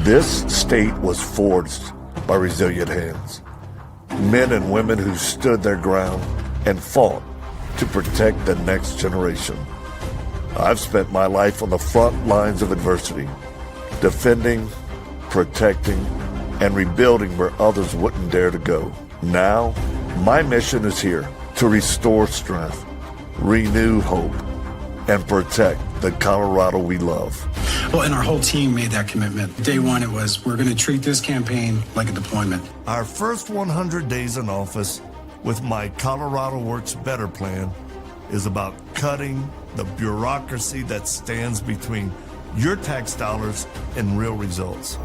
This state was forged by resilient hands. Men and women who stood their ground and fought to protect the next generation. I've spent my life on the front lines of adversity, defending, protecting, and rebuilding where others wouldn't dare to go. Now, my mission is here to restore strength, renew hope, and protect the Colorado we love. Well, and our whole team made that commitment. Day one, it was, we're going to treat this campaign like a deployment. Our first 100 days in office with my Colorado Works Better plan is about cutting the bureaucracy that stands between your tax dollars and real results.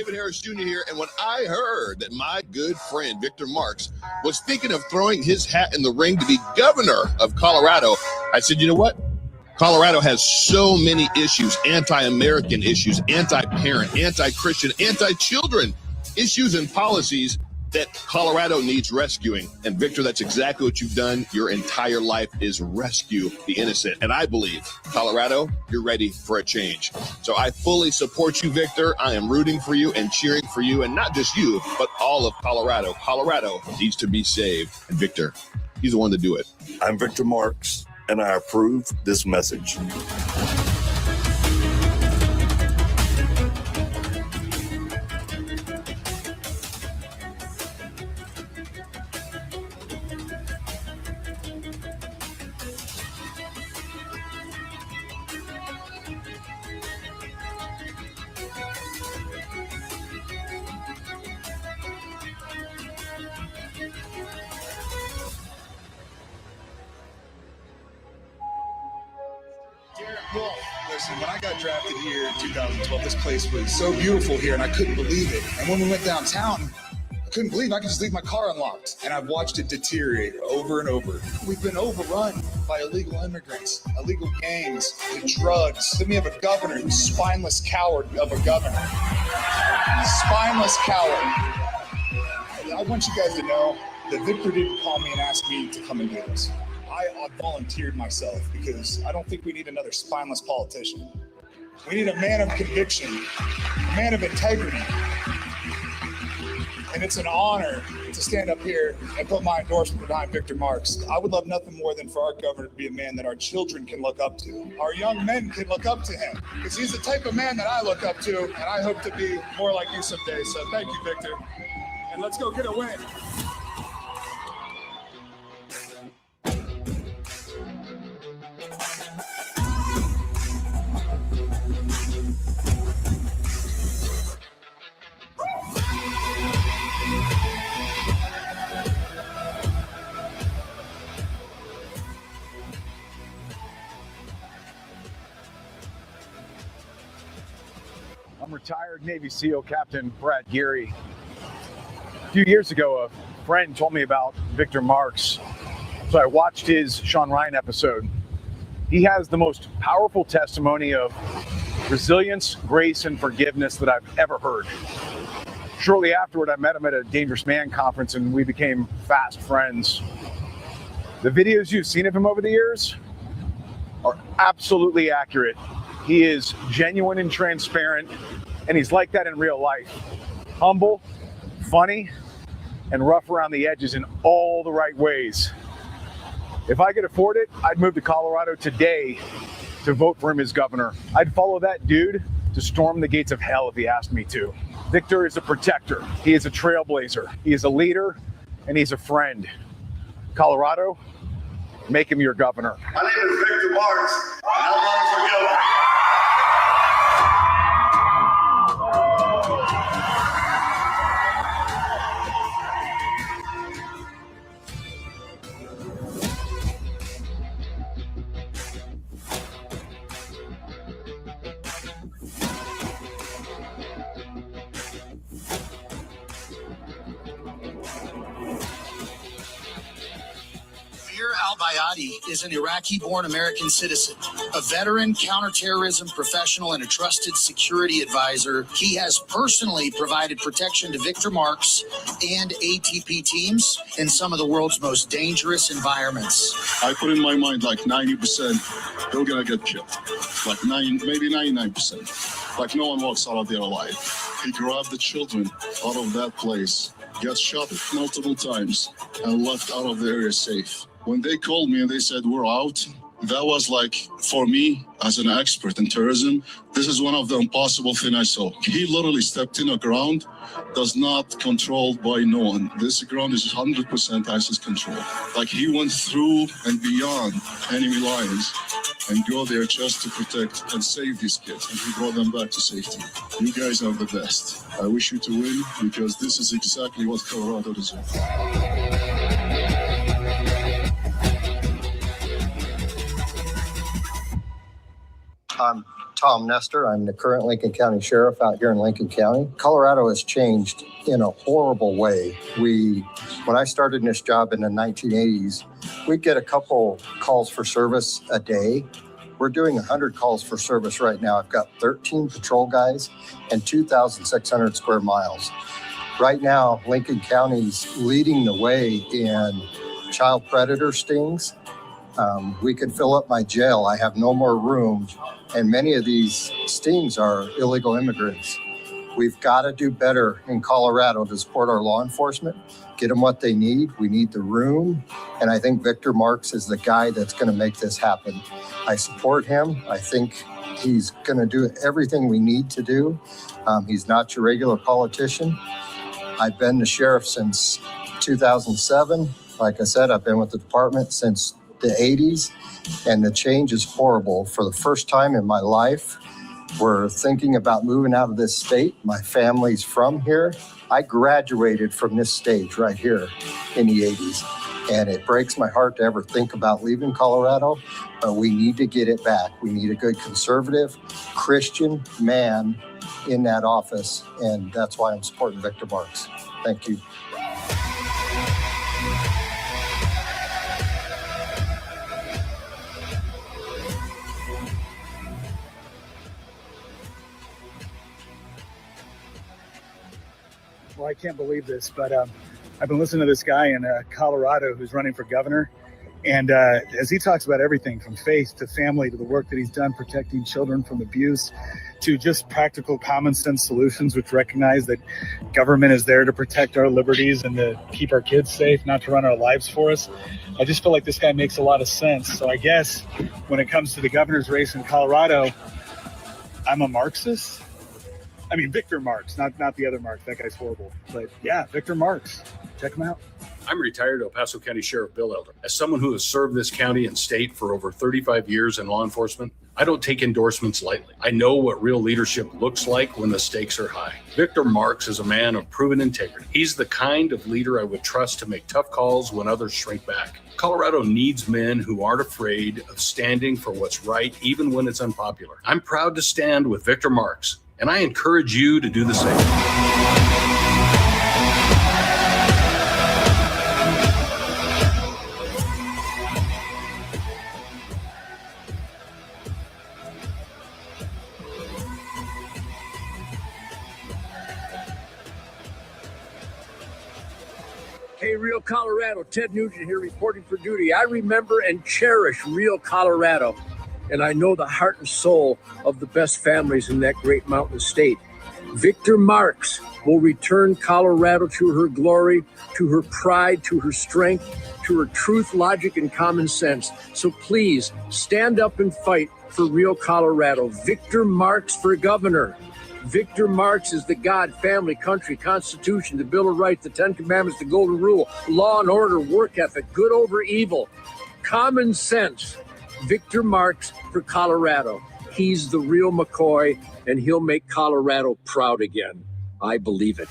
David Harris Jr. here, and when I heard that my good friend Victor Marx was thinking of throwing his hat in the ring to be governor of Colorado, I said, you know what? Colorado has so many issues, anti-American issues, anti-parent, anti-Christian, anti-children issues and policies that Colorado needs rescuing. And Victor, that's exactly what you've done. Your entire life is rescue the innocent. And I believe, Colorado, you're ready for a change. So I fully support you, Victor. I am rooting for you and cheering for you. And not just you, but all of Colorado. Colorado needs to be saved. And Victor, he's the one to do it. I'm Victor Marx, and I approve this message. Well, listen, when I got drafted here in 2012, this place was so beautiful here, and I couldn't believe it. And when we went downtown, I couldn't believe I could just leave my car unlocked. And I've watched it deteriorate over and over. We've been overrun by illegal immigrants, illegal gangs, and drugs. Then we have a governor who's spineless coward of a governor. Spineless coward. I want you guys to know that Victor didn't call me and ask me to come and do this. I volunteered myself because I don't think we need another spineless politician. We need a man of conviction, a man of integrity. And it's an honor to stand up here and put my endorsement behind Victor Marx. I would love nothing more than for our governor to be a man that our children can look up to. Our young men can look up to him because he's the type of man that I look up to, and I hope to be more like you someday. So thank you, Victor. And let's go get a win. I'm retired Navy SEAL Captain Brad Geary. A few years ago, a friend told me about Victor Marx, so I watched his Sean Ryan episode. He has the most powerful testimony of resilience, grace, and forgiveness that I've ever heard. Shortly afterward, I met him at a Dangerous Man conference, and we became fast friends. The videos you've seen of him over the years are absolutely accurate. He is genuine and transparent, and he's like that in real life. Humble, funny, and rough around the edges in all the right ways. If I could afford it, I'd move to Colorado today to vote for him as governor. I'd follow that dude to storm the gates of hell if he asked me to. Victor is a protector. He is a trailblazer. He is a leader, and he's a friend. Colorado, make him your governor. My name is Victor Marx, and I'm running for governor. Al-Bayadi is an Iraqi-born American citizen, a veteran counterterrorism professional and a trusted security advisor. He has personally provided protection to Victor Marx and ATP teams in some of the world's most dangerous environments. I put in my mind like 90% they're gonna get killed, like maybe 99%. Like no one walks out of there alive. He grabbed the children out of that place, got shot multiple times, and left out of the area safe. When they called me and they said, we're out, that was like, for me, as an expert in terrorism, this is one of the impossible things I saw. He literally stepped in a ground that's not controlled by no one. This ground is 100% ISIS control. Like he went through and beyond enemy lines and go there just to protect and save these kids. And he brought them back to safety. You guys are the best. I wish you to win because this is exactly what Colorado deserves. I'm Tom Nestor. I'm the current Lincoln County Sheriff out here in Lincoln County. Colorado has changed in a horrible way. When I started in this job in the 1980s, we'd get a couple calls for service a day. We're doing 100 calls for service right now. I've got 13 patrol guys and 2,600 square miles. Right now, Lincoln County's leading the way in child predator stings. We could fill up my jail. I have no more room. And many of these stings are illegal immigrants. We've got to do better in Colorado to support our law enforcement, get them what they need. We need the room. And I think Victor Marx is the guy that's going to make this happen. I support him. I think he's going to do everything we need to do. He's not your regular politician. I've been the sheriff since 2007. Like I said, I've been with the department since the 80s, and the change is horrible. For the first time in my life, we're thinking about moving out of this state. My family's from here. I graduated from this stage right here in the 80s, and it breaks my heart to ever think about leaving Colorado, but we need to get it back. We need a good conservative, Christian man in that office, and that's why I'm supporting Victor Marx. Thank you. Well, I can't believe this, but I've been listening to this guy in Colorado who's running for governor. And as he talks about everything from faith to family to the work that he's done protecting children from abuse to just practical common sense solutions, which recognize that government is there to protect our liberties and to keep our kids safe, not to run our lives for us. I just feel like this guy makes a lot of sense. So I guess when it comes to the governor's race in Colorado, I'm a Marxist. I mean, Victor Marx, not the other Marx. That guy's horrible. But yeah, Victor Marx. Check him out. I'm retired El Paso County Sheriff Bill Elder. As someone who has served this county and state for over 35 years in law enforcement, I don't take endorsements lightly. I know what real leadership looks like when the stakes are high. Victor Marx is a man of proven integrity. He's the kind of leader I would trust to make tough calls when others shrink back. Colorado needs men who aren't afraid of standing for what's right, even when it's unpopular. I'm proud to stand with Victor Marx, and I encourage you to do the same. Hey, Real Colorado, Ted Nugent here reporting for duty. I remember and cherish Real Colorado, and I know the heart and soul of the best families in that great mountain state. Victor Marx will return Colorado to her glory, to her pride, to her strength, to her truth, logic, and common sense. So please stand up and fight for Real Colorado. Victor Marx for governor. Victor Marx is the God, family, country, Constitution, the Bill of Rights, the Ten Commandments, the Golden Rule, law and order, work ethic, good over evil, common sense. Victor Marx for Colorado. He's the real McCoy, and he'll make Colorado proud again. I believe it.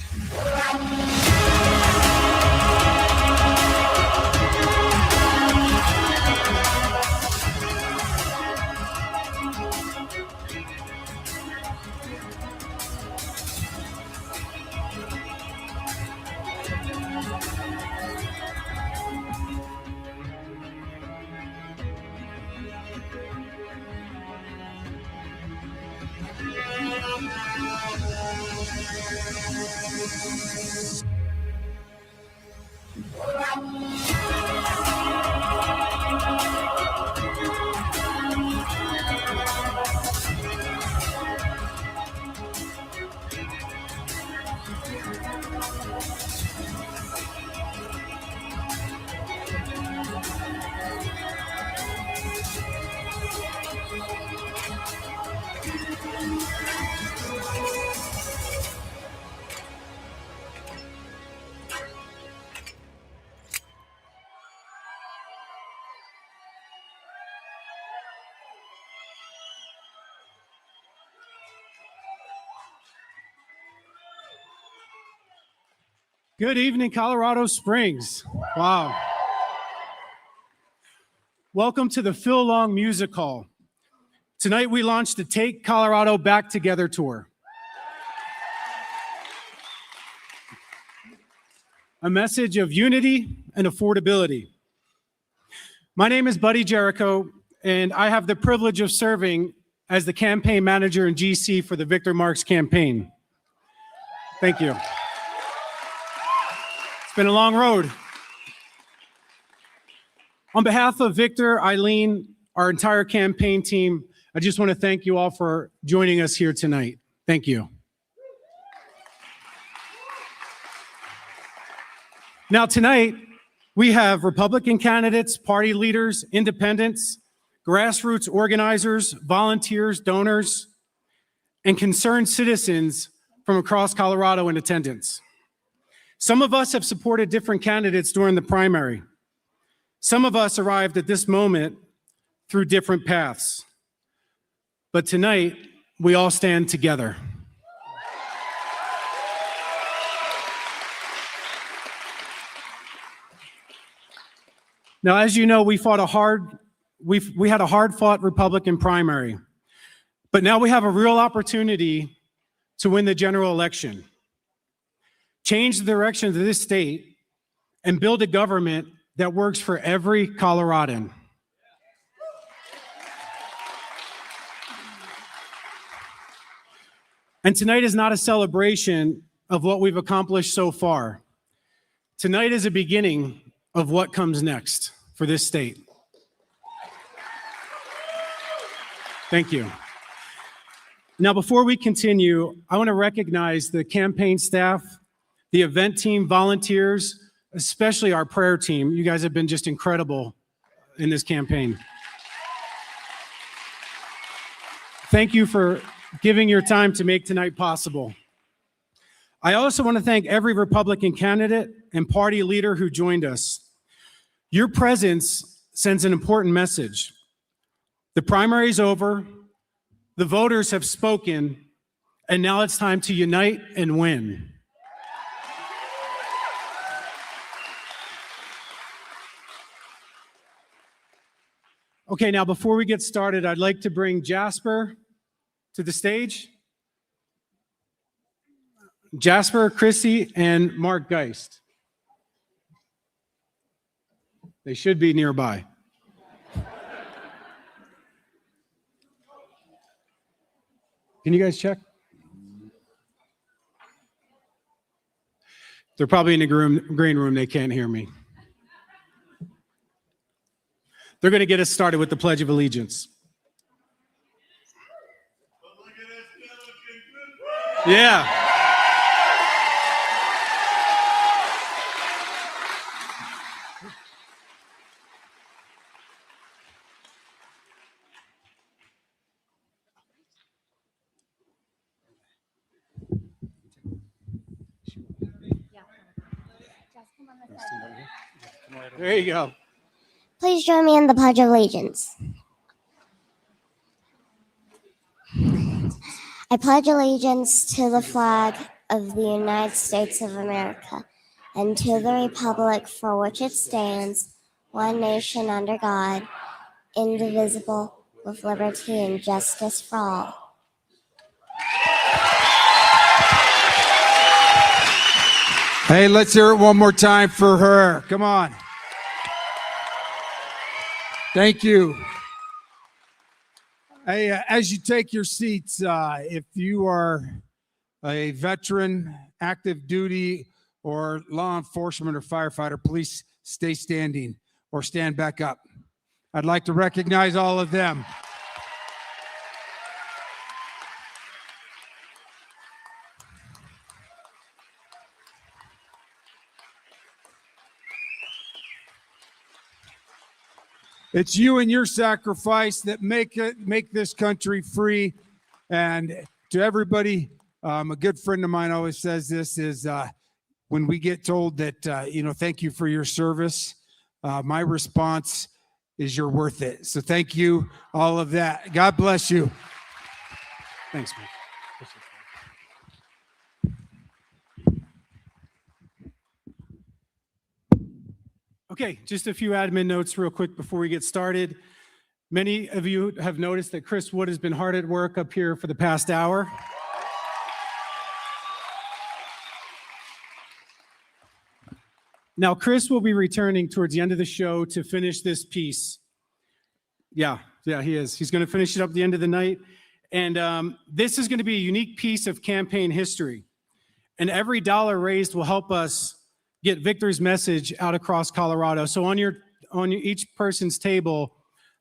Good evening, Colorado Springs. Wow. Welcome to the Phil Long Music Hall. Tonight, we launched the Take Colorado Back Together tour. A message of unity and affordability. My name is Buddy Jericho, and I have the privilege of serving as the campaign manager in GC for the Victor Marx campaign. Thank you. It's been a long road. On behalf of Victor, Eileen, our entire campaign team, I just want to thank you all for joining us here tonight. Thank you. Now tonight, we have Republican candidates, party leaders, independents, grassroots organizers, volunteers, donors, and concerned citizens from across Colorado in attendance. Some of us have supported different candidates during the primary. Some of us arrived at this moment through different paths. But tonight, we all stand together. Now, as you know, we had a hard-fought Republican primary, but now we have a real opportunity to win the general election, change the direction of this state, and build a government that works for every Coloradan. And tonight is not a celebration of what we've accomplished so far. Tonight is a beginning of what comes next for this state. Thank you. Now, before we continue, I want to recognize the campaign staff, the event team, volunteers, especially our prayer team. You guys have been just incredible in this campaign. Thank you for giving your time to make tonight possible. I also want to thank every Republican candidate and party leader who joined us. Your presence sends an important message. The primary is over, the voters have spoken, and now it's time to unite and win. Okay, now before we get started, I'd like to bring Jasper to the stage. Jasper, Chrissy, and Mark Geist. They should be nearby. Can you guys check? They're probably in the green room. They can't hear me. They're going to get us started with the Pledge of Allegiance. Yeah. There you go. Please join me in the Pledge of Allegiance. I pledge allegiance to the flag of the United States of America and to the republic for which it stands, one nation under God, indivisible, with liberty and justice for all. Hey, let's hear it one more time for her. Come on. Thank you. Hey, as you take your seats, if you are a veteran, active duty, or law enforcement or firefighter, please stay standing or stand back up. I'd like to recognize all of them. It's you and your sacrifice that make this country free. And to everybody, a good friend of mine always says this is when we get told that, thank you for your service, my response is you're worth it. So thank you, all of that. God bless you. Thanks, man. Okay, just a few admin notes real quick before we get started. Many of you have noticed that Chris Wood has been hard at work up here for the past hour. Now, Chris will be returning towards the end of the show to finish this piece. Yeah, he is. He's going to finish it up at the end of the night. And this is going to be a unique piece of campaign history. And every dollar raised will help us get Victor's message out across Colorado. So on each person's table,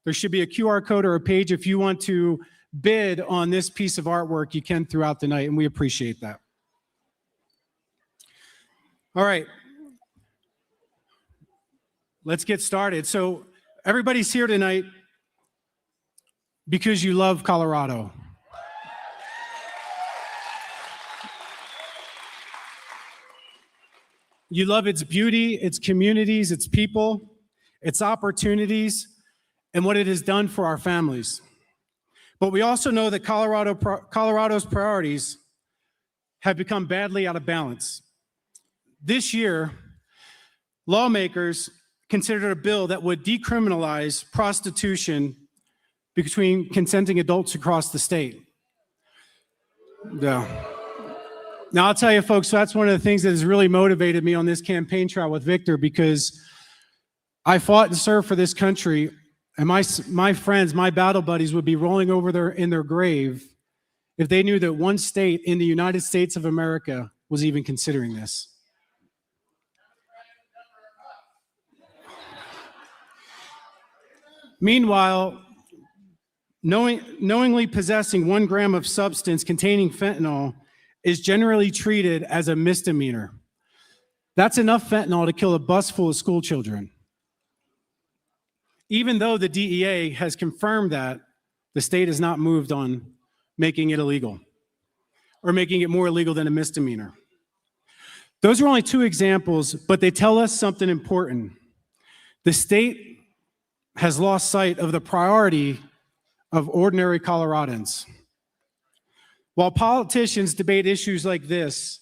there should be a QR code or a page. If you want to bid on this piece of artwork, you can throughout the night, and we appreciate that. All right. Let's get started. So everybody's here tonight because you love Colorado. You love its beauty, its communities, its people, its opportunities, and what it has done for our families. But we also know that Colorado's priorities have become badly out of balance. This year, lawmakers considered a bill that would decriminalize prostitution between consenting adults across the state. Yeah. Now, I'll tell you, folks, that's one of the things that has really motivated me on this campaign trail with Victor, because I fought and served for this country, and my friends, my battle buddies would be rolling over in their grave if they knew that one state in the United States of America was even considering this. Meanwhile, knowingly possessing 1 gram of substance containing fentanyl is generally treated as a misdemeanor. That's enough fentanyl to kill a bus full of school children. Even though the DEA has confirmed that, the state has not moved on making it illegal or making it more illegal than a misdemeanor. Those are only 2 examples, but they tell us something important. The state has lost sight of the priority of ordinary Coloradans. While politicians debate issues like this,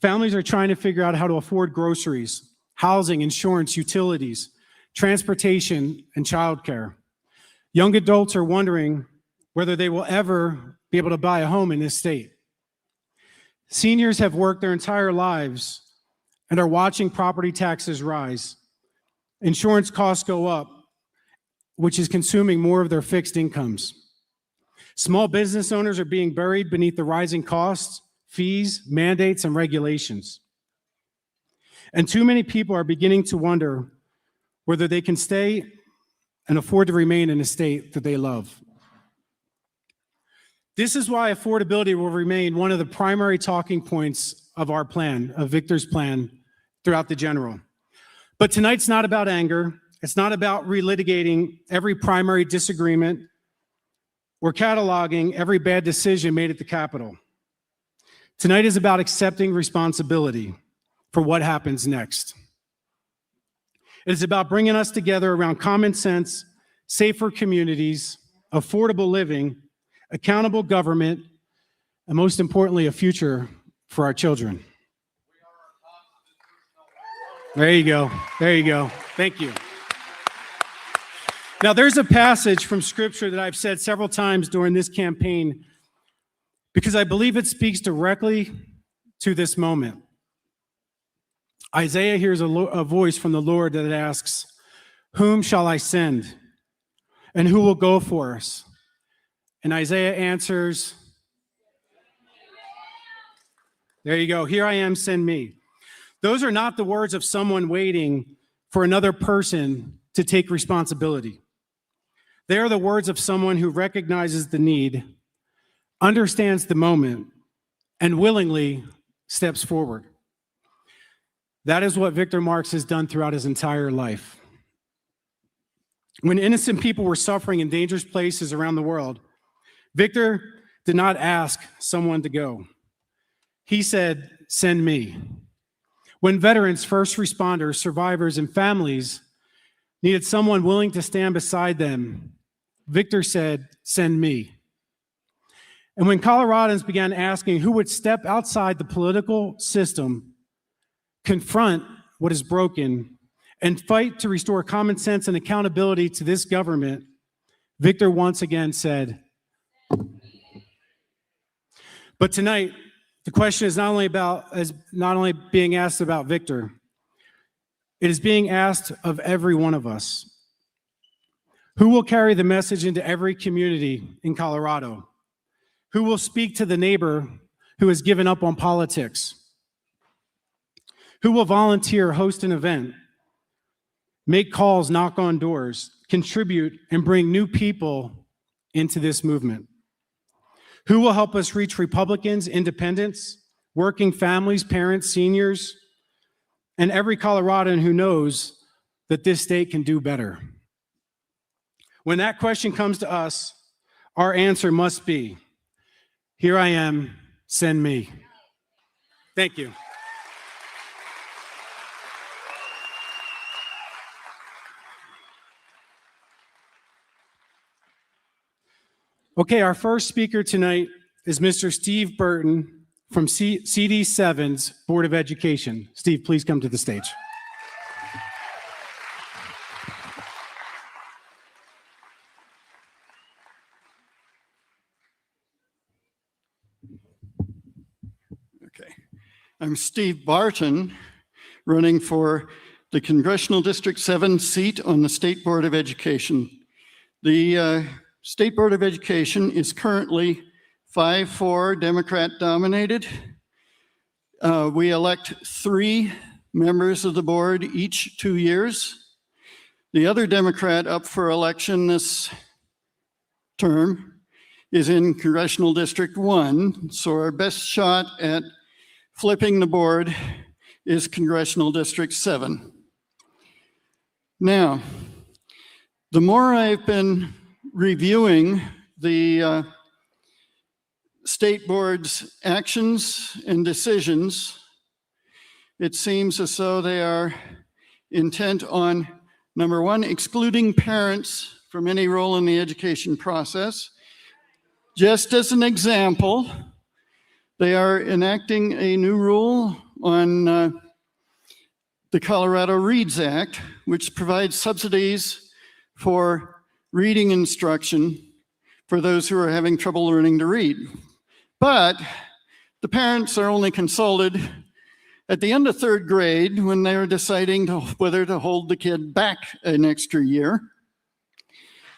families are trying to figure out how to afford groceries, housing, insurance, utilities, transportation, and childcare. Young adults are wondering whether they will ever be able to buy a home in this state. Seniors have worked their entire lives and are watching property taxes rise. Insurance costs go up, which is consuming more of their fixed incomes. Small business owners are being buried beneath the rising costs, fees, mandates, and regulations. And too many people are beginning to wonder whether they can stay and afford to remain in a state that they love. This is why affordability will remain one of the primary talking points of our plan, of Victor's plan, throughout the general. But tonight's not about anger. It's not about relitigating every primary disagreement or cataloging every bad decision made at the Capitol. Tonight is about accepting responsibility for what happens next. It is about bringing us together around common sense, safer communities, affordable living, accountable government, and most importantly, a future for our children. There you go. There you go. Thank you. Now, there's a passage from Scripture that I've said several times during this campaign because I believe it speaks directly to this moment. Isaiah hears a voice from the Lord that asks, "Whom shall I send? And who will go for us?" And Isaiah answers, there you go, "Here I am, send me." Those are not the words of someone waiting for another person to take responsibility. They are the words of someone who recognizes the need, understands the moment, and willingly steps forward. That is what Victor Marx has done throughout his entire life. When innocent people were suffering in dangerous places around the world, Victor did not ask someone to go. He said, "Send me." When veterans, first responders, survivors, and families needed someone willing to stand beside them, Victor said, "Send me." And when Coloradans began asking who would step outside the political system, confront what is broken, and fight to restore common sense and accountability to this government, Victor once again said, but tonight, the question is not only being asked about Victor, it is being asked of every one of us. Who will carry the message into every community in Colorado? Who will speak to the neighbor who has given up on politics? Who will volunteer, host an event, make calls, knock on doors, contribute, and bring new people into this movement? Who will help us reach Republicans, independents, working families, parents, seniors, and every Coloradan who knows that this state can do better? When that question comes to us, our answer must be, here I am, send me. Thank you. Okay, our first speaker tonight is Mr. Steve Burton from CD7's Board of Education. Steve, please come to the stage. Okay, I'm Steve Barton, running for the Congressional District 7 seat on the State Board of Education. The State Board of Education is currently 5-4 Democrat dominated. We elect 3 members of the board each 2 years. The other Democrat up for election this term is in Congressional District 1, so our best shot at flipping the board is Congressional District 7. Now, the more I've been reviewing the state board's actions and decisions, it seems as though they are intent on, number one, excluding parents from any role in the education process. Just as an example, they are enacting a new rule on the Colorado Reads Act, which provides subsidies for reading instruction for those who are having trouble learning to read. But the parents are only consulted at the end of 3rd grade when they're deciding whether to hold the kid back an extra year.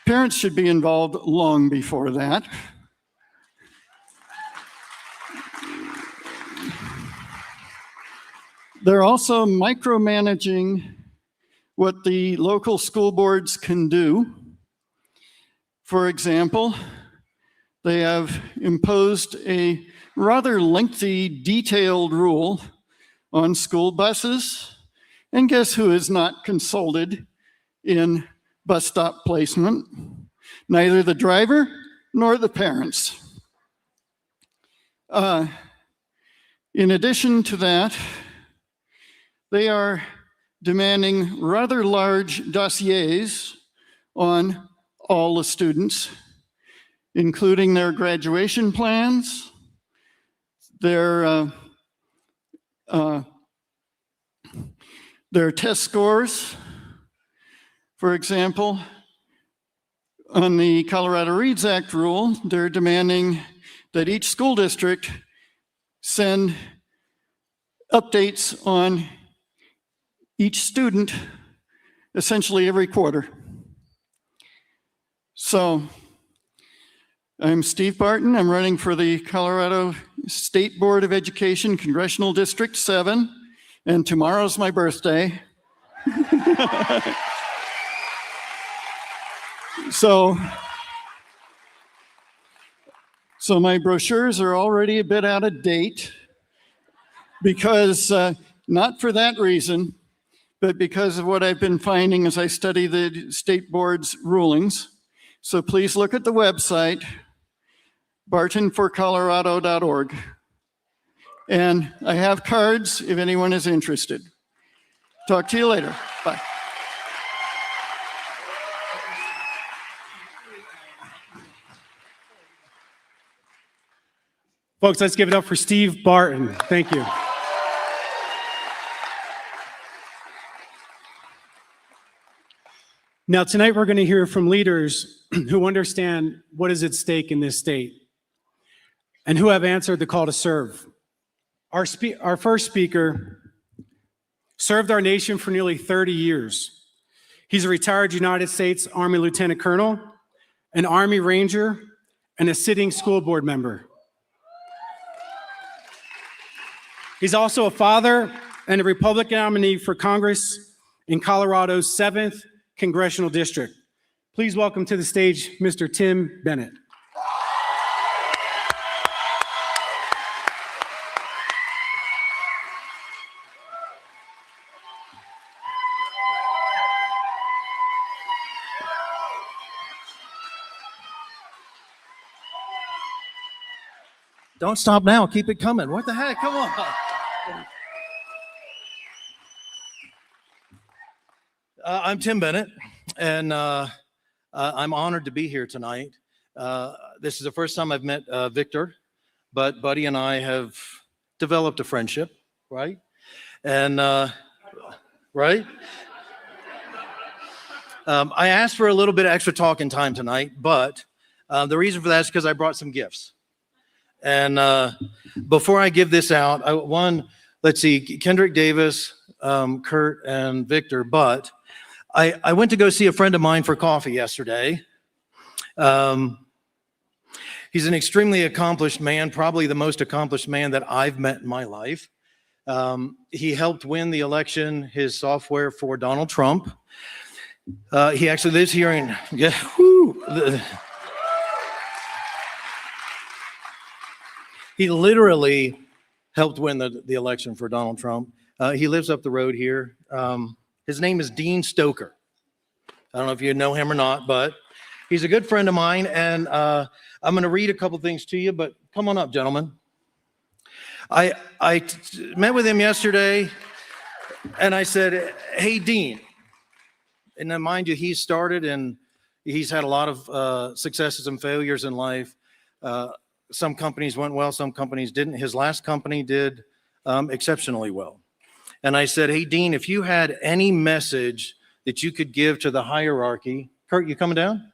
Parents should be involved long before that. They're also micromanaging what the local school boards can do. For example, they have imposed a rather lengthy, detailed rule on school buses. And guess who is not consulted in bus stop placement? Neither the driver nor the parents. In addition to that, they are demanding rather large dossiers on all the students, including their graduation plans, their test scores. For example, on the Colorado Reads Act rule, they're demanding that each school district send updates on each student essentially every quarter. So I'm Steve Barton. I'm running for the Colorado State Board of Education, Congressional District 7, and tomorrow's my birthday. So my brochures are already a bit out of date because, not for that reason, but because of what I've been finding as I study the state board's rulings. So please look at the website, bartonforcolorado.org. And I have cards if anyone is interested. Talk to you later. Bye. Folks, let's give it up for Steve Barton. Thank you. Now, tonight we're going to hear from leaders who understand what is at stake in this state and who have answered the call to serve. Our first speaker served our nation for nearly 30 years. He's a retired United States Army Lieutenant Colonel, an Army Ranger, and a sitting school board member. He's also a father and a Republican nominee for Congress in Colorado's 7th Congressional District. Please welcome to the stage Mr. Tim Bennett. Don't stop now. Keep it coming. What the heck? Come on. I'm Tim Bennett, and I'm honored to be here tonight. This is the first time I've met Victor, but Buddy and I have developed a friendship, right? And, right? I asked for a little bit of extra talking time tonight, but the reason for that is because I brought some gifts. And before I give this out, let's see, Kendrick Davis, Kurt, and Victor, but I went to go see a friend of mine for coffee yesterday. He's an extremely accomplished man, probably the most accomplished man that I've met in my life. He helped win the election, his software for Donald Trump. He actually lives here in, he literally helped win the election for Donald Trump. He lives up the road here. His name is Dean Stoker. I don't know if you know him or not, but he's a good friend of mine. And I'm going to read a couple things to you, but come on up, gentlemen. I met with him yesterday, and I said, hey, Dean. And then, mind you, he's started and he's had a lot of successes and failures in life. Some companies went well, some companies didn't. His last company did exceptionally well. And I said, hey, Dean, if you had any message that you could give to the hierarchy. Kurt, you coming down?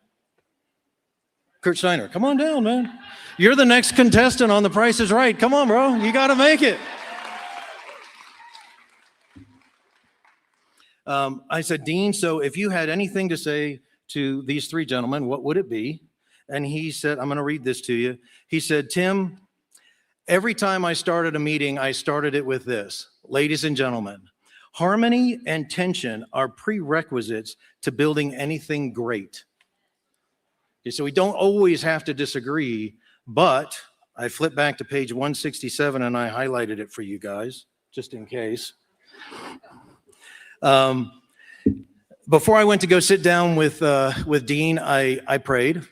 Kurt Steiner, come on down, man. You're the next contestant on The Price is Right. Come on, bro. You got to make it. I said, Dean, so if you had anything to say to these three gentlemen, what would it be? And he said, I'm going to read this to you. He said, Tim, every time I started a meeting, I started it with this. Ladies and gentlemen, harmony and tension are prerequisites to building anything great. Okay, so we don't always have to disagree, but I flipped back to page 167 and I highlighted it for you guys, just in case. Before I went to go sit down with Dean, I prayed.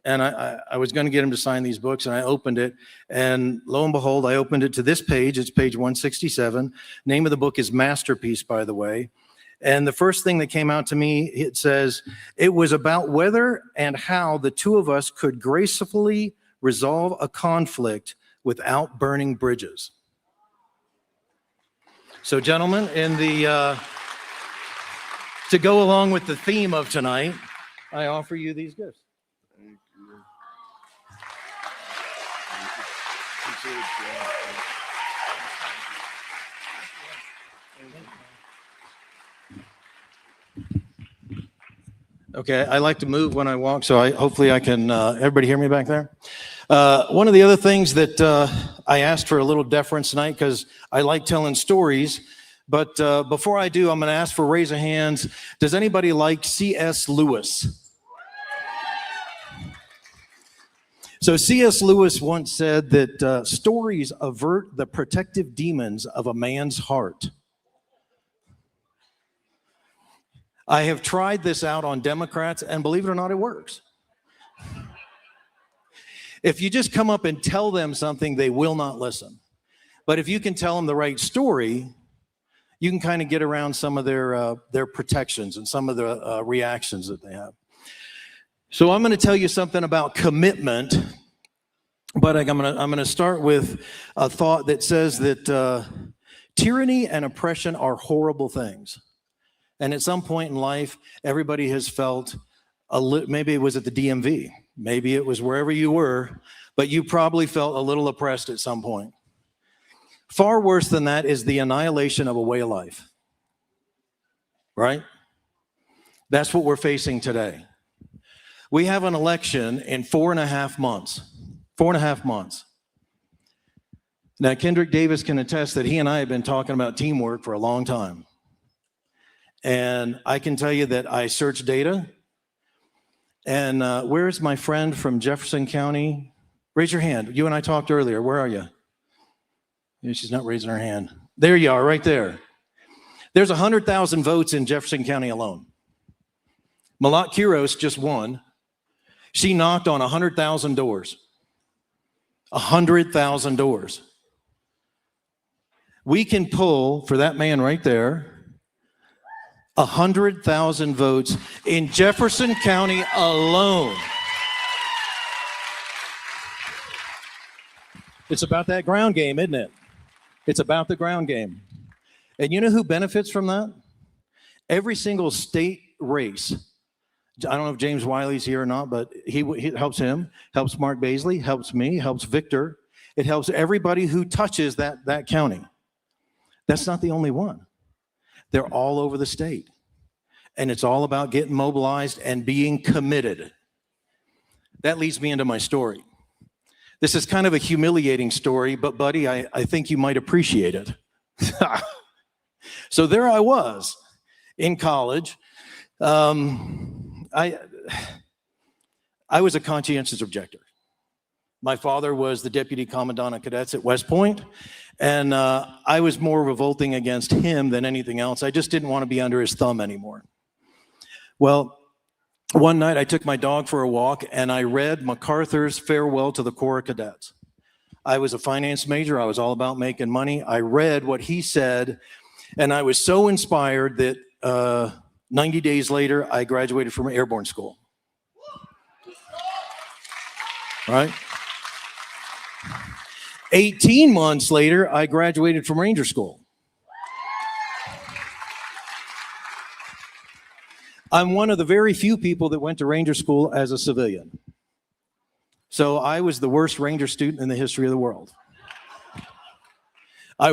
And I was going to get him to sign these books, and I opened it. And lo and behold, I opened it to this page. It's page 167. Name of the book is Masterpiece, by the way. And the first thing that came out to me, it says, it was about whether and how the two of us could gracefully resolve a conflict without burning bridges. So, gentlemen, to go along with the theme of tonight, I offer you these gifts. Okay, I like to move when I walk, so hopefully I can, everybody hear me back there? One of the other things that I asked for a little deference tonight, because I like telling stories, but before I do, I'm going to ask for a raise of hands. Does anybody like C.S. Lewis? So C.S. Lewis once said that stories avert the protective demons of a man's heart. I have tried this out on Democrats, and believe it or not, it works. If you just come up and tell them something, they will not listen. But if you can tell them the right story, you can kind of get around some of their protections and some of the reactions that they have. So I'm going to tell you something about commitment, but I'm going to start with a thought that says that tyranny and oppression are horrible things. And at some point in life, everybody has felt maybe it was at the DMV, maybe it was wherever you were, but you probably felt a little oppressed at some point. Far worse than that is the annihilation of a way of life, right? That's what we're facing today. We have an election in 4.5 months. 4.5 months. Now, Kendrick Davis can attest that he and I have been talking about teamwork for a long time. And I can tell you that I searched data. And where's my friend from Jefferson County? Raise your hand. You and I talked earlier. Where are you? Yeah, she's not raising her hand. There you are, right there. There's 100,000 votes in Jefferson County alone. Malat Quiros just won. She knocked on 100,000 doors. 100,000 doors. We can pull, for that man right there, 100,000 votes in Jefferson County alone. It's about that ground game, isn't it? It's about the ground game. And you know who benefits from that? Every single state race. I don't know if James Wiley's here or not, but he helps him, helps Mark Baisley, helps me, helps Victor. It helps everybody who touches that county. That's not the only one. They're all over the state. And it's all about getting mobilized and being committed. That leads me into my story. This is kind of a humiliating story, but buddy, I think you might appreciate it. So there I was in college. I was a conscientious objector. My father was the deputy commandant of cadets at West Point, and I was more revolting against him than anything else. I just didn't want to be under his thumb anymore. Well, one night I took my dog for a walk and I read MacArthur's Farewell to the Corps of Cadets. I was a finance major. I was all about making money. I read what he said, and I was so inspired that 90 days later, I graduated from airborne school. Right? 18 months later, I graduated from Ranger School. I'm one of the very few people that went to Ranger School as a civilian. So I was the worst Ranger student in the history of the world. I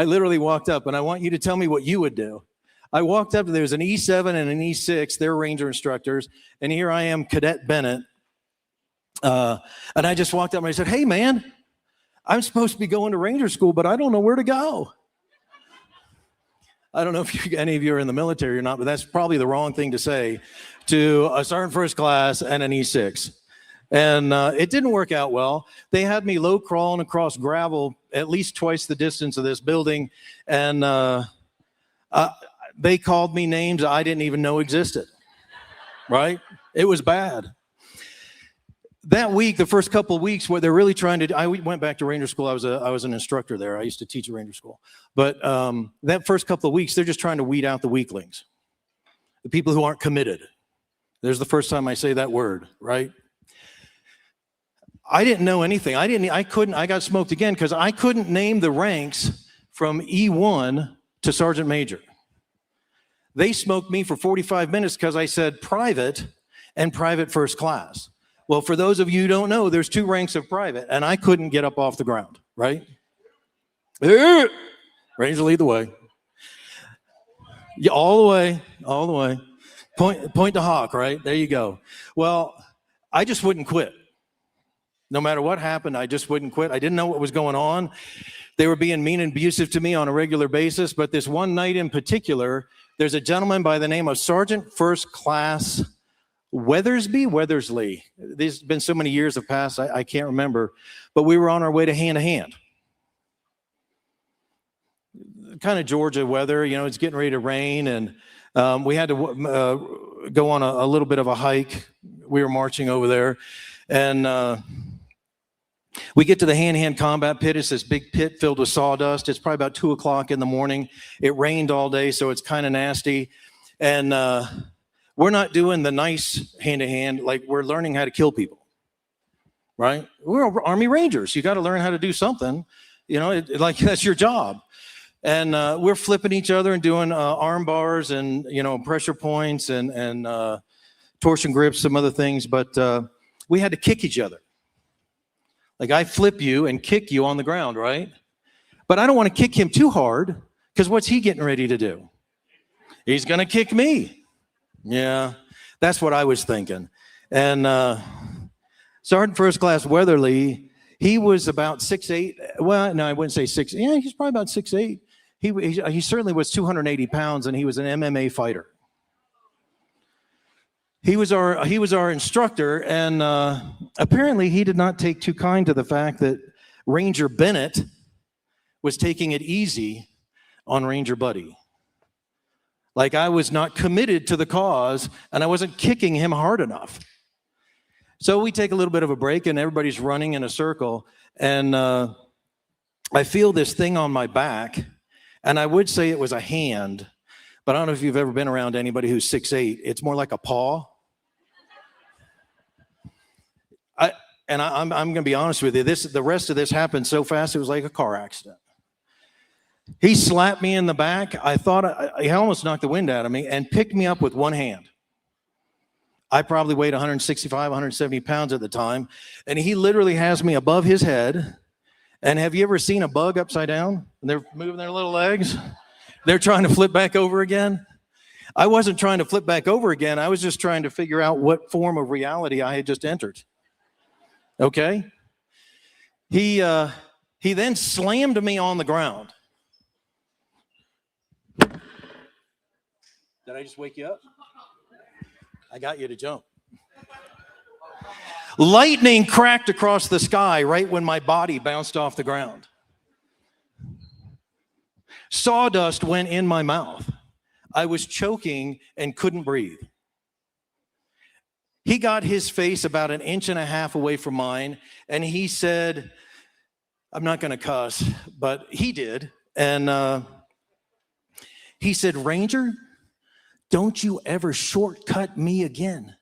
literally walked up, and I want you to tell me what you would do. I walked up, there was an E7 and an E6, they're Ranger instructors, and here I am, Cadet Bennett. And I just walked up and I said, hey man, I'm supposed to be going to Ranger School, but I don't know where to go. I don't know if any of you are in the military or not, but that's probably the wrong thing to say to a sergeant first class and an E6. And it didn't work out well. They had me low crawling across gravel at least twice the distance of this building. And they called me names I didn't even know existed, right? It was bad. That week, the first couple of weeks, what they're really trying to do, I went back to Ranger School. I was an instructor there. I used to teach at Ranger School. But that first couple of weeks, they're just trying to weed out the weaklings, the people who aren't committed. There's the first time I say that word, right? I didn't know anything. I got smoked again because I couldn't name the ranks from E1 to Sergeant Major. They smoked me for 45 minutes because I said private and private first class. Well, for those of you who don't know, there's 2 ranks of private, and I couldn't get up off the ground, right? Ranger, lead the way. Yeah, all the way. Point to hawk, right? There you go. Well, I just wouldn't quit. No matter what happened, I just wouldn't quit. I didn't know what was going on. They were being mean and abusive to me on a regular basis, but this one night in particular, there's a gentleman by the name of Sergeant First Class Weathersley. There's been so many years have passed, I can't remember, but we were on our way to hand. Kind of Georgia weather, it's getting ready to rain, and we had to go on a little bit of a hike. We were marching over there, and we get to the hand-to-hand combat pit. It's this big pit filled with sawdust. It's probably about 2 o'clock in the morning. It rained all day, so it's kind of nasty, and we're not doing the nice hand-to-hand, like we're learning how to kill people, right? We're Army Rangers. You got to learn how to do something, like that's your job. And we're flipping each other and doing arm bars and, pressure points and torsion grips, some other things, but we had to kick each other. Like I flip you and kick you on the ground, right? But I don't want to kick him too hard because what's he getting ready to do? He's going to kick me. Yeah, that's what I was thinking. And Sergeant First Class Weatherly, he was about 6'8". Well, no, I wouldn't say 6. Yeah, he's probably about 6'8". He certainly was 280 pounds, and he was an MMA fighter. He was our instructor, and apparently he did not take too kind to the fact that Ranger Bennett was taking it easy on Ranger Buddy. Like I was not committed to the cause, and I wasn't kicking him hard enough. So we take a little bit of a break, and everybody's running in a circle, and I feel this thing on my back, and I would say it was a hand, but I don't know if you've ever been around anybody who's 6'8". It's more like a paw. I'm going to be honest with you. The rest of this happened so fast, it was like a car accident. He slapped me in the back. I thought he almost knocked the wind out of me and picked me up with one hand. I probably weighed 165, 170 pounds at the time. And he literally has me above his head. And have you ever seen a bug upside down? And they're moving their little legs. They're trying to flip back over again. I wasn't trying to flip back over again. I was just trying to figure out what form of reality I had just entered. Okay? He then slammed me on the ground. Did I just wake you up? I got you to jump. Lightning cracked across the sky right when my body bounced off the ground. Sawdust went in my mouth. I was choking and couldn't breathe. He got his face about 1.5 inches away from mine, and he said, I'm not going to cuss, but he did. And he said, Ranger, don't you ever shortcut me again.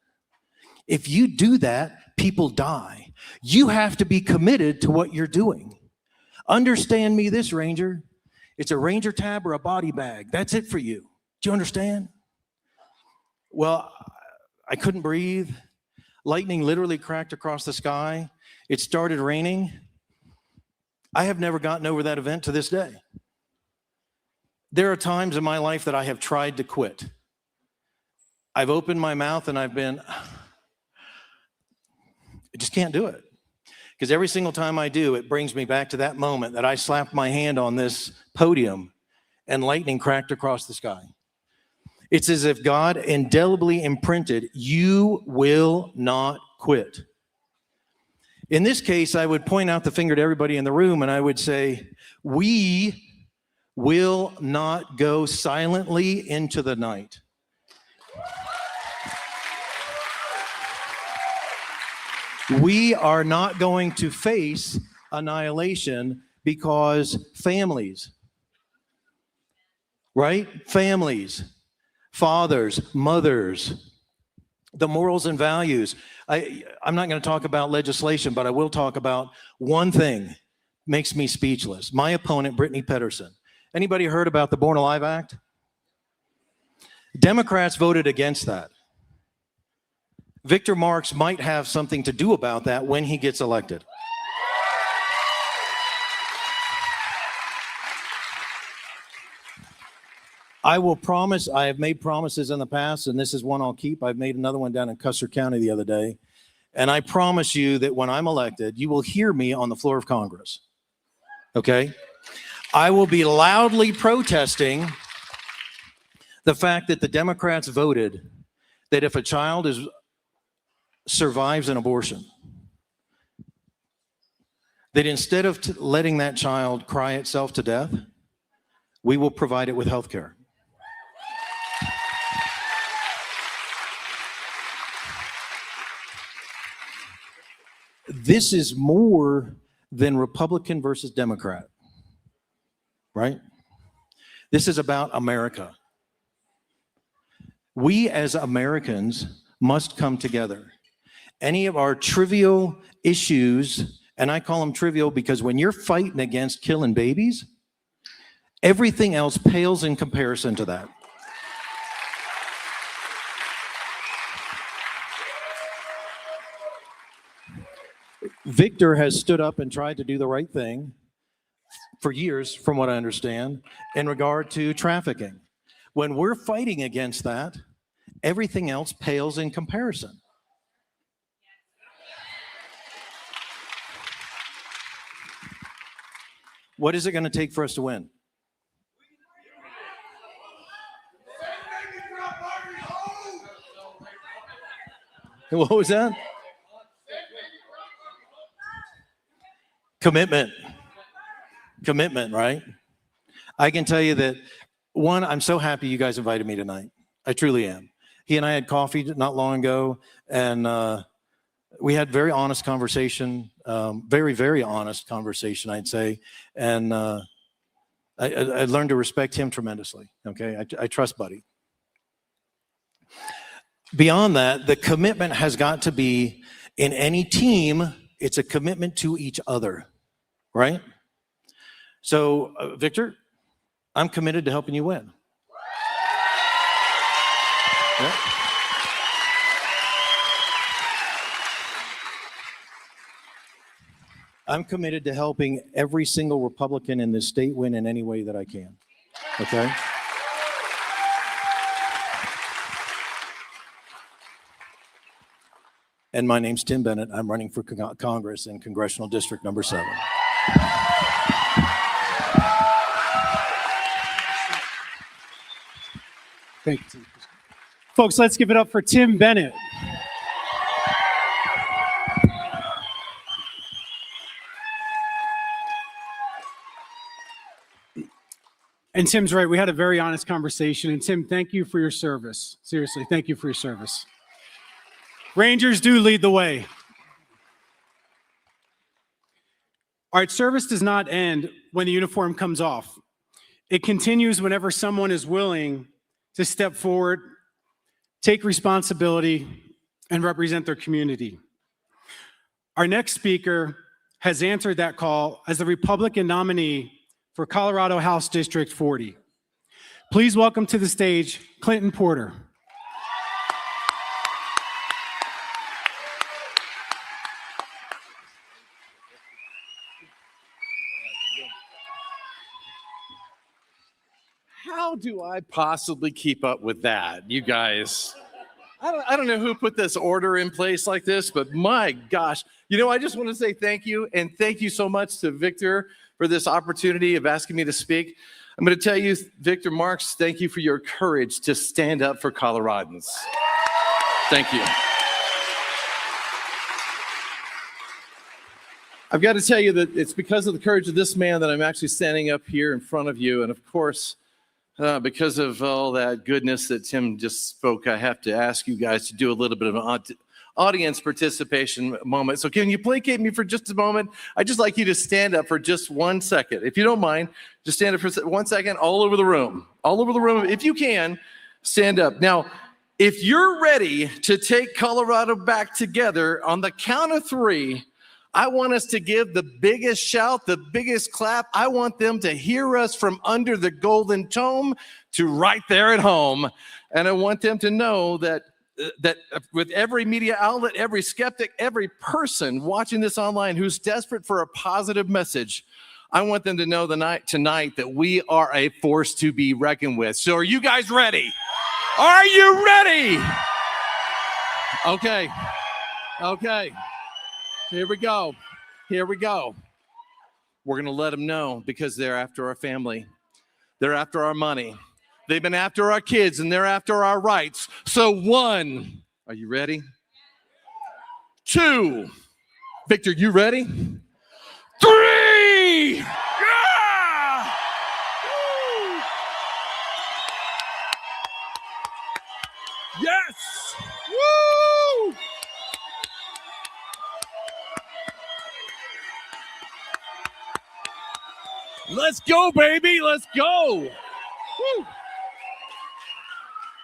If you do that, people die. You have to be committed to what you're doing. Understand me this, Ranger. It's a Ranger tab or a body bag. That's it for you. Do you understand? Well, I couldn't breathe. Lightning literally cracked across the sky. It started raining. I have never gotten over that event to this day. There are times in my life that I have tried to quit. I've opened my mouth and I've been, I just can't do it. Because every single time I do, it brings me back to that moment that I slapped my hand on this podium and lightning cracked across the sky. It's as if God indelibly imprinted, you will not quit. In this case, I would point out the finger to everybody in the room and I would say, we will not go silently into the night. We are not going to face annihilation because families, right? Families, fathers, mothers, the morals and values. I'm not going to talk about legislation, but I will talk about one thing makes me speechless. My opponent, Brittany Pedersen. Anybody heard about the Born Alive Act? Democrats voted against that. Victor Marx might have something to do about that when he gets elected. I will promise, I have made promises in the past, and this is one I'll keep. I've made another one down in Custer County the other day. And I promise you that when I'm elected, you will hear me on the floor of Congress. Okay? I will be loudly protesting the fact that the Democrats voted that if a child survives an abortion, that instead of letting that child cry itself to death, we will provide it with health care. This is more than Republican versus Democrat, right? This is about America. We as Americans must come together. Any of our trivial issues, and I call them trivial because when you're fighting against killing babies, everything else pales in comparison to that. Victor has stood up and tried to do the right thing for years, from what I understand, in regard to trafficking. When we're fighting against that, everything else pales in comparison. What is it going to take for us to win? What was that? Commitment. Commitment, right? I can tell you that, one, I'm so happy you guys invited me tonight. I truly am. He and I had coffee not long ago, and we had very honest conversation, very, very honest conversation, I'd say. And I learned to respect him tremendously, okay? I trust Buddy. Beyond that, the commitment has got to be, in any team, it's a commitment to each other, right? So, Victor, I'm committed to helping you win. Yeah. I'm committed to helping every single Republican in this state win in any way that I can, okay? And my name's Tim Bennett. I'm running for Congress in Congressional District number 7. Thank you, Tim. Folks, let's give it up for Tim Bennett. And Tim's right. We had a very honest conversation. And Tim, thank you for your service. Seriously, thank you for your service. Rangers do lead the way. All right, service does not end when the uniform comes off. It continues whenever someone is willing to step forward, take responsibility, and represent their community. Our next speaker has answered that call as the Republican nominee for Colorado House District 40. Please welcome to the stage, Clinton Porter. How do I possibly keep up with that, you guys? I don't know who put this order in place like this, but my gosh. You know, I just want to say thank you, and thank you so much to Victor for this opportunity of asking me to speak. I'm going to tell you, Victor Marx, thank you for your courage to stand up for Coloradans. Thank you. I've got to tell you that it's because of the courage of this man that I'm actually standing up here in front of you, and of course, because of all that goodness that Tim just spoke, I have to ask you guys to do a little bit of an audience participation moment. So can you placate me for just a moment? I'd just like you to stand up for just 1 second. If you don't mind, just stand up for 1 second all over the room. All over the room. If you can, stand up. Now, if you're ready to take Colorado back together, on the count of 3, I want us to give the biggest shout, the biggest clap. I want them to hear us from under the golden dome to right there at home. And I want them to know that with every media outlet, every skeptic, every person watching this online who's desperate for a positive message, I want them to know tonight that we are a force to be reckoned with. So are you guys ready? Are you ready? Okay. Here we go. We're going to let them know, because they're after our family. They're after our money. They've been after our kids, and they're after our rights. So 1, are you ready? 2, Victor, you ready? 3! Yeah! Woo! Yes! Woo! Let's go, baby. Let's go. Woo.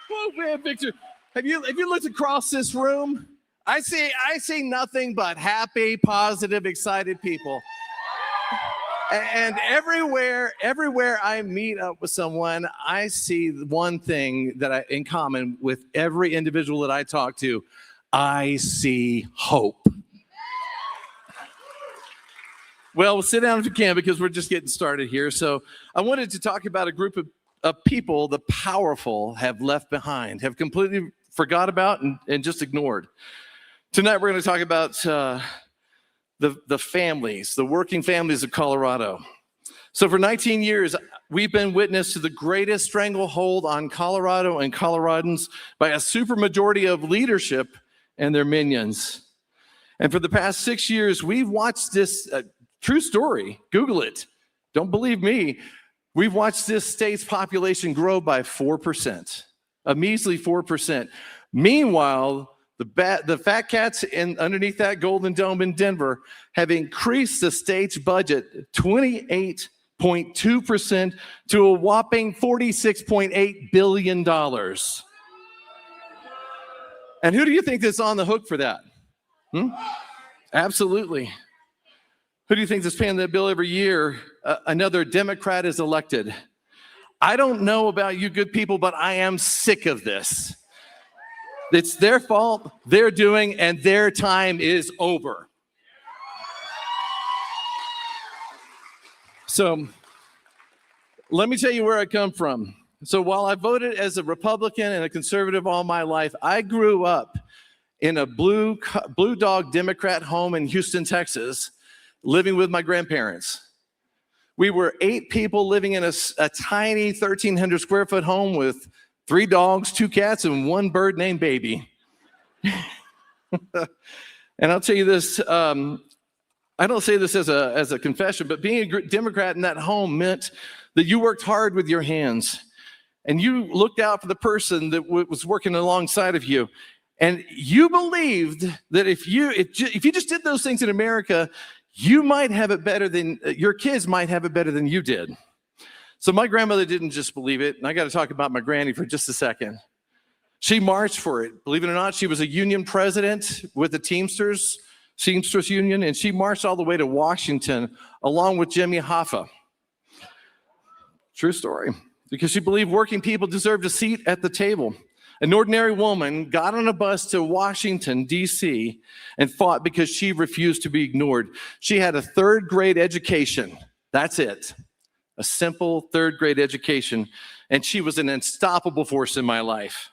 Woo, man, Victor. Have you looked across this room? I see nothing but happy, positive, excited people. And everywhere I meet up with someone, I see one thing that in common with every individual that I talk to. I see hope. Well, sit down if you can because we're just getting started here. So I wanted to talk about a group of people the powerful have left behind, have completely forgot about and just ignored. Tonight we're going to talk about the families, the working families of Colorado. So for 19 years, we've been witness to the greatest stranglehold on Colorado and Coloradans by a supermajority of leadership and their minions. And for the past 6 years, we've watched this true story. Google it. Don't believe me. We've watched this state's population grow by 4%, a measly 4%. Meanwhile, the fat cats underneath that Golden Dome in Denver have increased the state's budget 28.2% to a whopping $46.8 billion. And who do you think is on the hook for that? Absolutely. Who do you think is paying that bill every year? Another Democrat is elected. I don't know about you good people, but I am sick of this. It's their fault, they're doing, and their time is over. So let me tell you where I come from. So while I voted as a Republican and a conservative all my life, I grew up in a blue dog Democrat home in Houston, Texas, living with my grandparents. We were 8 people living in a tiny 1,300 square foot home with 3 dogs, 2 cats, and 1 bird named Baby. And I'll tell you this, I don't say this as a confession, but being a Democrat in that home meant that you worked hard with your hands and you looked out for the person that was working alongside of you. And you believed that if you just did those things in America, you might have it better than your kids might have it better than you did. So my grandmother didn't just believe it, and I got to talk about my granny for just a second. She marched for it. Believe it or not, she was a union president with the Teamsters Union, and she marched all the way to Washington along with Jimmy Hoffa. True story, because she believed working people deserved a seat at the table. An ordinary woman got on a bus to Washington, D.C., and fought because she refused to be ignored. She had a 3rd grade education. That's it. A simple 3rd grade education. And she was an unstoppable force in my life.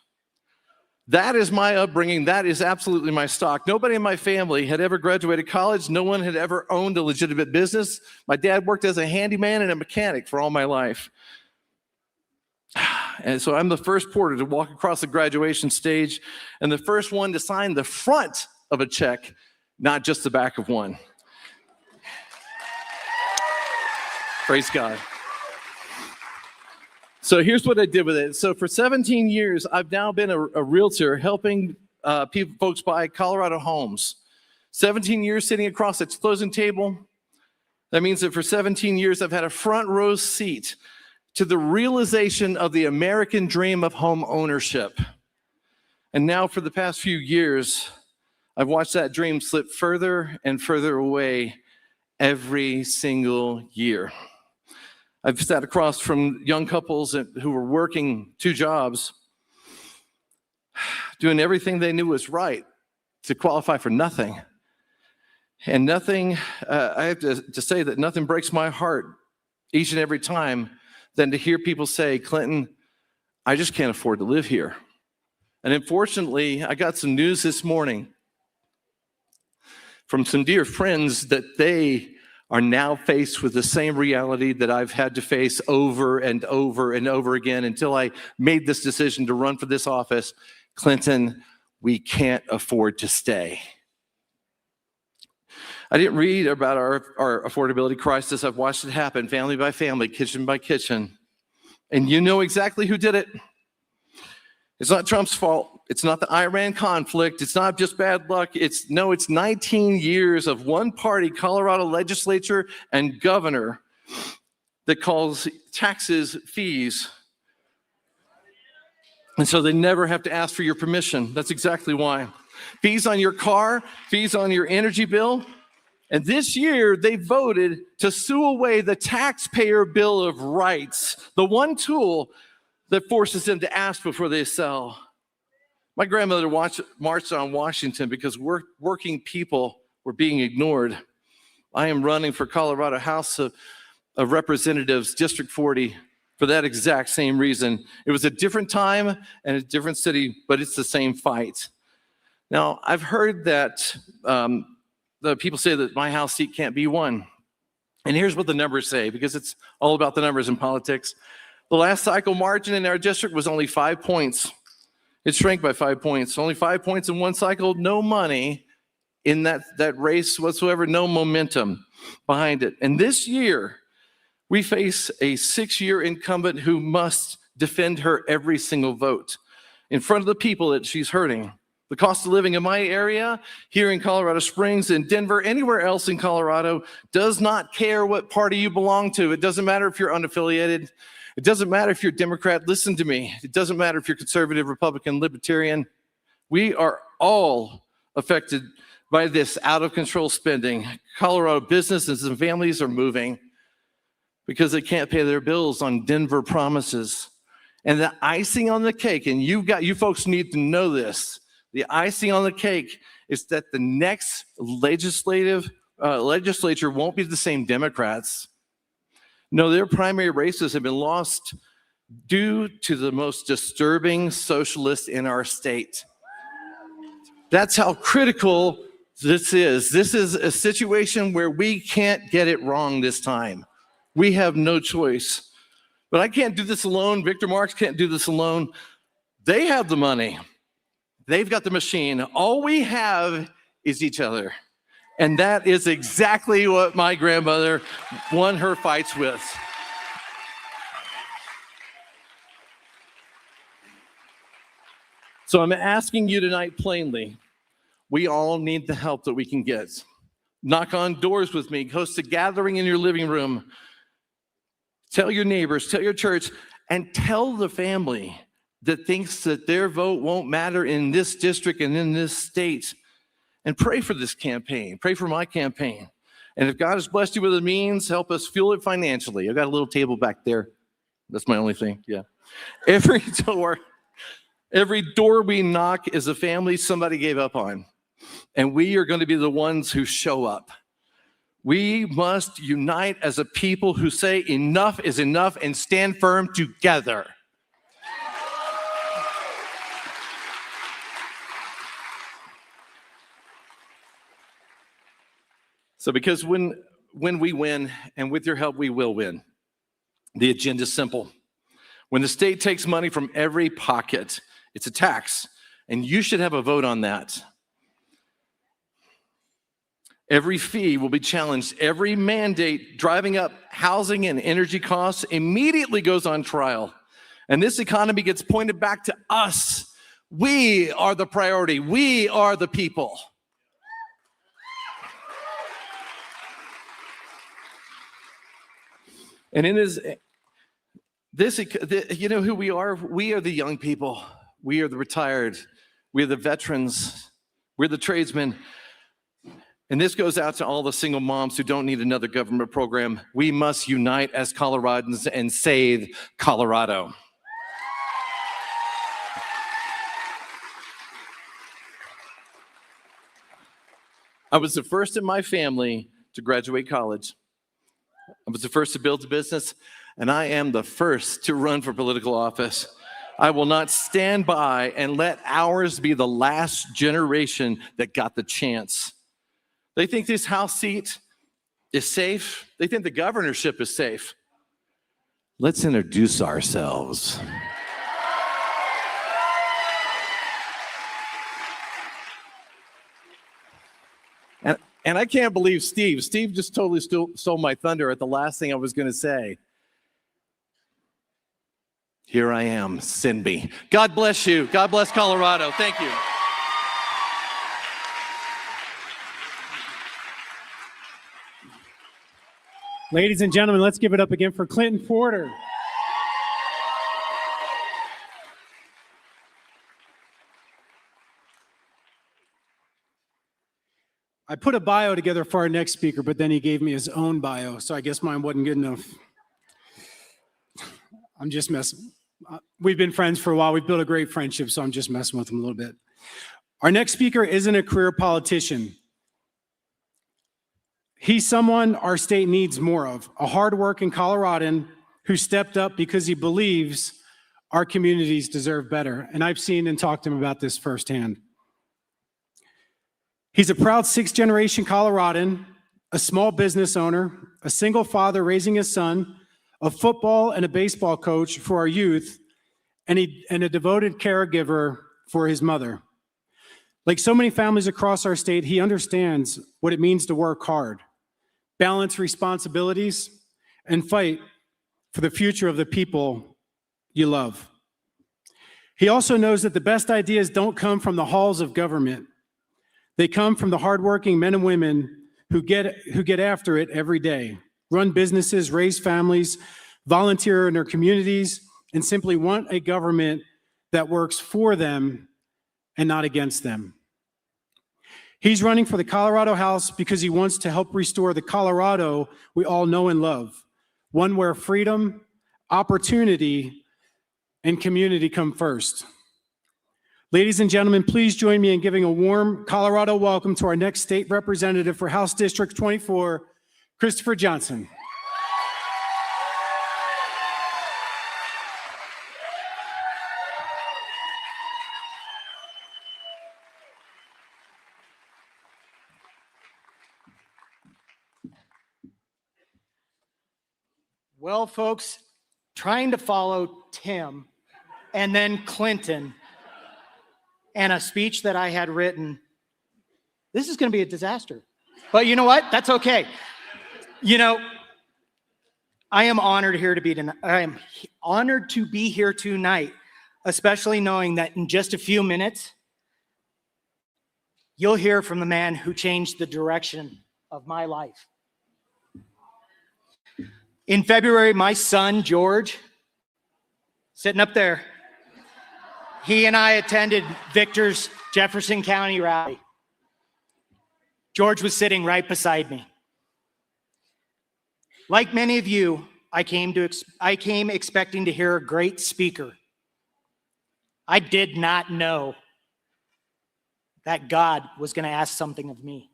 That is my upbringing. That is absolutely my stock. Nobody in my family had ever graduated college. No one had ever owned a legitimate business. My dad worked as a handyman and a mechanic for all my life. And so I'm the first porter to walk across the graduation stage and the first one to sign the front of a check, not just the back of one. Praise God. So here's what I did with it. So for 17 years, I've now been a realtor helping folks buy Colorado homes. 17 years sitting across that closing table. That means that for 17 years, I've had a front row seat to the realization of the American dream of home ownership. And now for the past few years, I've watched that dream slip further and further away every single year. I've sat across from young couples who were working 2 jobs, doing everything they knew was right to qualify for nothing. And nothing, I have to say that nothing breaks my heart each and every time than to hear people say, Clinton, I just can't afford to live here. And unfortunately, I got some news this morning from some dear friends that they are now faced with the same reality that I've had to face over and over and over again until I made this decision to run for this office. Clinton, we can't afford to stay. I didn't read about our affordability crisis. I've watched it happen family by family, kitchen by kitchen. And you know exactly who did it. It's not Trump's fault. It's not the Iran conflict. It's not just bad luck. It's 19 years of one party, Colorado legislature and governor, that calls taxes fees. And so they never have to ask for your permission. That's exactly why. Fees on your car, fees on your energy bill. And this year, they voted to sue away the taxpayer bill of rights, the one tool that forces them to ask before they sell. My grandmother marched on Washington because working people were being ignored. I am running for Colorado House of Representatives, District 40, for that exact same reason. It was a different time and a different city, but it's the same fight. Now, I've heard that the people say that my House seat can't be won. And here's what the numbers say, because it's all about the numbers in politics. The last cycle margin in our district was only 5 points. It shrank by 5 points. Only 5 points in one cycle, no money in that race whatsoever, no momentum behind it. And this year, we face a 6-year incumbent who must defend her every single vote in front of the people that she's hurting. The cost of living in my area, here in Colorado Springs, in Denver, anywhere else in Colorado, does not care what party you belong to. It doesn't matter if you're unaffiliated. It doesn't matter if you're Democrat. Listen to me. It doesn't matter if you're conservative, Republican, Libertarian. We are all affected by this out-of-control spending. Colorado businesses and families are moving because they can't pay their bills on Denver promises. And the icing on the cake, and you folks need to know this, the icing on the cake is that the next legislature won't be the same Democrats. No, their primary races have been lost due to the most disturbing socialists in our state. That's how critical this is. This is a situation where we can't get it wrong this time. We have no choice. But I can't do this alone. Victor Marx can't do this alone. They have the money. They've got the machine. All we have is each other. And that is exactly what my grandmother won her fights with. So I'm asking you tonight plainly, we all need the help that we can get. Knock on doors with me, host a gathering in your living room. Tell your neighbors, tell your church, and tell the family that thinks that their vote won't matter in this district and in this state. And pray for this campaign. Pray for my campaign. And if God has blessed you with the means, help us fuel it financially. I've got a little table back there. That's my only thing, yeah. Every door we knock is a family somebody gave up on. And we are going to be the ones who show up. We must unite as a people who say enough is enough and stand firm together. So because when we win, and with your help, we will win, the agenda is simple. When the state takes money from every pocket, it's a tax, and you should have a vote on that. Every fee will be challenged. Every mandate driving up housing and energy costs immediately goes on trial. And this economy gets pointed back to us. We are the priority. We are the people. And in this, you know who we are? We are the young people. We are the retired. We are the veterans. We're the tradesmen. And this goes out to all the single moms who don't need another government program. We must unite as Coloradans and save Colorado. I was the first in my family to graduate college. I was the first to build a business, and I am the first to run for political office. I will not stand by and let ours be the last generation that got the chance. They think this House seat is safe. They think the governorship is safe. Let's introduce ourselves. And I can't believe Steve just totally stole my thunder at the last thing I was going to say. Here I am, send me. God bless you. God bless Colorado. Thank you. Ladies and gentlemen, let's give it up again for Clinton Porter. I put a bio together for our next speaker, but then he gave me his own bio, so I guess mine wasn't good enough. I'm just messing. We've been friends for a while. We've built a great friendship, so I'm just messing with him a little bit. Our next speaker isn't a career politician. He's someone our state needs more of, a hardworking Coloradan who stepped up because he believes our communities deserve better. And I've seen and talked to him about this firsthand. He's a proud sixth-generation Coloradan, a small business owner, a single father raising his son, a football and a baseball coach for our youth, and a devoted caregiver for his mother. Like so many families across our state, he understands what it means to work hard, balance responsibilities, and fight for the future of the people you love. He also knows that the best ideas don't come from the halls of government. They come from the hardworking men and women who get after it every day, run businesses, raise families, volunteer in their communities, and simply want a government that works for them and not against them. He's running for the Colorado House because he wants to help restore the Colorado we all know and love, one where freedom, opportunity, and community come first. Ladies and gentlemen, please join me in giving a warm Colorado welcome to our next state representative for House District 24, Christopher Johnson. Well, folks, trying to follow Tim and then Clinton and a speech that I had written, this is going to be a disaster. But you know what? That's okay. You know, I am honored to be here tonight, especially knowing that in just a few minutes, you'll hear from the man who changed the direction of my life. In February, my son, George, sitting up there, he and I attended Victor's Jefferson County rally. George was sitting right beside me. Like many of you, I came expecting to hear a great speaker. I did not know that God was going to ask something of me.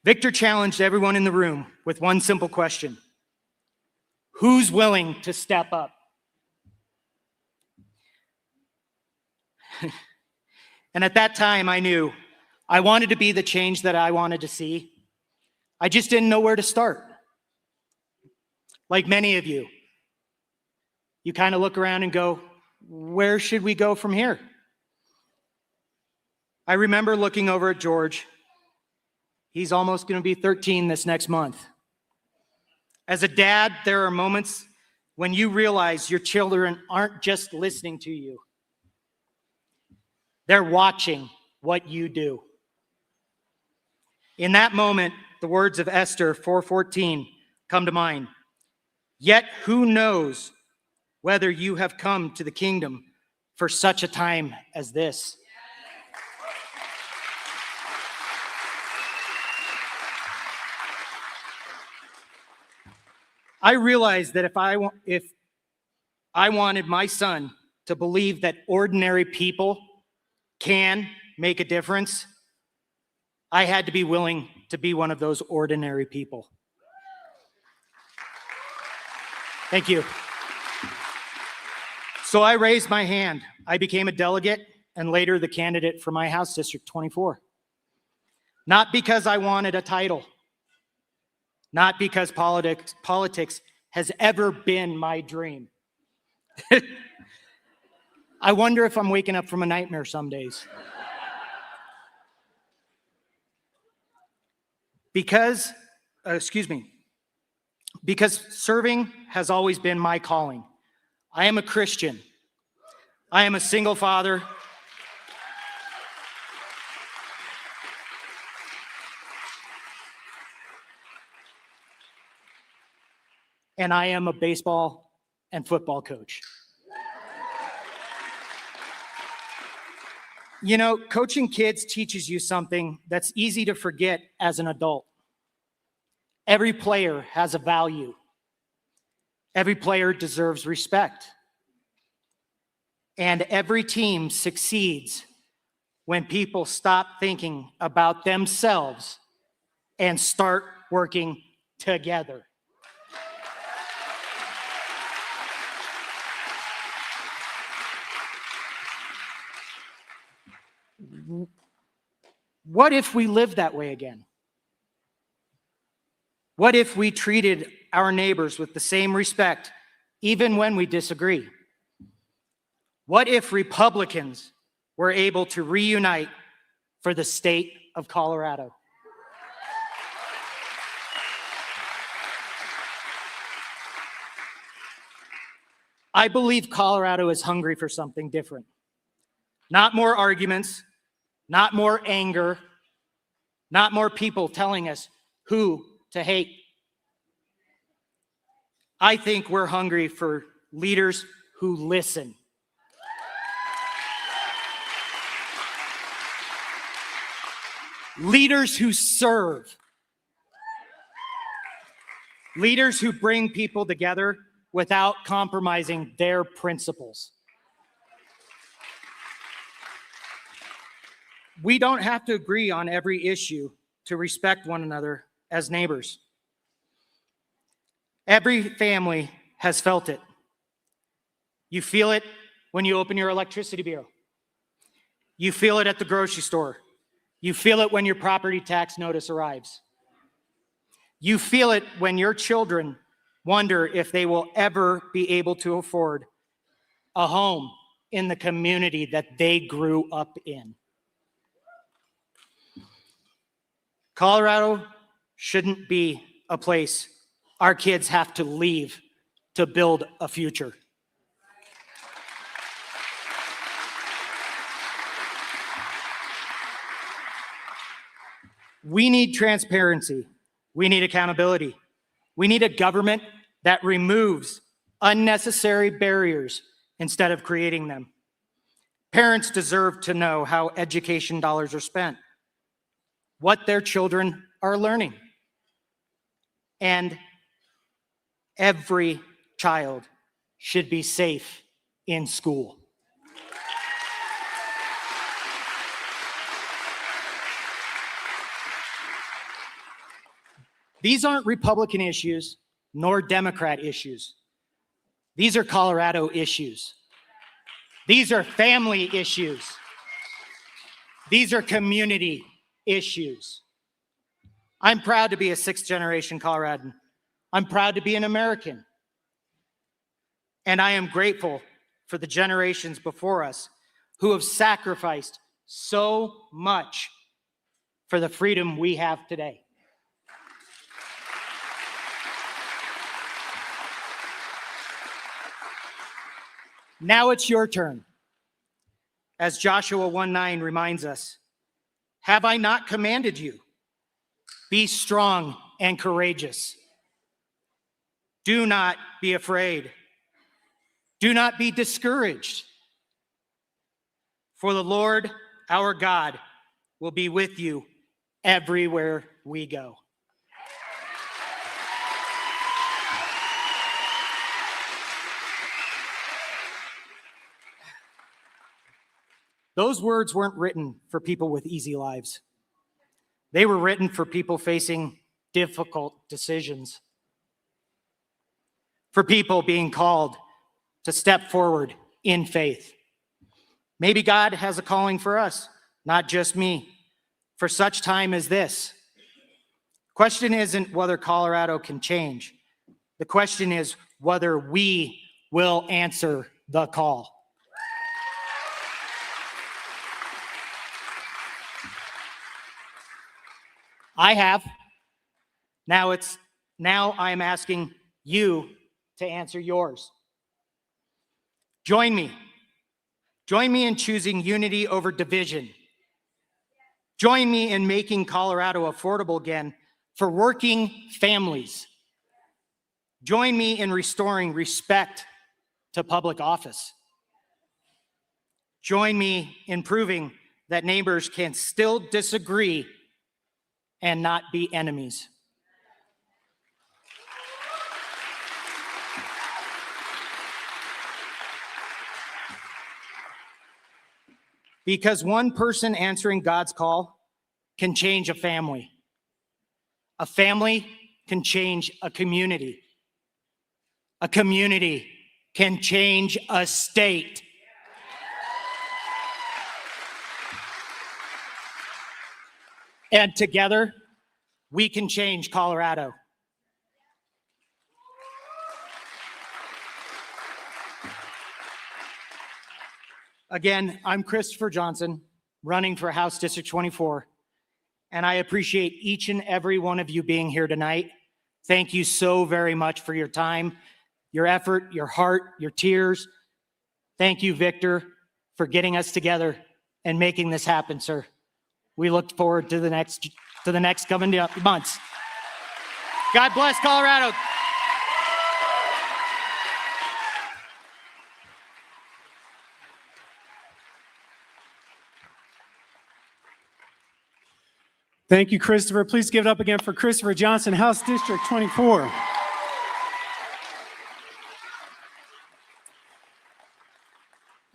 Victor challenged everyone in the room with one simple question: who's willing to step up? And at that time, I knew I wanted to be the change that I wanted to see. I just didn't know where to start. Like many of you, you kind of look around and go, where should we go from here? I remember looking over at George. He's almost going to be 13 this next month. As a dad, there are moments when you realize your children aren't just listening to you. They're watching what you do. In that moment, the words of Esther 4:14 come to mind. Yet who knows whether you have come to the kingdom for such a time as this? I realized that if I wanted my son to believe that ordinary people can make a difference, I had to be willing to be one of those ordinary people. Thank you. So I raised my hand. I became a delegate and later the candidate for my House District 24. Not because I wanted a title, not because politics has ever been my dream. I wonder if I'm waking up from a nightmare some days. Because serving has always been my calling. I am a Christian. I am a single father. And I am a baseball and football coach. You know, coaching kids teaches you something that's easy to forget as an adult. Every player has a value. Every player deserves respect. And every team succeeds when people stop thinking about themselves and start working together. What if we lived that way again? What if we treated our neighbors with the same respect, even when we disagree? What if Republicans were able to reunite for the state of Colorado? I believe Colorado is hungry for something different. Not more arguments, not more anger, not more people telling us who to hate. I think we're hungry for leaders who listen. Leaders who serve. Leaders who bring people together without compromising their principles. We don't have to agree on every issue to respect one another as neighbors. Every family has felt it. You feel it when you open your electricity bill. You feel it at the grocery store. You feel it when your property tax notice arrives. You feel it when your children wonder if they will ever be able to afford a home in the community that they grew up in. Colorado shouldn't be a place our kids have to leave to build a future. We need transparency. We need accountability. We need a government that removes unnecessary barriers instead of creating them. Parents deserve to know how education dollars are spent, what their children are learning, and every child should be safe in school. These aren't Republican issues nor Democrat issues. These are Colorado issues. These are family issues. These are community issues. I'm proud to be a sixth-generation Coloradan. I'm proud to be an American. And I am grateful for the generations before us who have sacrificed so much for the freedom we have today. Now it's your turn. As Joshua 1:9 reminds us, have I not commanded you? Be strong and courageous. Do not be afraid. Do not be discouraged. For the Lord our God will be with you everywhere we go. Those words weren't written for people with easy lives. They were written for people facing difficult decisions, for people being called to step forward in faith. Maybe God has a calling for us, not just me, for such time as this. The question isn't whether Colorado can change. The question is whether we will answer the call. I have. Now I'm asking you to answer yours. Join me. Join me in choosing unity over division. Join me in making Colorado affordable again for working families. Join me in restoring respect to public office. Join me in proving that neighbors can still disagree and not be enemies. Because one person answering God's call can change a family. A family can change a community. A community can change a state. And together, we can change Colorado. Again, I'm Christopher Johnson, running for House District 24, and I appreciate each and every one of you being here tonight. Thank you so very much for your time, your effort, your heart, your tears. Thank you, Victor, for getting us together and making this happen, sir. We look forward to the next coming months. God bless Colorado. Thank you, Christopher. Please give it up again for Christopher Johnson, House District 24.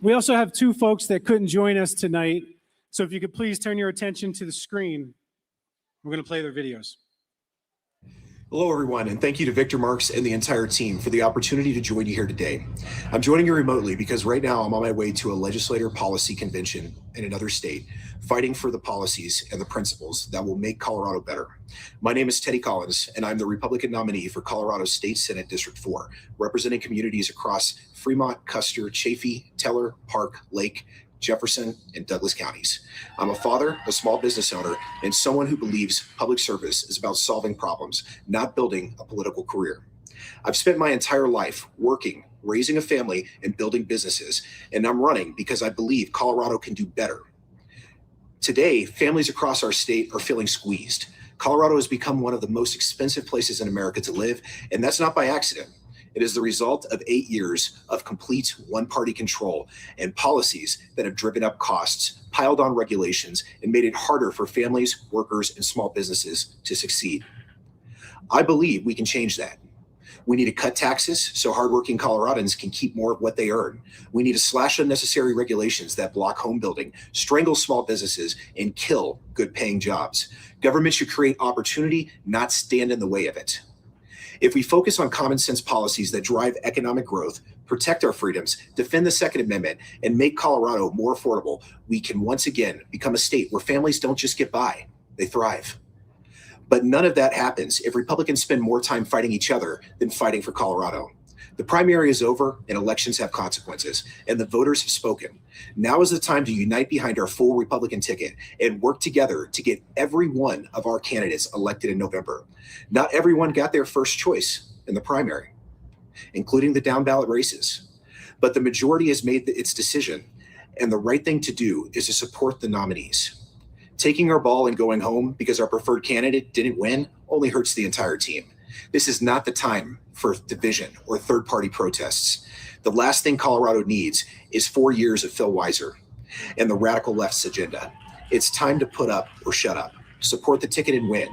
We also have two folks that couldn't join us tonight. So if you could please turn your attention to the screen, we're going to play their videos. Hello, everyone, and thank you to Victor Marx and the entire team for the opportunity to join you here today. I'm joining you remotely because right now I'm on my way to a legislator policy convention in another state, fighting for the policies and the principles that will make Colorado better. My name is Teddy Collins, and I'm the Republican nominee for Colorado State Senate District 4, representing communities across Fremont, Custer, Chaffee, Teller, Park, Lake, Jefferson, and Douglas counties. I'm a father, a small business owner, and someone who believes public service is about solving problems, not building a political career. I've spent my entire life working, raising a family, and building businesses, and I'm running because I believe Colorado can do better. Today, families across our state are feeling squeezed. Colorado has become one of the most expensive places in America to live, and that's not by accident. It is the result of 8 years of complete one-party control and policies that have driven up costs, piled on regulations, and made it harder for families, workers, and small businesses to succeed. I believe we can change that. We need to cut taxes so hardworking Coloradans can keep more of what they earn. We need to slash unnecessary regulations that block home building, strangle small businesses, and kill good-paying jobs. Government should create opportunity, not stand in the way of it. If we focus on common sense policies that drive economic growth, protect our freedoms, defend the Second Amendment, and make Colorado more affordable, we can once again become a state where families don't just get by, they thrive. But none of that happens if Republicans spend more time fighting each other than fighting for Colorado. The primary is over and elections have consequences, and the voters have spoken. Now is the time to unite behind our full Republican ticket and work together to get every one of our candidates elected in November. Not everyone got their first choice in the primary, including the down ballot races, but the majority has made its decision, and the right thing to do is to support the nominees. Taking our ball and going home because our preferred candidate didn't win only hurts the entire team. This is not the time for division or third-party protests. The last thing Colorado needs is 4 years of Phil Weiser and the radical left's agenda. It's time to put up or shut up, support the ticket and win.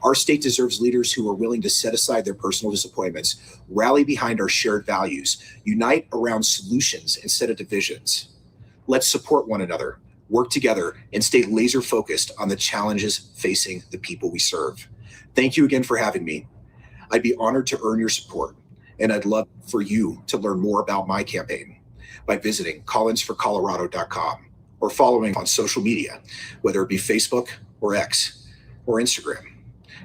Our state deserves leaders who are willing to set aside their personal disappointments, rally behind our shared values, unite around solutions instead of divisions. Let's support one another, work together, and stay laser focused on the challenges facing the people we serve. Thank you again for having me. I'd be honored to earn your support, and I'd love for you to learn more about my campaign by visiting collinsforcolorado.com or following on social media, whether it be Facebook or X or Instagram.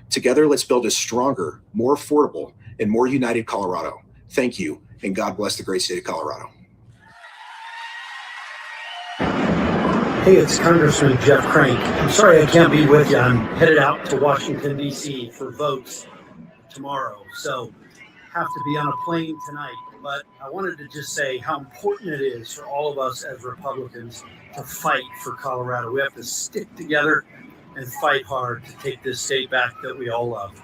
Together, let's build a stronger, more affordable, and more united Colorado. Thank you, and God bless the great state of Colorado. Hey, it's Congressman Jeff Crank. I'm sorry I can't be with you. I'm headed out to Washington, D.C. for votes tomorrow, so have to be on a plane tonight. But I wanted to just say how important it is for all of us as Republicans to fight for Colorado. We have to stick together and fight hard to take this state back that we all love.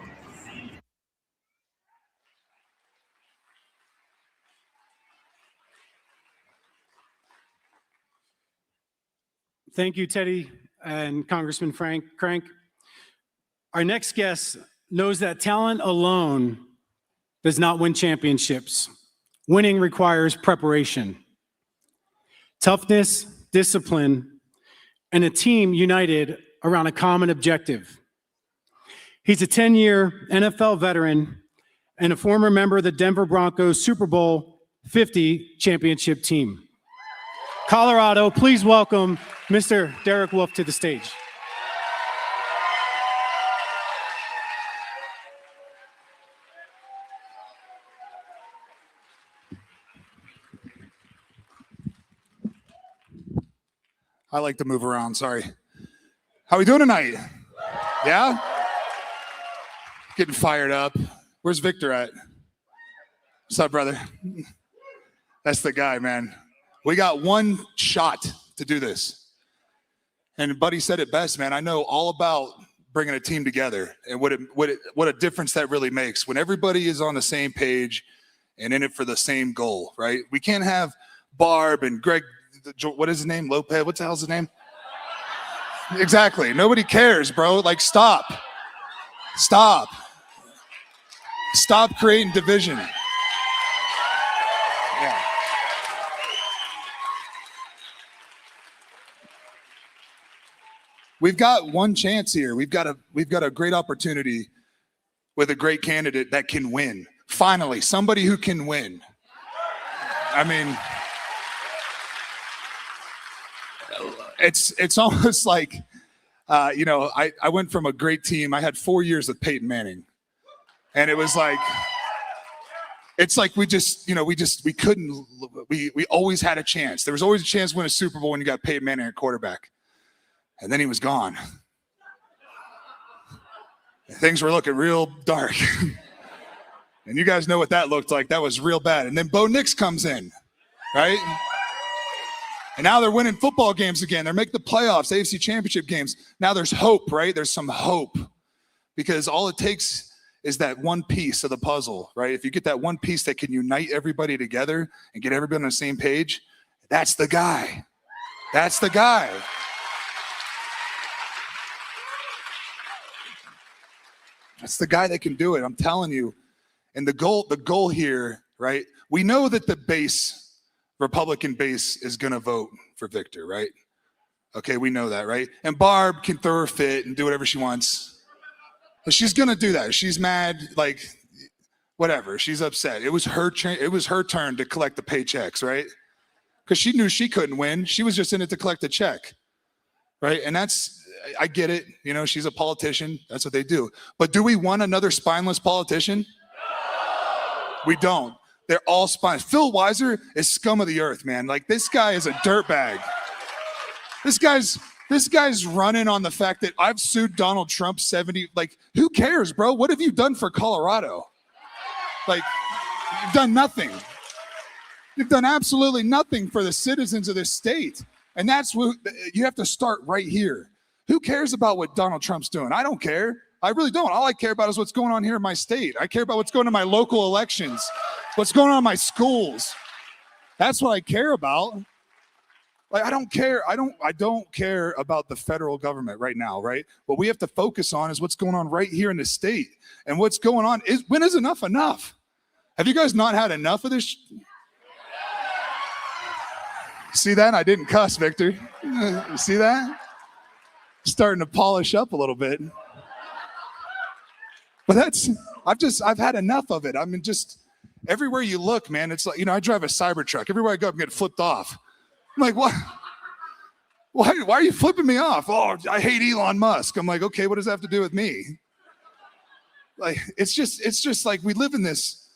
Thank you, Teddy and Congressman Crank. Our next guest knows that talent alone does not win championships. Winning requires preparation, toughness, discipline, and a team united around a common objective. He's a 10-year NFL veteran and a former member of the Denver Broncos Super Bowl 50 championship team. Colorado, please welcome Mr. Derek Wolfe to the stage. I like to move around, sorry. How we doing tonight? Yeah? Getting fired up. Where's Victor at? What's up, brother? That's the guy, man. We got one shot to do this. And Buddy said it best, man. I know all about bringing a team together and what a difference that really makes when everybody is on the same page and in it for the same goal, right? We can't have Barb and Greg, what is his name? Lopez? What the hell's his name? Exactly. Nobody cares, bro. Like, stop. Stop. Stop creating division. Yeah. We've got one chance here. We've got a great opportunity with a great candidate that can win. Finally, somebody who can win. I mean, it's almost like, I went from a great team. I had 4 years with Peyton Manning. And it was like, it's like we always had a chance. There was always a chance to win a Super Bowl when you got Peyton Manning at quarterback. And then he was gone. Things were looking real dark. And you guys know what that looked like. That was real bad. And then Bo Nix comes in, right? And now they're winning football games again. They're making the playoffs, AFC championship games. Now there's hope, right? There's some hope. Because all it takes is that one piece of the puzzle, right? If you get that one piece that can unite everybody together and get everybody on the same page, that's the guy. That's the guy. That's the guy that can do it. I'm telling you. And the goal here, right? We know that the Republican base is going to vote for Victor, right? Okay, we know that, right? And Barb can throw her fit and do whatever she wants. But she's going to do that. She's mad, like, whatever. She's upset. It was her turn to collect the paychecks, right? Because she knew she couldn't win. She was just in it to collect a check, right? And I get it. She's a politician. That's what they do. But do we want another spineless politician? No. We don't. They're all spineless. Phil Weiser is scum of the earth, man. Like, this guy is a dirtbag. This guy's running on the fact that I've sued Donald Trump 70. Like, who cares, bro? What have you done for Colorado? Like, you've done nothing. You've done absolutely nothing for the citizens of this state. And that's what you have to start right here. Who cares about what Donald Trump's doing? I don't care. I really don't. All I care about is what's going on here in my state. I care about what's going on in my local elections, what's going on in my schools. That's what I care about. Like, I don't care. I don't care about the federal government right now, right? What we have to focus on is what's going on right here in the state. And what's going on is, when is enough enough? Have you guys not had enough of this? See that? I didn't cuss, Victor. You see that? Starting to polish up a little bit. But I've had enough of it. I mean, just everywhere you look, man, it's like, I drive a Cybertruck. Everywhere I go, I'm getting flipped off. I'm like, what? Why are you flipping me off? Oh, I hate Elon Musk. I'm like, okay, what does that have to do with me? Like, it's just like we live in this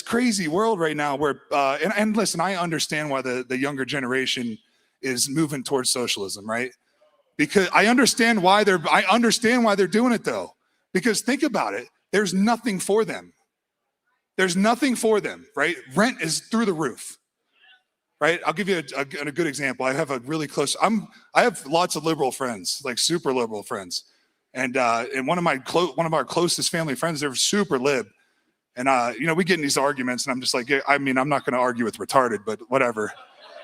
crazy world right now where, and listen, I understand why the younger generation is moving towards socialism, right? Because I understand why they're doing it, though. Because think about it, there's nothing for them. There's nothing for them, right? Rent is through the roof. Right? I'll give you a good example. I have a really close, I have lots of liberal friends, like super liberal friends. And one of our closest family friends, they're super lib. And, we get in these arguments and I'm just like, I'm not going to argue with retarded, but whatever,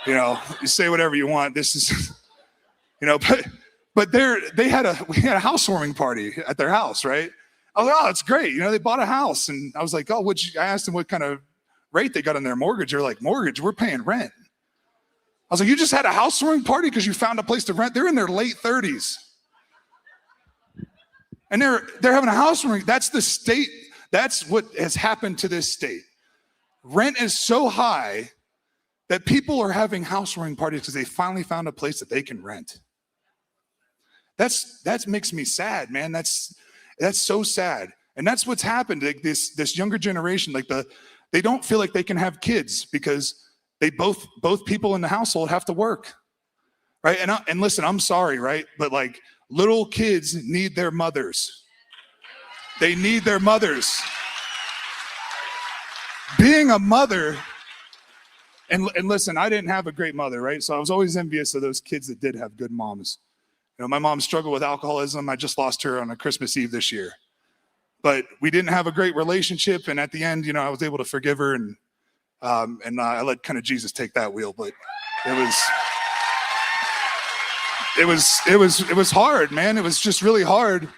you say whatever you want. This is, but we had a housewarming party at their house, right? I was like, oh, it's great. They bought a house. And I was like, oh, I asked them what kind of rate they got on their mortgage. They're like, mortgage, we're paying rent. I was like, you just had a housewarming party because you found a place to rent? They're in their late 30s. And they're having a housewarming. That's the state. That's what has happened to this state. Rent is so high that people are having housewarming parties because they finally found a place that they can rent. That makes me sad, man. That's so sad. And that's what's happened. Like this younger generation, they don't feel like they can have kids because they both people in the household have to work, right? And listen, I'm sorry, right? But like little kids need their mothers. They need their mothers. Being a mother, and listen, I didn't have a great mother, right? So I was always envious of those kids that did have good moms. My mom struggled with alcoholism. I just lost her on a Christmas Eve this year. But we didn't have a great relationship, and at the end, I was able to forgive her, and I let kind of Jesus take that wheel. But it was hard, man. It was just really hard.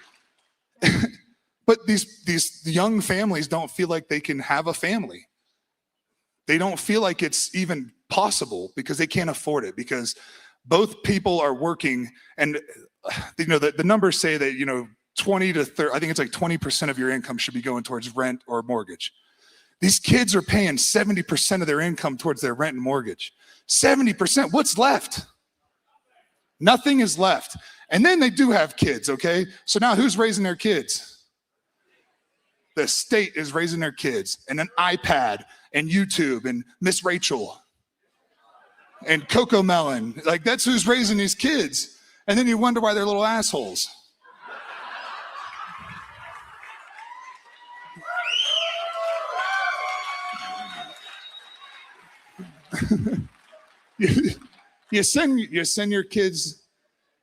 But these young families don't feel like they can have a family. They don't feel like it's even possible because they can't afford it, because both people are working. And the numbers say that 20 to 30, I think it's like 20% of your income should be going towards rent or mortgage. These kids are paying 70% of their income towards their rent and mortgage. 70%, what's left? Nothing is left. And then they do have kids, okay? So now who's raising their kids? The state is raising their kids, and an iPad and YouTube and Miss Rachel and Coco Melon. Like, that's who's raising these kids. And then you wonder why they're little assholes. You send your kids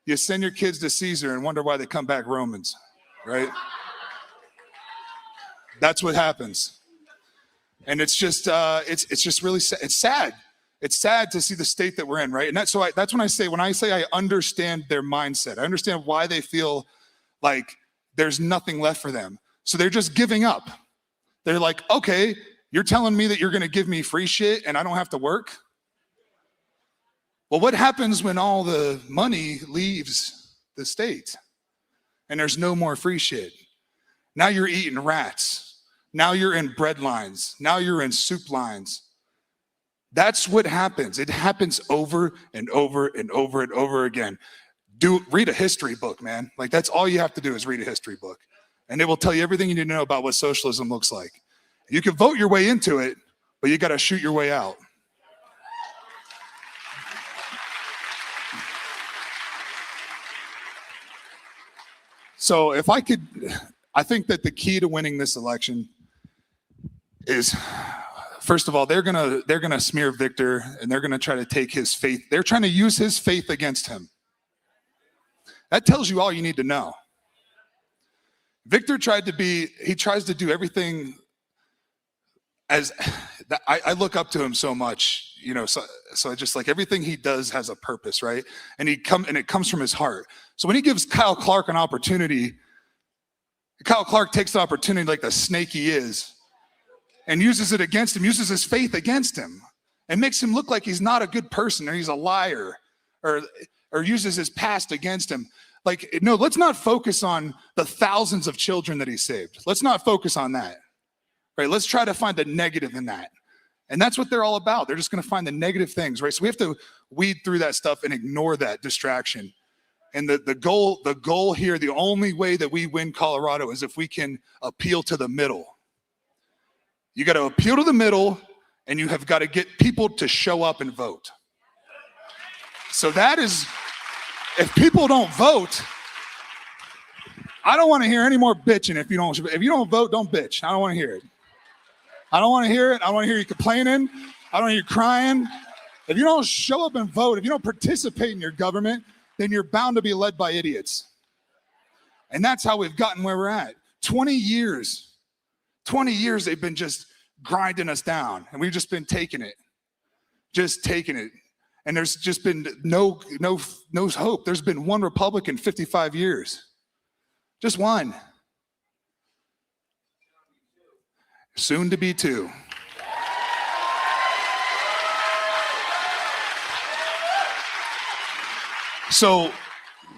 to Caesar and wonder why they come back Romans, right? That's what happens. And it's just really sad. It's sad. It's sad to see the state that we're in, right? And that's when I say I understand their mindset. I understand why they feel like there's nothing left for them. So they're just giving up. They're like, okay, you're telling me that you're going to give me free shit and I don't have to work? Well, what happens when all the money leaves the state and there's no more free shit? Now you're eating rats. Now you're in bread lines. Now you're in soup lines. That's what happens. It happens over and over and over and over again. Read a history book, man. Like, that's all you have to do is read a history book. And it will tell you everything you need to know about what socialism looks like. You can vote your way into it, but you got to shoot your way out. So I think that the key to winning this election is, first of all, they're gonna smear Victor, and they're gonna try to take his faith. They're trying to use his faith against him. That tells you all you need to know. Victor tries to do everything as I look up to him so much, so I just, like, everything he does has a purpose, right? And it comes from his heart. So when he gives Kyle Clark an opportunity, Kyle Clark takes the opportunity like the snake he is and uses it against him, uses his faith against him, and makes him look like he's not a good person, or he's a liar, or uses his past against him. Like, no, let's not focus on the thousands of children that he saved. Let's not focus on that, right? Let's try to find the negative in that. And that's what they're all about. They're just going to find the negative things, right? So we have to weed through that stuff and ignore that distraction. And the goal here, the only way that we win Colorado is if we can appeal to the middle. You got to appeal to the middle, and you have got to get people to show up and vote. So that is, if people don't vote, I don't want to hear any more bitching. If you don't vote, don't bitch. I don't want to hear it. I don't want to hear it. I don't want to hear you complaining. I don't want to hear you crying. If you don't show up and vote, if you don't participate in your government, then you're bound to be led by idiots. And that's how we've gotten where we're at. 20 years they've been just grinding us down, and we've just been taking it. And there's just been no hope. There's been one Republican 55 years. Just one. Soon to be two. So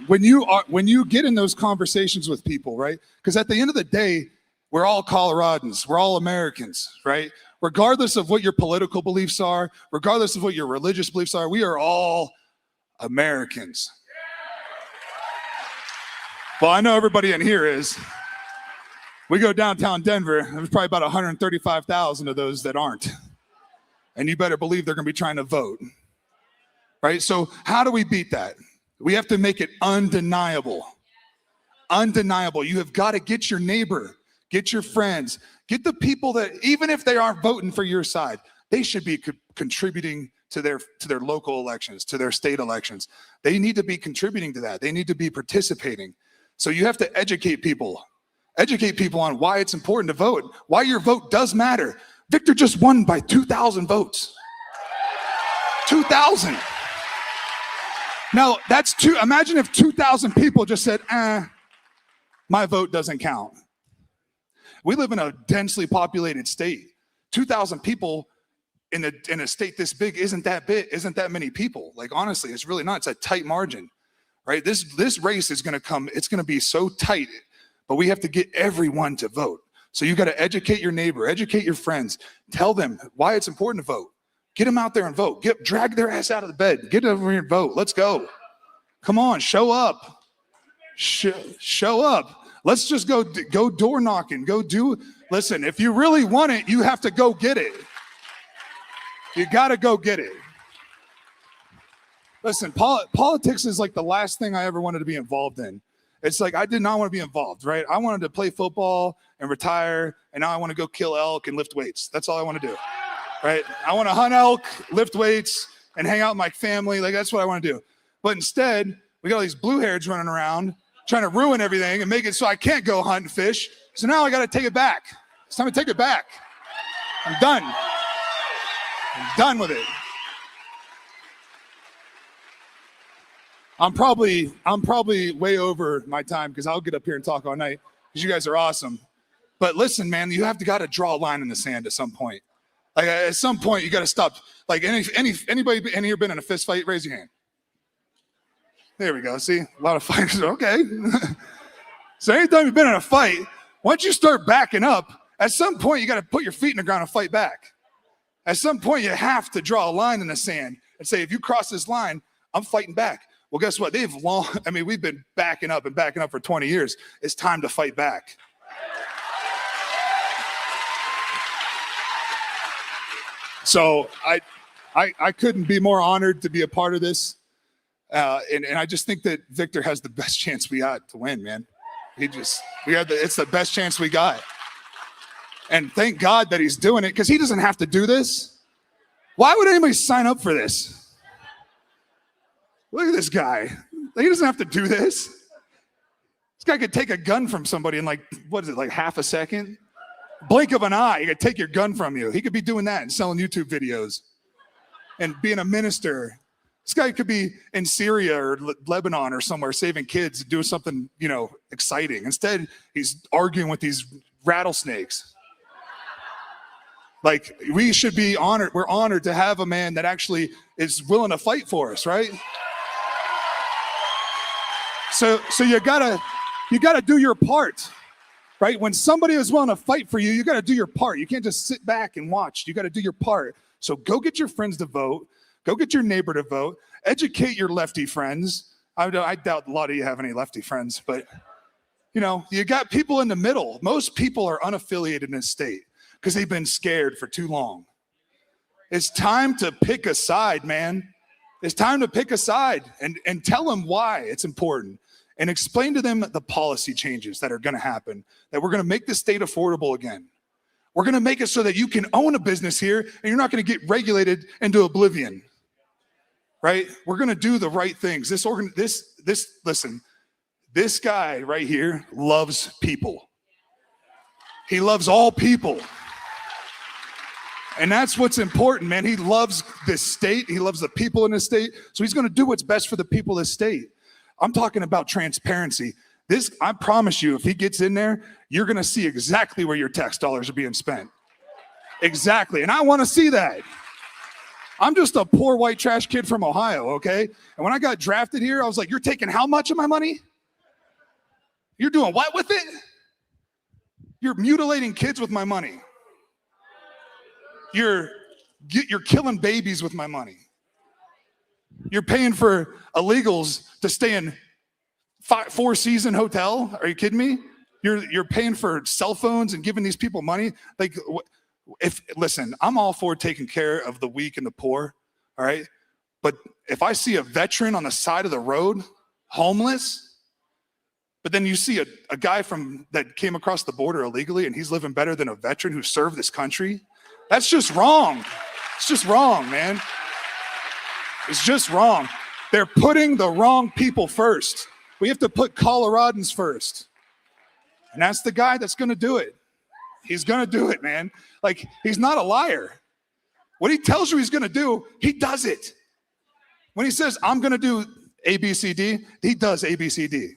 when you get in those conversations with people, right? Because at the end of the day, we're all Coloradans, we're all Americans, right? Regardless of what your political beliefs are, regardless of what your religious beliefs are, we are all Americans. Well, I know everybody in here is. We go downtown Denver, there's probably about 135,000 of those that aren't. And you better believe they're gonna be trying to vote, right? So how do we beat that? We have to make it undeniable. Undeniable. You have got to get your neighbor, get your friends, get the people that, even if they aren't voting for your side, they should be contributing to their local elections, to their state elections. They need to be contributing to that. They need to be participating. So you have to educate people. Educate people on why it's important to vote, why your vote does matter. Victor just won by 2,000 votes. 2,000. Now, imagine if 2,000 people just said, my vote doesn't count. We live in a densely populated state. 2,000 people in a state this big isn't that many people. Like, honestly, it's really not. It's a tight margin, right? This race is gonna come, it's gonna be so tight, but we have to get everyone to vote. So you gotta educate your neighbor, educate your friends, tell them why it's important to vote. Get them out there and vote. Drag their ass out of the bed. Get over here and vote. Let's go. Come on, show up. Show up. Let's just go door knocking. Listen, if you really want it, you have to go get it. You gotta go get it. Listen, politics is like the last thing I ever wanted to be involved in. It's like, I did not want to be involved, right? I wanted to play football and retire, and now I want to go kill elk and lift weights. That's all I want to do, right? I want to hunt elk, lift weights, and hang out with my family. Like, that's what I want to do. But instead, we got all these blue hairs running around trying to ruin everything and make it so I can't go hunt and fish. So now I got to take it back. It's time to take it back. I'm done. I'm done with it. I'm probably way over my time because I'll get up here and talk all night because you guys are awesome. But listen, man, you have to got to draw a line in the sand at some point. Like, at some point, you got to stop. Like, anybody in here been in a fist fight? Raise your hand. There we go. See, a lot of fighters. Okay. So anytime you've been in a fight, once you start backing up, at some point you got to put your feet in the ground and fight back. At some point you have to draw a line in the sand and say, if you cross this line, I'm fighting back. Well, guess what? We've been backing up for 20 years. It's time to fight back. So I couldn't be more honored to be a part of this. And I just think that Victor has the best chance we got to win, man. It's the best chance we got. And thank God that he's doing it, because he doesn't have to do this. Why would anybody sign up for this? Look at this guy. He doesn't have to do this. This guy could take a gun from somebody in like half a second? Blink of an eye, he could take your gun from you. He could be doing that and selling YouTube videos and being a minister. This guy could be in Syria or Lebanon or somewhere saving kids, doing something, exciting. Instead, he's arguing with these rattlesnakes. Like, we should be honored. We're honored to have a man that actually is willing to fight for us, right? So you gotta do your part, right? When somebody is willing to fight for you, you gotta do your part. You can't just sit back and watch. You gotta do your part. So go get your friends to vote. Go get your neighbor to vote. Educate your lefty friends. I doubt a lot of you have any lefty friends, but you got people in the middle. Most people are unaffiliated in this state because they've been scared for too long. It's time to pick a side, man. It's time to pick a side and tell them why it's important and explain to them the policy changes that are going to happen, that we're going to make the state affordable again. We're going to make it so that you can own a business here and you're not going to get regulated into oblivion, right? We're going to do the right things. Listen, this guy right here loves people. He loves all people. And that's what's important, man. He loves this state. He loves the people in this state. So he's going to do what's best for the people of this state. I'm talking about transparency. I promise you, if he gets in there, you're going to see exactly where your tax dollars are being spent. Exactly. And I want to see that. I'm just a poor white trash kid from Ohio, okay? And when I got drafted here, I was like, you're taking how much of my money? You're doing what with it? You're mutilating kids with my money. You're killing babies with my money. You're paying for illegals to stay in four-season hotel. Are you kidding me? You're paying for cell phones and giving these people money. Like, listen, I'm all for taking care of the weak and the poor, all right? But if I see a veteran on the side of the road, homeless, but then you see a guy that came across the border illegally and he's living better than a veteran who served this country, that's just wrong. It's just wrong, man. It's just wrong. They're putting the wrong people first. We have to put Coloradans first. And that's the guy that's going to do it. He's going to do it, man. Like, he's not a liar. What he tells you he's going to do, he does it. When he says, I'm going to do A, B, C, D, he does A, B, C, D.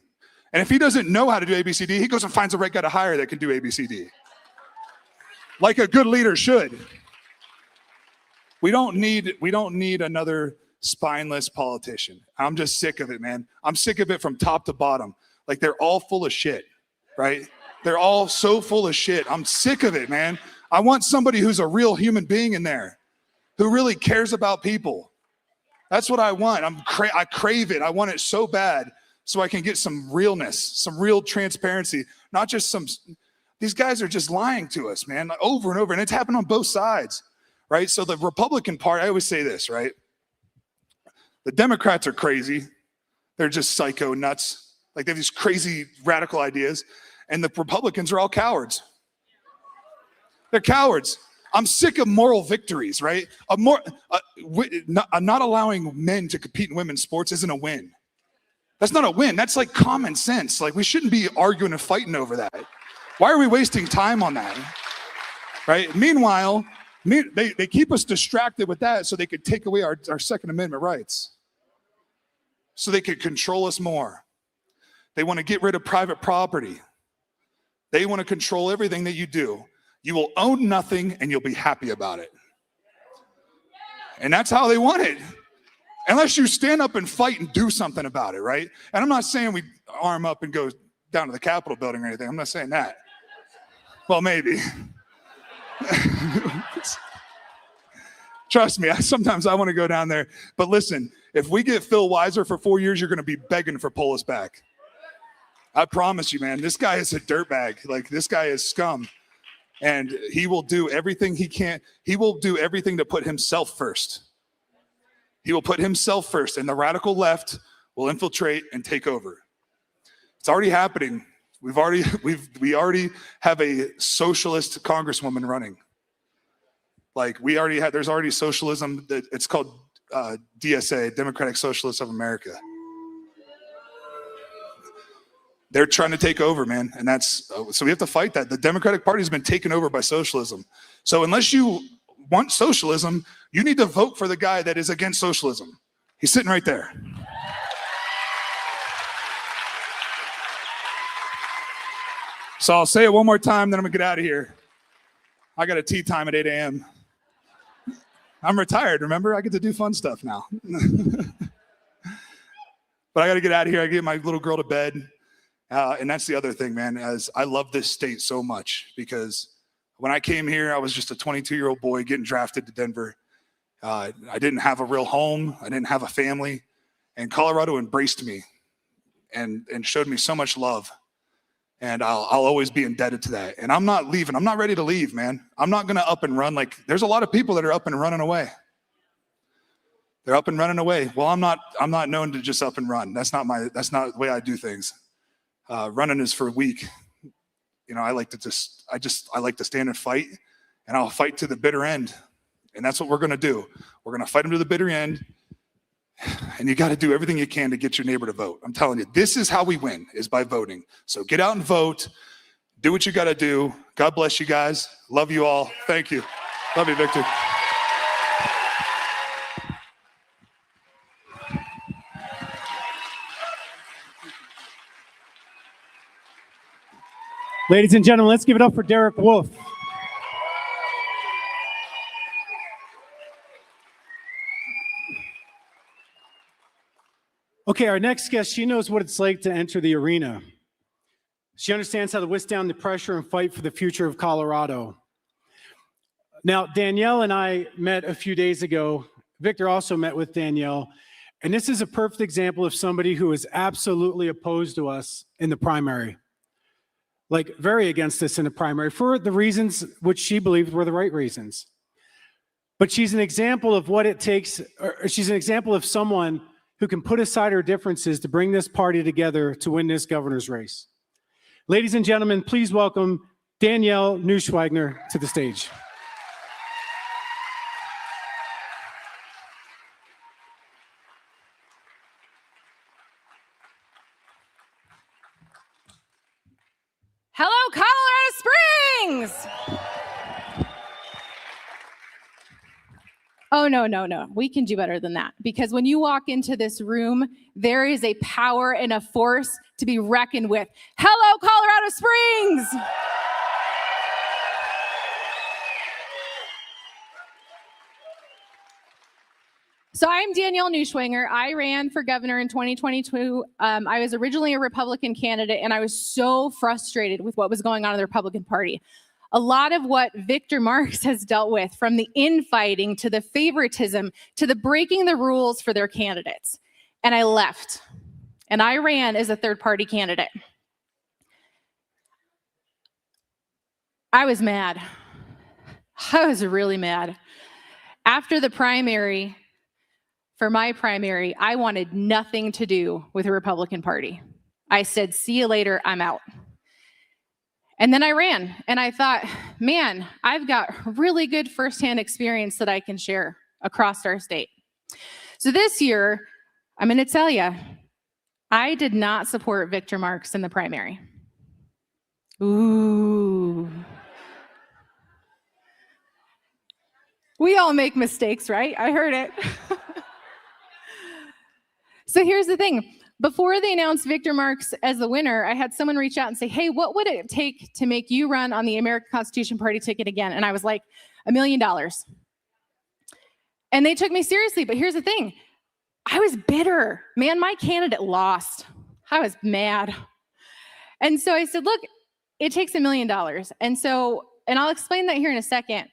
And if he doesn't know how to do A, B, C, D, he goes and finds the right guy to hire that can do A, B, C, D. Like a good leader should. We don't need another spineless politician. I'm just sick of it, man. I'm sick of it from top to bottom. Like, they're all full of shit, right? They're all so full of shit. I'm sick of it, man. I want somebody who's a real human being in there, who really cares about people. That's what I want. I crave it. I want it so bad so I can get some realness, some real transparency, not just these guys are just lying to us, man, over and over. And it's happened on both sides, right? So the Republican Party, I always say this, right? The Democrats are crazy. They're just psycho nuts. Like, they have these crazy radical ideas. And the Republicans are all cowards. They're cowards. I'm sick of moral victories, right? Not allowing men to compete in women's sports isn't a win. That's not a win. That's like common sense. Like, we shouldn't be arguing and fighting over that. Why are we wasting time on that? Right? Meanwhile, they keep us distracted with that so they could take away our Second Amendment rights. So they could control us more. They want to get rid of private property. They want to control everything that you do. You will own nothing and you'll be happy about it. And that's how they want it. Unless you stand up and fight and do something about it, right? And I'm not saying we arm up and go down to the Capitol building or anything. I'm not saying that. Well, maybe. Trust me, sometimes I want to go down there. But listen, if we get Phil Weiser for 4 years, you're going to be begging for pull us back. I promise you, man, this guy is a dirtbag. Like, this guy is scum. And he will do everything he can. He will do everything to put himself first. He will put himself first, and the radical left will infiltrate and take over. It's already happening. We already have a socialist congresswoman running. Like, there's already socialism. It's called DSA, Democratic Socialists of America. They're trying to take over, man. And so we have to fight that. The Democratic Party has been taken over by socialism. So unless you want socialism, you need to vote for the guy that is against socialism. He's sitting right there. So I'll say it one more time, then I'm gonna get out of here. I got a tea time at 8 a.m. I'm retired, remember? I get to do fun stuff now. But I gotta get out of here. I get my little girl to bed. And that's the other thing, man, as I love this state so much, because when I came here, I was just a 22-year-old boy getting drafted to Denver. I didn't have a real home. I didn't have a family. And Colorado embraced me and showed me so much love. And I'll always be indebted to that. And I'm not leaving. I'm not ready to leave, man. I'm not going to up and run. Like, there's a lot of people that are up and running away. They're up and running away. Well, I'm not known to just up and run. That's not the way I do things. Running is for weak. You know, I like to stand and fight, and I'll fight to the bitter end. And that's what we're going to do. We're going to fight them to the bitter end. And you got to do everything you can to get your neighbor to vote. I'm telling you, this is how we win, is by voting. So get out and vote. Do what you got to do. God bless you guys. Love you all. Thank you. Love you, Victor. Ladies and gentlemen, let's give it up for Derek Wolf. Okay, our next guest, she knows what it's like to enter the arena. She understands how to withstand the pressure and fight for the future of Colorado. Now, Danielle and I met a few days ago. Victor also met with Danielle. And this is a perfect example of somebody who is absolutely opposed to us in the primary. Like, very against us in the primary for the reasons which she believed were the right reasons. But she's an example of what it takes, or she's an example of someone who can put aside her differences to bring this party together to win this governor's race. Ladies and gentlemen, please welcome Danielle Neuschwagner to the stage. Hello, Colorado Springs! Oh, no. We can do better than that. Because when you walk into this room, there is a power and a force to be reckoned with. Hello, Colorado Springs! So I'm Danielle Neuschwanger. I ran for governor in 2022. I was originally a Republican candidate, and I was so frustrated with what was going on in the Republican Party. A lot of what Victor Marx has dealt with, from the infighting to the favoritism to the breaking the rules for their candidates. And I left, and I ran as a third-party candidate. I was mad. I was really mad. After the primary, for my primary, I wanted nothing to do with the Republican Party. I said, see you later, I'm out. And then I ran, and I thought, man, I've got really good firsthand experience that I can share across our state. So this year, I'm going to tell you, I did not support Victor Marx in the primary. Ooh. We all make mistakes, right? I heard it. So here's the thing. Before they announced Victor Marx as the winner, I had someone reach out and say, hey, what would it take to make you run on the American Constitution Party ticket again? And I was like, $1 million. And they took me seriously, but here's the thing. I was bitter. Man, my candidate lost. I was mad. And so I said, look, it takes $1 million. And I'll explain that here in a second.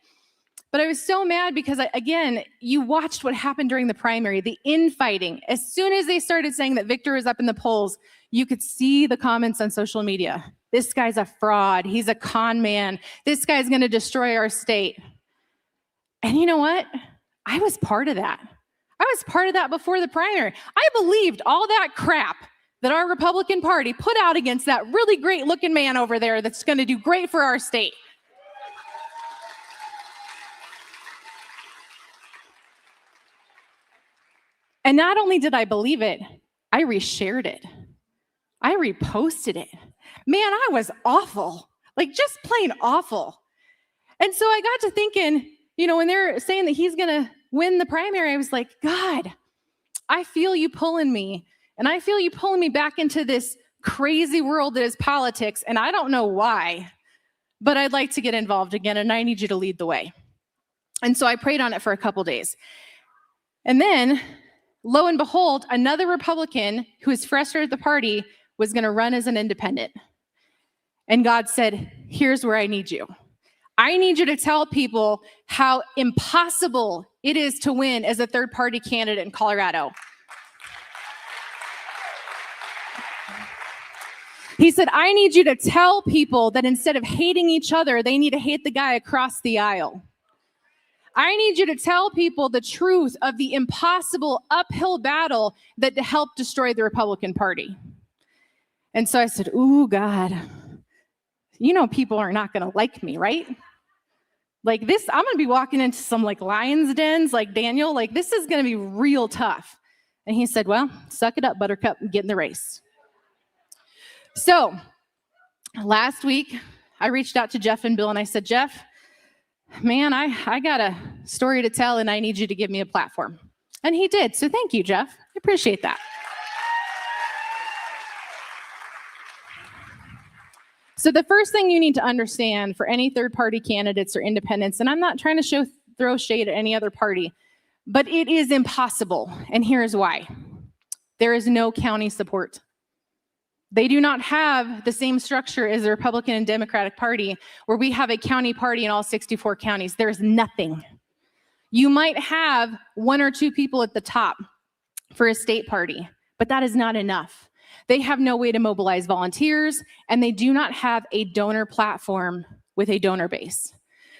But I was so mad because, again, you watched what happened during the primary, the infighting. As soon as they started saying that Victor was up in the polls, you could see the comments on social media. This guy's a fraud. He's a con man. This guy's going to destroy our state. And you know what? I was part of that. I was part of that before the primary. I believed all that crap that our Republican Party put out against that really great-looking man over there that's going to do great for our state. And not only did I believe it, I reshared it. I reposted it. Man, I was awful, like just plain awful. And so I got to thinking, when they're saying that he's going to win the primary, I was like, God, I feel you pulling me. And I feel you pulling me back into this crazy world that is politics. And I don't know why, but I'd like to get involved again. And I need you to lead the way. And so I prayed on it for a couple days. And then, lo and behold, another Republican who is frustrated at the party was going to run as an independent. And God said, here's where I need you. I need you to tell people how impossible it is to win as a third-party candidate in Colorado. He said, I need you to tell people that instead of hating each other, they need to hate the guy across the aisle. I need you to tell people the truth of the impossible uphill battle that helped destroy the Republican Party. And so I said, ooh, God, people are not going to like me, right? Like this, I'm going to be walking into some lion's dens like Daniel. Like this is going to be real tough. And he said, well, suck it up, Buttercup, and get in the race. So last week, I reached out to Jeff and Bill and I said, Jeff, man, I got a story to tell and I need you to give me a platform. And he did. So thank you, Jeff. I appreciate that. So the first thing you need to understand for any third-party candidates or independents, and I'm not trying to throw shade at any other party, but it is impossible. And here's why. There is no county support. They do not have the same structure as the Republican and Democratic Party, where we have a county party in all 64 counties. There's nothing. You might have 1 or 2 people at the top for a state party, but that is not enough. They have no way to mobilize volunteers, and they do not have a donor platform with a donor base.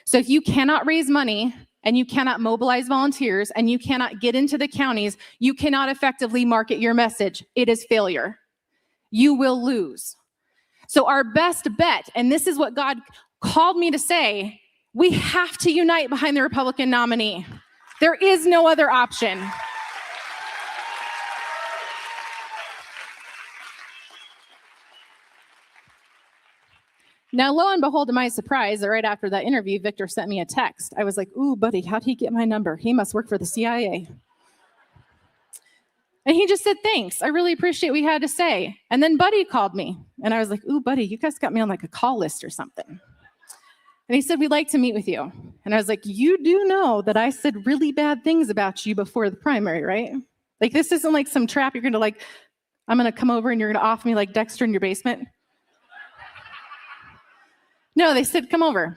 So if you cannot raise money and you cannot mobilize volunteers and you cannot get into the counties, you cannot effectively market your message. It is failure. You will lose. So our best bet, and this is what God called me to say, we have to unite behind the Republican nominee. There is no other option. Now, lo and behold, to my surprise, right after that interview, Victor sent me a text. I was like, ooh, buddy, how'd he get my number? He must work for the CIA. And he just said, thanks. I really appreciate what you had to say. And then Buddy called me. And I was like, ooh, Buddy, you guys got me on like a call list or something. And he said, we'd like to meet with you. And I was like, you do know that I said really bad things about you before the primary, right? Like, this isn't like some trap you're going to like, I'm going to come over and you're going to off me like Dexter in your basement. No, they said, come over.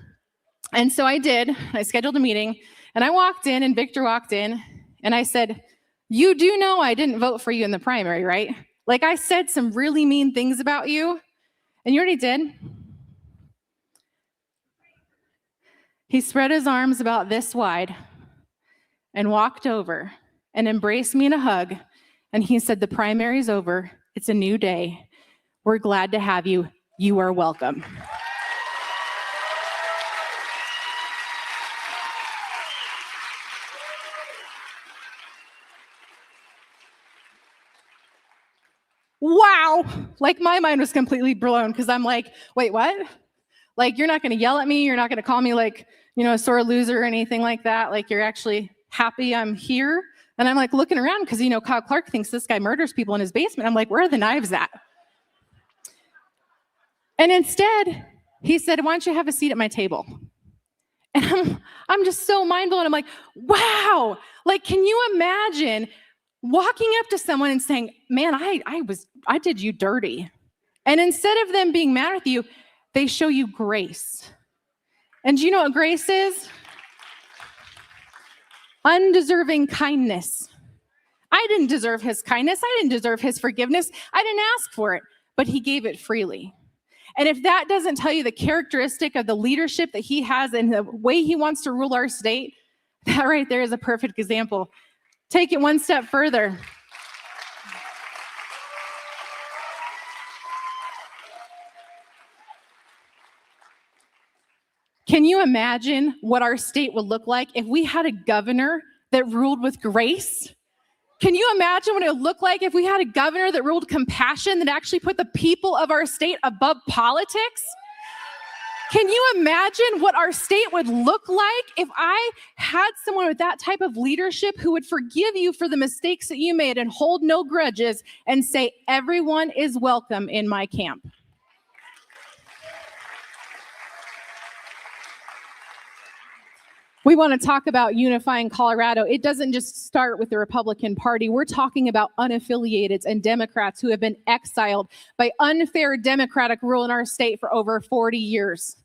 And so I did. I scheduled a meeting. And I walked in and Victor walked in. And I said, you do know I didn't vote for you in the primary, right? Like, I said some really mean things about you, and you already did. He spread his arms about this wide and walked over and embraced me in a hug, and he said, the primary's over. It's a new day. We're glad to have you. You are welcome. Wow. Like, my mind was completely blown because I'm like, wait, what? Like, you're not going to yell at me. You're not going to call me like, a sore loser or anything like that. Like, you're actually happy I'm here. And I'm like looking around because, Kyle Clark thinks this guy murders people in his basement. I'm like, where are the knives at? And instead, he said, why don't you have a seat at my table? And I'm just so mind blown. I'm like, wow. Like, can you imagine walking up to someone and saying, man, I did you dirty. And instead of them being mad with you, they show you grace. And do you know what grace is? Undeserving kindness. I didn't deserve his kindness. I didn't deserve his forgiveness. I didn't ask for it, but he gave it freely. And if that doesn't tell you the characteristic of the leadership that he has and the way he wants to rule our state, that right there is a perfect example. Take it one step further. Can you imagine what our state would look like if we had a governor that ruled with grace? Can you imagine what it would look like if we had a governor that ruled compassion, that actually put the people of our state above politics? Can you imagine what our state would look like if I had someone with that type of leadership who would forgive you for the mistakes that you made and hold no grudges and say, everyone is welcome in my camp? We want to talk about unifying Colorado. It doesn't just start with the Republican Party. We're talking about unaffiliateds and Democrats who have been exiled by unfair Democratic rule in our state for over 40 years.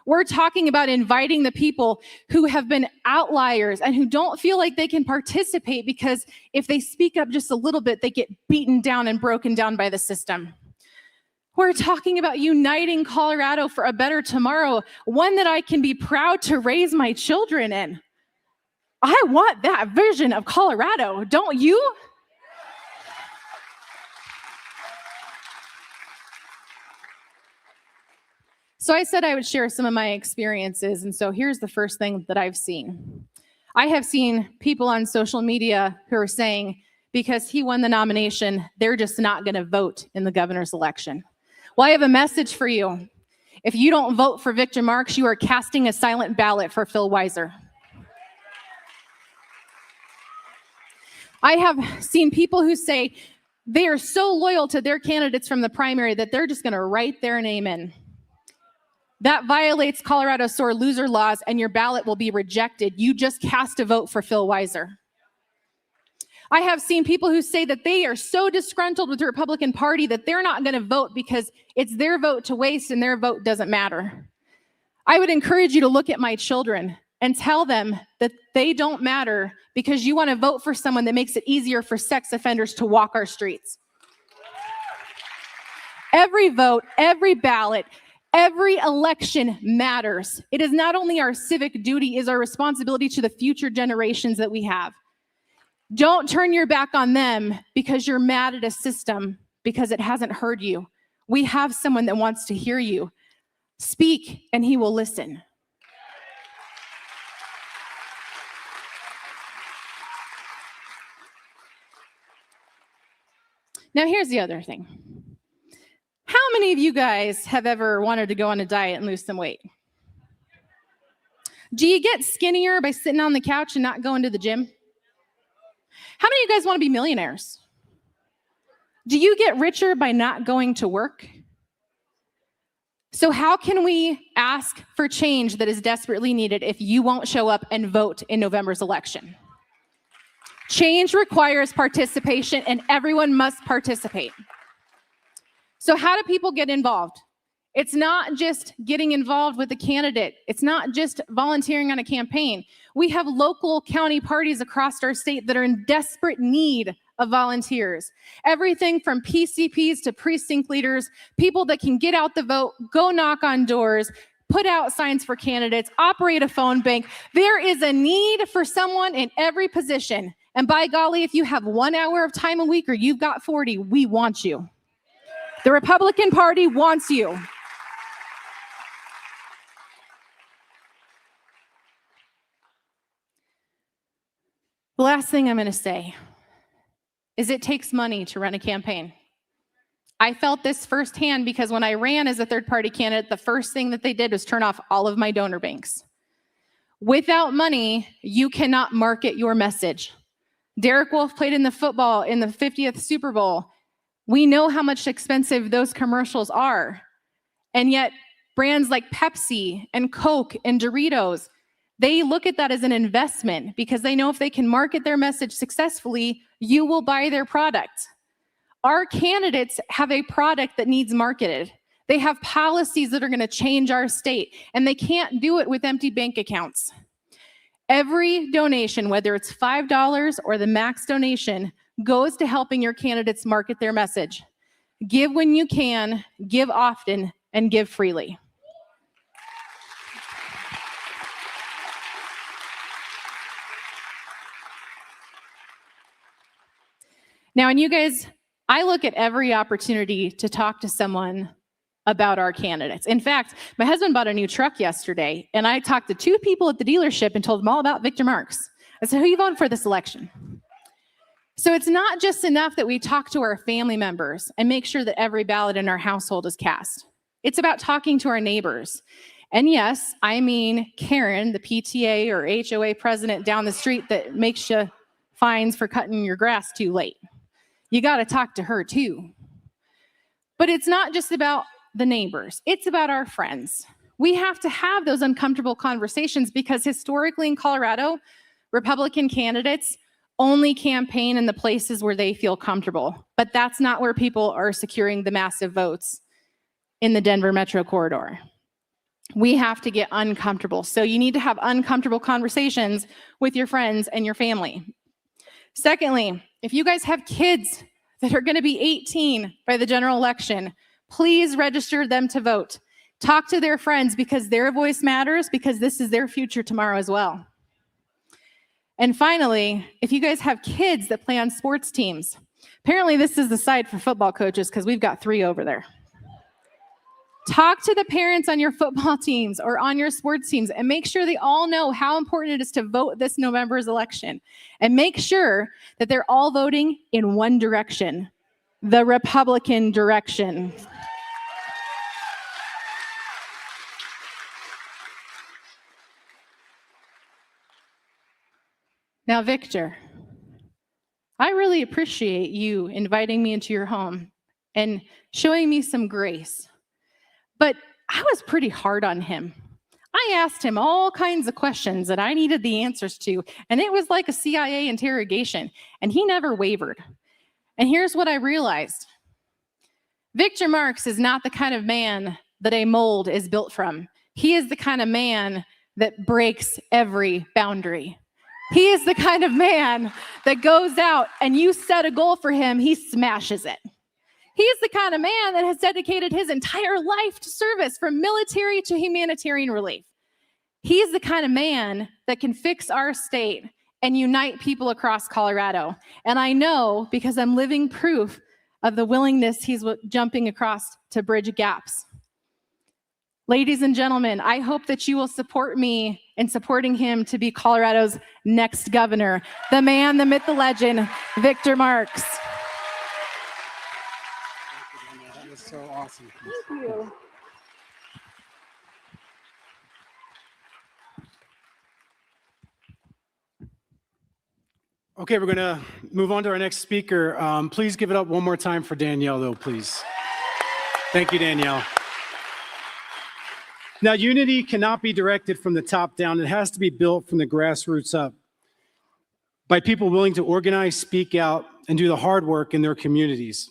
We're talking about inviting the people who have been outliers and who don't feel like they can participate because if they speak up just a little bit, they get beaten down and broken down by the system. We're talking about uniting Colorado for a better tomorrow, one that I can be proud to raise my children in. I want that vision of Colorado, don't you? So I said I would share some of my experiences, and so here's the first thing that I've seen. I have seen people on social media who are saying, because he won the nomination, they're just not going to vote in the governor's election. Well, I have a message for you. If you don't vote for Victor Marx, you are casting a silent ballot for Phil Weiser. I have seen people who say they are so loyal to their candidates from the primary that they're just going to write their name in. That violates Colorado's sore loser laws, and your ballot will be rejected. You just cast a vote for Phil Weiser. I have seen people who say that they are so disgruntled with the Republican Party that they're not going to vote because it's their vote to waste and their vote doesn't matter. I would encourage you to look at my children and tell them that they don't matter because you want to vote for someone that makes it easier for sex offenders to walk our streets. Every vote, every ballot, every election matters. It is not only our civic duty, it is our responsibility to the future generations that we have. Don't turn your back on them because you're mad at a system because it hasn't heard you. We have someone that wants to hear you. Speak and he will listen. Now here's the other thing. How many of you guys have ever wanted to go on a diet and lose some weight? Do you get skinnier by sitting on the couch and not going to the gym? How many of you guys want to be millionaires? Do you get richer by not going to work? So how can we ask for change that is desperately needed if you won't show up and vote in November's election? Change requires participation, and everyone must participate. So how do people get involved? It's not just getting involved with the candidate. It's not just volunteering on a campaign. We have local county parties across our state that are in desperate need of volunteers. Everything from PCPs to precinct leaders, people that can get out the vote, go knock on doors, put out signs for candidates, operate a phone bank. There is a need for someone in every position. And by golly, if you have 1 hour of time a week or you've got 40, we want you. The Republican Party wants you. The last thing I'm going to say is it takes money to run a campaign. I felt this firsthand because when I ran as a third-party candidate, the first thing that they did was turn off all of my donor banks. Without money, you cannot market your message. Derek Wolf played in the football in the 50th Super Bowl. We know how much expensive those commercials are. And yet, brands like Pepsi and Coke and Doritos, they look at that as an investment because they know if they can market their message successfully, you will buy their product. Our candidates have a product that needs marketed. They have policies that are going to change our state, and they can't do it with empty bank accounts. Every donation, whether it's $5 or the max donation, goes to helping your candidates market their message. Give when you can, give often, and give freely. Now, and you guys, I look at every opportunity to talk to someone about our candidates. In fact, my husband bought a new truck yesterday, and I talked to 2 people at the dealership and told them all about Victor Marx. I said, who are you voting for this election? So it's not just enough that we talk to our family members and make sure that every ballot in our household is cast. It's about talking to our neighbors. And yes, I mean Karen, the PTA or HOA president down the street that makes you fines for cutting your grass too late. You got to talk to her too. But it's not just about the neighbors. It's about our friends. We have to have those uncomfortable conversations because historically in Colorado, Republican candidates only campaign in the places where they feel comfortable. But that's not where people are securing the massive votes in the Denver metro corridor. We have to get uncomfortable. So you need to have uncomfortable conversations with your friends and your family. Secondly, if you guys have kids that are going to be 18 by the general election, please register them to vote. Talk to their friends because their voice matters because this is their future tomorrow as well. And finally, if you guys have kids that play on sports teams, apparently this is the side for football coaches because we've got 3 over there. Talk to the parents on your football teams or on your sports teams and make sure they all know how important it is to vote this November's election. And make sure that they're all voting in one direction, the Republican direction. Now, Victor, I really appreciate you inviting me into your home and showing me some grace. But I was pretty hard on him. I asked him all kinds of questions that I needed the answers to, and it was like a CIA interrogation, and he never wavered. And here's what I realized. Victor Marx is not the kind of man that a mold is built from. He is the kind of man that breaks every boundary. He is the kind of man that goes out and you set a goal for him, he smashes it. He is the kind of man that has dedicated his entire life to service, from military to humanitarian relief. He is the kind of man that can fix our state and unite people across Colorado. And I know, because I'm living proof of the willingness he's jumping across to bridge gaps. Ladies and gentlemen, I hope that you will support me in supporting him to be Colorado's next governor, the man, the myth, the legend, Victor Marx. That was so awesome. Thank you. Okay, we're going to move on to our next speaker. Please give it up one more time for Danielle, though, please. Thank you, Danielle. Now, unity cannot be directed from the top down. It has to be built from the grassroots up by people willing to organize, speak out, and do the hard work in their communities.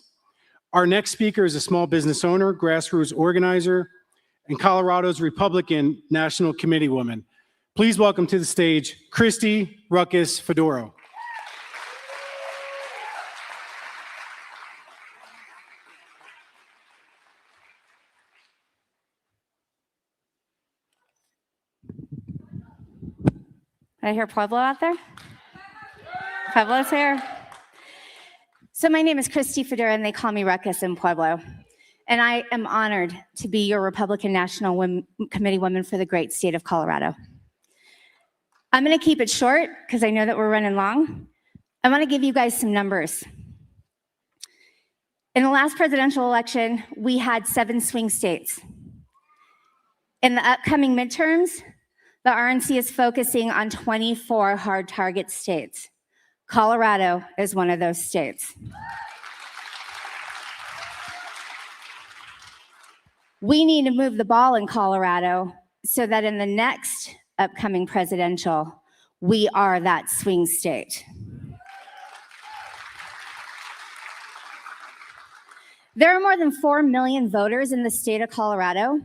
Our next speaker is a small business owner, grassroots organizer, and Colorado's Republican National Committee woman. Please welcome to the stage, Christy Ruckus Fedoro. I hear Pueblo out there? Pueblo's here. So my name is Christy Fedora, and they call me Ruckus in Pueblo. And I am honored to be your Republican National Committee woman for the great state of Colorado. I'm going to keep it short because I know that we're running long. I want to give you guys some numbers. In the last presidential election, we had 7 swing states. In the upcoming midterms, the RNC is focusing on 24 hard target states. Colorado is one of those states. We need to move the ball in Colorado so that in the next upcoming presidential, we are that swing state. There are more than 4 million voters in the state of Colorado. And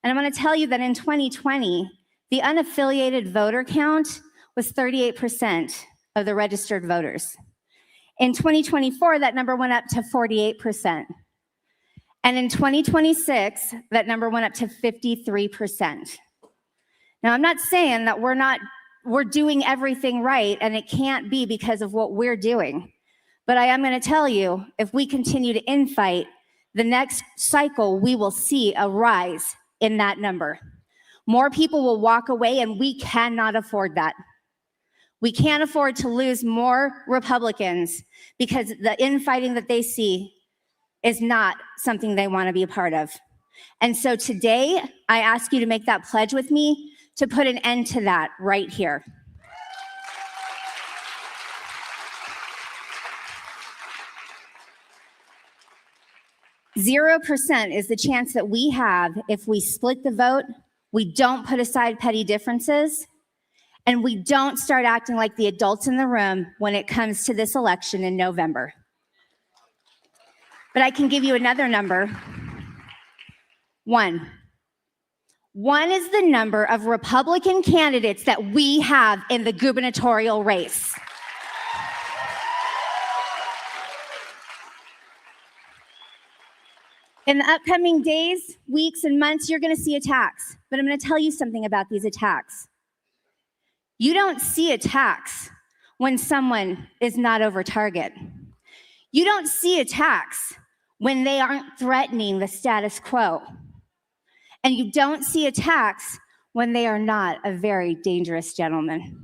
I'm going to tell you that in 2020, the unaffiliated voter count was 38% of the registered voters. In 2024, that number went up to 48%. And in 2026, that number went up to 53%. Now, I'm not saying that we're doing everything right, and it can't be because of what we're doing. But I am going to tell you, if we continue to infight, the next cycle, we will see a rise in that number. More people will walk away, and we cannot afford that. We can't afford to lose more Republicans because the infighting that they see is not something they want to be a part of. And so today, I ask you to make that pledge with me to put an end to that right here. %0 is the chance that we have if we split the vote, we don't put aside petty differences, and we don't start acting like the adults in the room when it comes to this election in November. But I can give you another number. 1. 1 is the number of Republican candidates that we have in the gubernatorial race. In the upcoming days, weeks, and months, you're going to see attacks. But I'm going to tell you something about these attacks. You don't see attacks when someone is not over target. You don't see attacks when they aren't threatening the status quo. And you don't see attacks when they are not a very dangerous gentleman.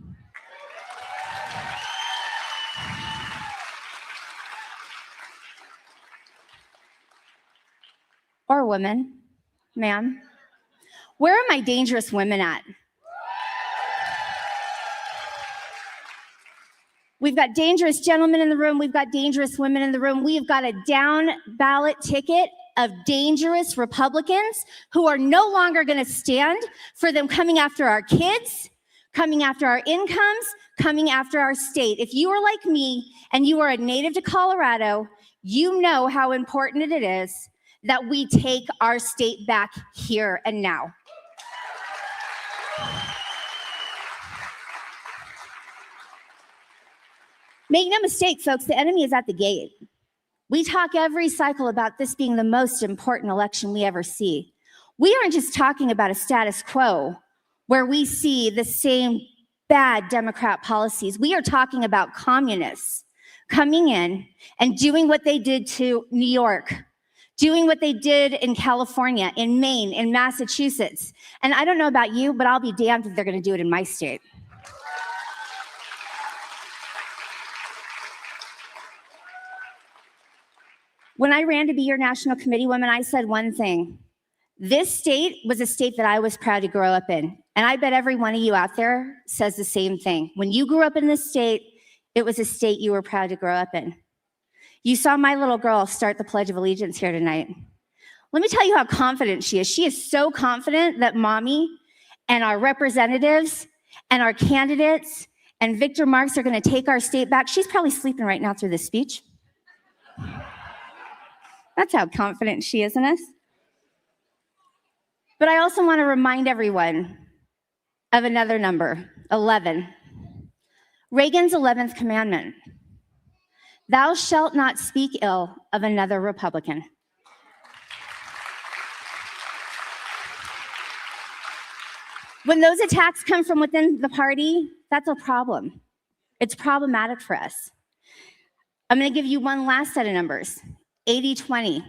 Or woman, ma'am. Where are my dangerous women at? We've got dangerous gentlemen in the room. We've got dangerous women in the room. We've got a down ballot ticket of dangerous Republicans who are no longer going to stand for them coming after our kids, coming after our incomes, coming after our state. If you are like me and you are a native to Colorado, you know how important it is that we take our state back here and now. Make no mistake, folks, the enemy is at the gate. We talk every cycle about this being the most important election we ever see. We aren't just talking about a status quo where we see the same bad Democrat policies. We are talking about communists coming in and doing what they did to New York, doing what they did in California, in Maine, in Massachusetts. And I don't know about you, but I'll be damned if they're going to do it in my state. When I ran to be your national committee woman, I said one thing. This state was a state that I was proud to grow up in. And I bet every one of you out there says the same thing. When you grew up in this state, it was a state you were proud to grow up in. You saw my little girl start the Pledge of Allegiance here tonight. Let me tell you how confident she is. She is so confident that mommy and our representatives and our candidates and Victor Marx are going to take our state back. She's probably sleeping right now through this speech. That's how confident she is in us. But I also want to remind everyone of another number, 11. Reagan's 11th commandment. Thou shalt not speak ill of another Republican. When those attacks come from within the party, that's a problem. It's problematic for us. I'm going to give you one last set of numbers. 80-20,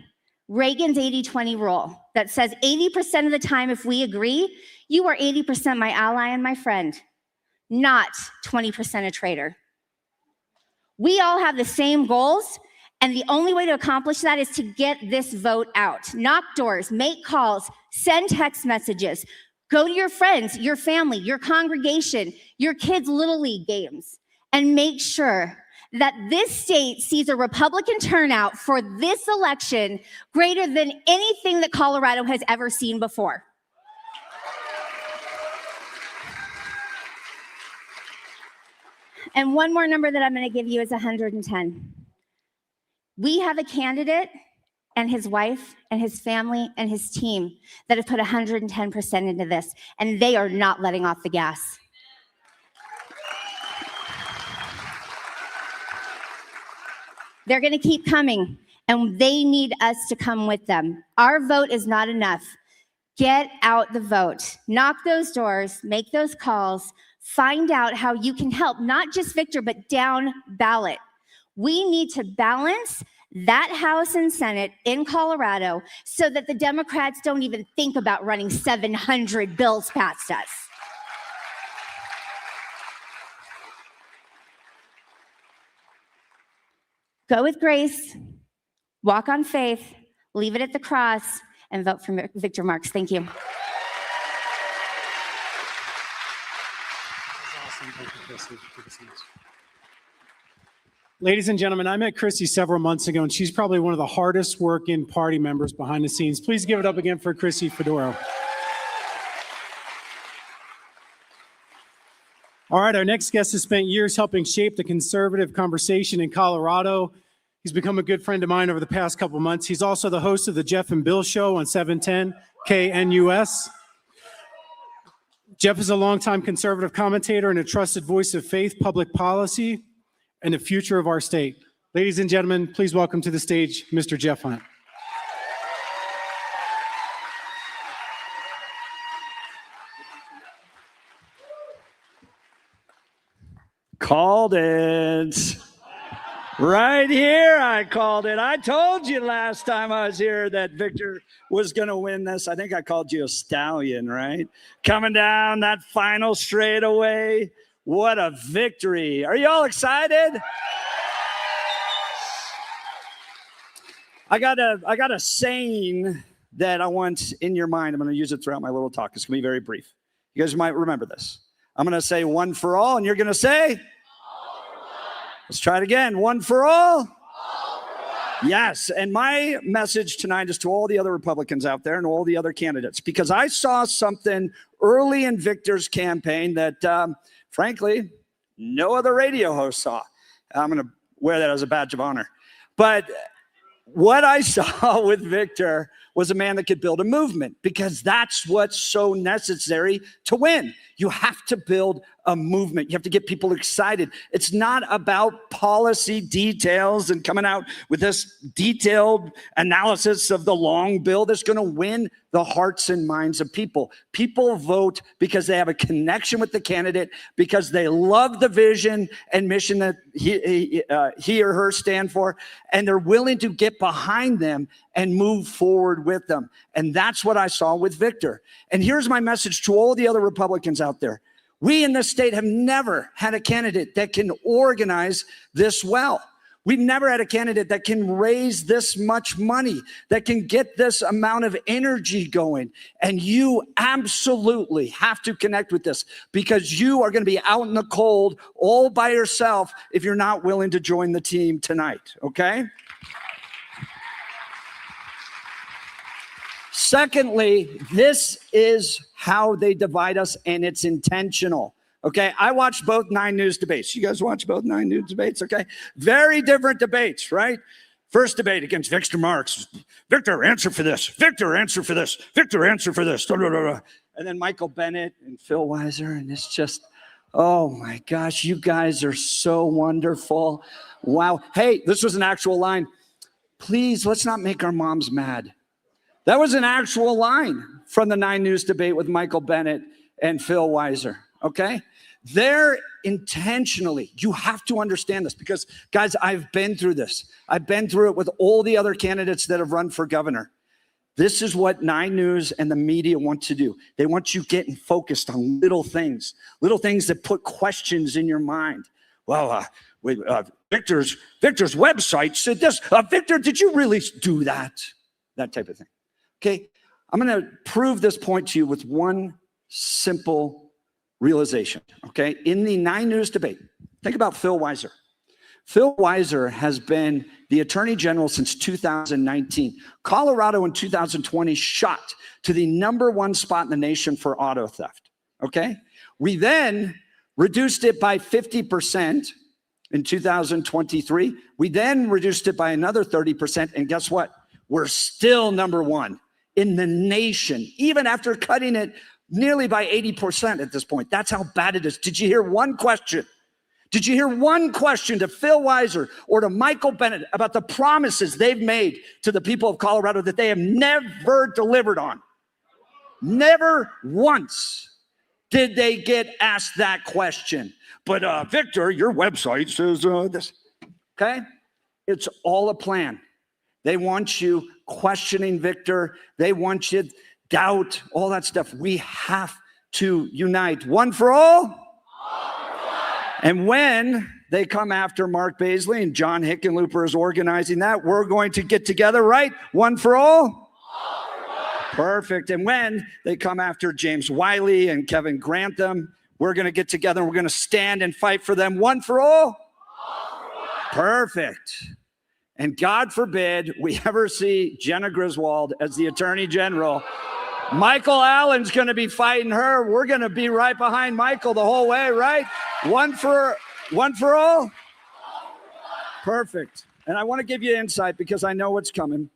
Reagan's 80-20 rule that says 80% of the time if we agree, you are 80% my ally and my friend, not 20% a traitor. We all have the same goals, and the only way to accomplish that is to get this vote out. Knock doors, make calls, send text messages, go to your friends, your family, your congregation, your kids' Little League games, and make sure that this state sees a Republican turnout for this election greater than anything that Colorado has ever seen before. And one more number that I'm going to give you is 110. We have a candidate and his wife and his family and his team that have put 110% into this, and they are not letting off the gas. They're going to keep coming, and they need us to come with them. Our vote is not enough. Get out the vote. Knock those doors, make those calls, find out how you can help, not just Victor, but down ballot. We need to balance that House and Senate in Colorado so that the Democrats don't even think about running 700 bills past us. Go with grace, walk on faith, leave it at the cross, and vote for Victor Marx. Thank you. Ladies and gentlemen, I met Chrissy several months ago, and she's probably one of the hardest working party members behind the scenes. Please give it up again for Chrissy Fedoro. All right, our next guest has spent years helping shape the conservative conversation in Colorado. He's become a good friend of mine over the past couple months. He's also the host of the Jeff and Bill Show on 710 KNUS. Jeff is a longtime conservative commentator and a trusted voice of faith, public policy, and the future of our state. Ladies and gentlemen, please welcome to the stage, Mr. Jeff Hunt. Called it. Right here, I called it. I told you last time I was here that Victor was going to win this. I think I called you a stallion, right? Coming down that final straightaway. What a victory. Are you all excited? I got a saying that I want in your mind. I'm going to use it throughout my little talk. It's going to be very brief. You guys might remember this. I'm going to say one for all, and you're going to say? Let's try it again. One for all. Yes, and my message tonight is to all the other Republicans out there and all the other candidates, because I saw something early in Victor's campaign that, frankly, no other radio host saw. I'm going to wear that as a badge of honor. But what I saw with Victor was a man that could build a movement, because that's what's so necessary to win. You have to build a movement. You have to get people excited. It's not about policy details and coming out with this detailed analysis of the long bill that's going to win the hearts and minds of people. People vote because they have a connection with the candidate, because they love the vision and mission that he or her stand for, and they're willing to get behind them and move forward with them. And that's what I saw with Victor. And here's my message to all the other Republicans out there. We in this state have never had a candidate that can organize this well. We've never had a candidate that can raise this much money, that can get this amount of energy going. And you absolutely have to connect with this, because you are going to be out in the cold all by yourself if you're not willing to join the team tonight, okay? Secondly, this is how they divide us, and it's intentional. Okay, I watched both 9 News debates. You guys watch both 9 News debates, okay? Very different debates, right? First debate against Victor Marx. Victor, answer for this. Victor, answer for this. Victor, answer for this. And then Michael Bennett and Phil Weiser, and it's just, oh my gosh, you guys are so wonderful. Wow. Hey, this was an actual line. Please, let's not make our moms mad. That was an actual line from the 9 News debate with Michael Bennett and Phil Weiser, okay? They're intentionally, you have to understand this, because, guys, I've been through this. I've been through it with all the other candidates that have run for governor. This is what 9 News and the media want to do. They want you getting focused on little things that put questions in your mind. Well, Victor's website said this. Victor, did you really do that? That type of thing. Okay, I'm going to prove this point to you with one simple realization, okay? In the 9 News debate, think about Phil Weiser. Phil Weiser has been the Attorney General since 2019. Colorado in 2020 shot to the #1 spot in the nation for auto theft, okay? We then reduced it by 50% in 2023. We then reduced it by another 30%, and guess what? We're still #1 in the nation, even after cutting it nearly by 80% at this point. That's how bad it is. Did you hear one question? Did you hear one question to Phil Weiser or to Michael Bennett about the promises they've made to the people of Colorado that they have never delivered on? Never once did they get asked that question. But Victor, your website says this, okay? It's all a plan. They want you questioning Victor. They want you doubt, all that stuff. We have to unite. One for all. And when they come after Mark Baisley and John Hickenlooper is organizing that, we're going to get together, right? One for all. Perfect. And when they come after James Wiley and Kevin Grantham, we're going to get together and we're going to stand and fight for them. One for all. Perfect. And God forbid we ever see Jenna Griswold as the Attorney General. Michael Allen's going to be fighting her. We're going to be right behind Michael the whole way, right? One for all? Perfect. And I want to give you insight because I know what's coming,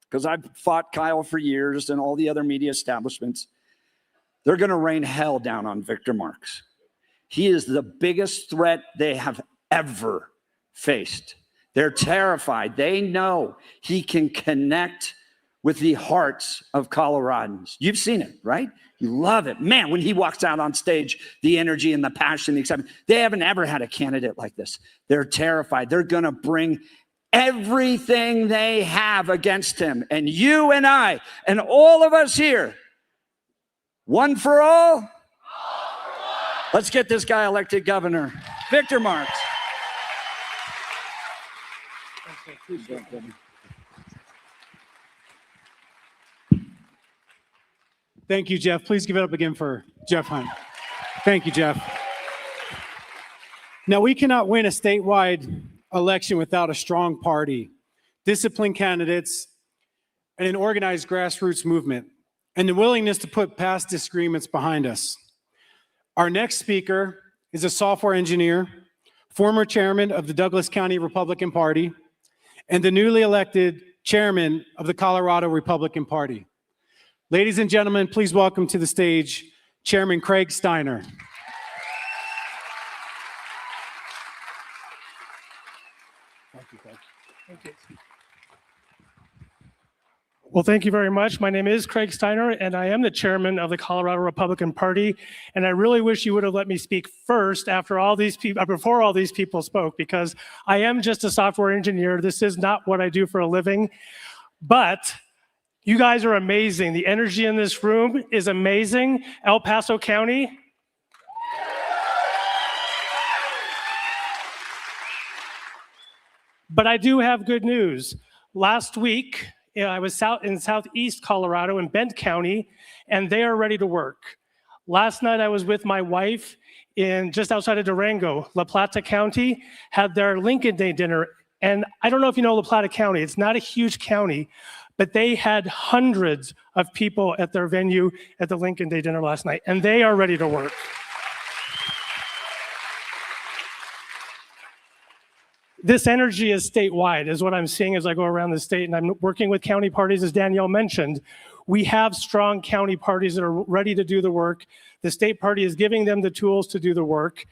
because I've fought Kyle for years and all the other media establishments. They're going to rain hell down on Victor Marx. He is the biggest threat they have ever faced. They're terrified. They know he can connect with the hearts of Coloradans. You've seen it, right? You love it. Man, when he walks out on stage, the energy and the passion, the excitement. They haven't ever had a candidate like this. They're terrified. They're going to bring everything they have against him. And you and I and all of us here, one for all. Let's get this guy elected governor. Victor Marx. Thank you, Jeff. Please give it up again for Jeff Hunt. Thank you, Jeff. Now, we cannot win a statewide election without a strong party disciplined candidates, and an organized grassroots movement, and the willingness to put past disagreements behind us. Our next speaker is a software engineer, former chairman of the Douglas County Republican Party, and the newly elected chairman of the Colorado Republican Party. Ladies and gentlemen, please welcome to the stage Chairman Craig Steiner. Thank you, Craig. Thank you. Well, thank you very much. My name is Craig Steiner, and I am the chairman of the Colorado Republican Party. And I really wish you would have let me speak first after all these people, before all these people spoke, because I am just a software engineer. This is not what I do for a living. But you guys are amazing. The energy in this room is amazing. El Paso County. But I do have good news. Last week, I was in southeast Colorado in Bent County, and they are ready to work. Last night, I was with my wife in just outside of Durango. La Plata County had their Lincoln Day dinner. And I don't know if you know La Plata County. It's not a huge county, but they had hundreds of people at their venue at the Lincoln Day dinner last night, and they are ready to work. This energy is statewide, is what I'm seeing as I go around the state, and I'm working with county parties, as Danielle mentioned. We have strong county parties that are ready to do the work. The state party is giving them the tools to do the work.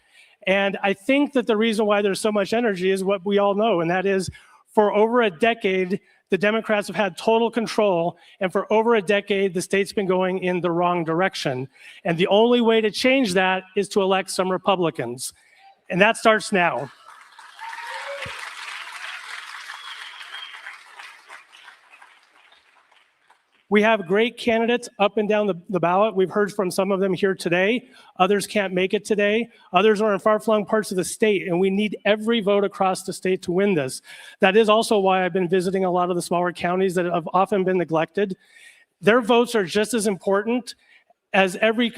And I think that the reason why there's so much energy is what we all know, and that is for over a decade, the Democrats have had total control, and for over a decade, the state's been going in the wrong direction. And the only way to change that is to elect some Republicans. And that starts now. We have great candidates up and down the ballot. We've heard from some of them here today. Others can't make it today. Others are in far-flung parts of the state, and we need every vote across the state to win this. That is also why I've been visiting a lot of the smaller counties that have often been neglected. Their votes are just as important as every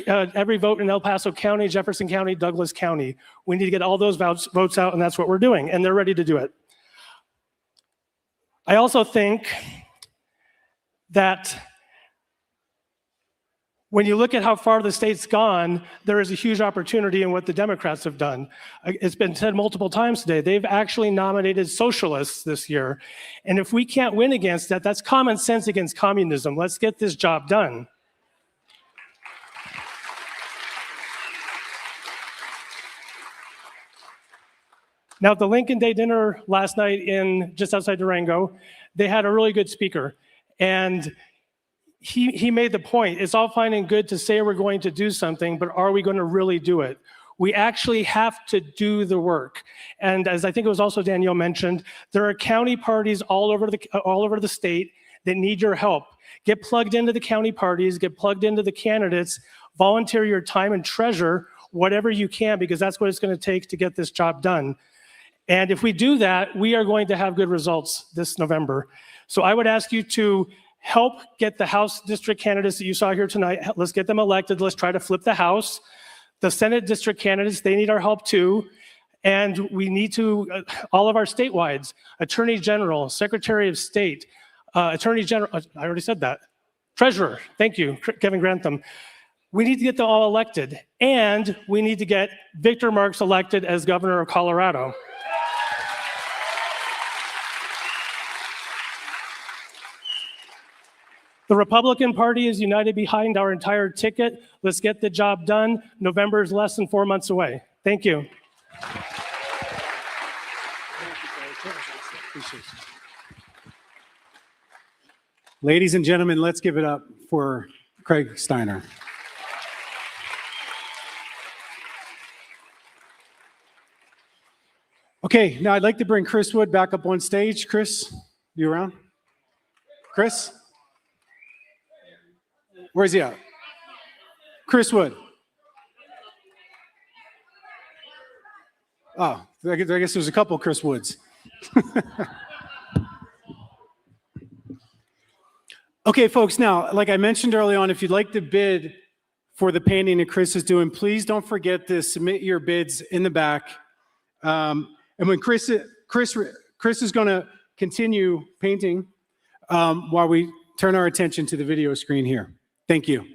vote in El Paso County, Jefferson County, Douglas County. We need to get all those votes out, and that's what we're doing, and they're ready to do it. I also think that when you look at how far the state's gone, there is a huge opportunity in what the Democrats have done. It's been said multiple times today. They've actually nominated socialists this year. And if we can't win against that, that's common sense against communism. Let's get this job done. Now, at the Lincoln Day dinner last night just outside Durango, they had a really good speaker. And he made the point, it's all fine and good to say we're going to do something, but are we going to really do it? We actually have to do the work. And as I think it was also Danielle mentioned, there are county parties all over the state that need your help. Get plugged into the county parties, get plugged into the candidates, volunteer your time and treasure whatever you can, because that's what it's going to take to get this job done. And if we do that, we are going to have good results this November. So I would ask you to help get the House district candidates that you saw here tonight. Let's get them elected. Let's try to flip the House. The Senate district candidates, they need our help too. And we need to, all of our statewides, Attorney General, Secretary of State, Attorney General, I already said that, Treasurer, thank you, Kevin Grantham. We need to get them all elected. And we need to get Victor Marx elected as governor of Colorado. The Republican Party is united behind our entire ticket. Let's get the job done. November is less than 4 months away. Thank you. Ladies and gentlemen, let's give it up for Craig Steiner. Okay, now I'd like to bring Chris Wood back up on stage. Chris, you around? Chris? Where's he at? Chris Wood. Oh, I guess there's a couple Chris Woods. Okay, folks, now, like I mentioned early on, if you'd like to bid for the painting that Chris is doing, please don't forget to submit your bids in the back. And when Chris is going to continue painting while we turn our attention to the video screen here. Thank you.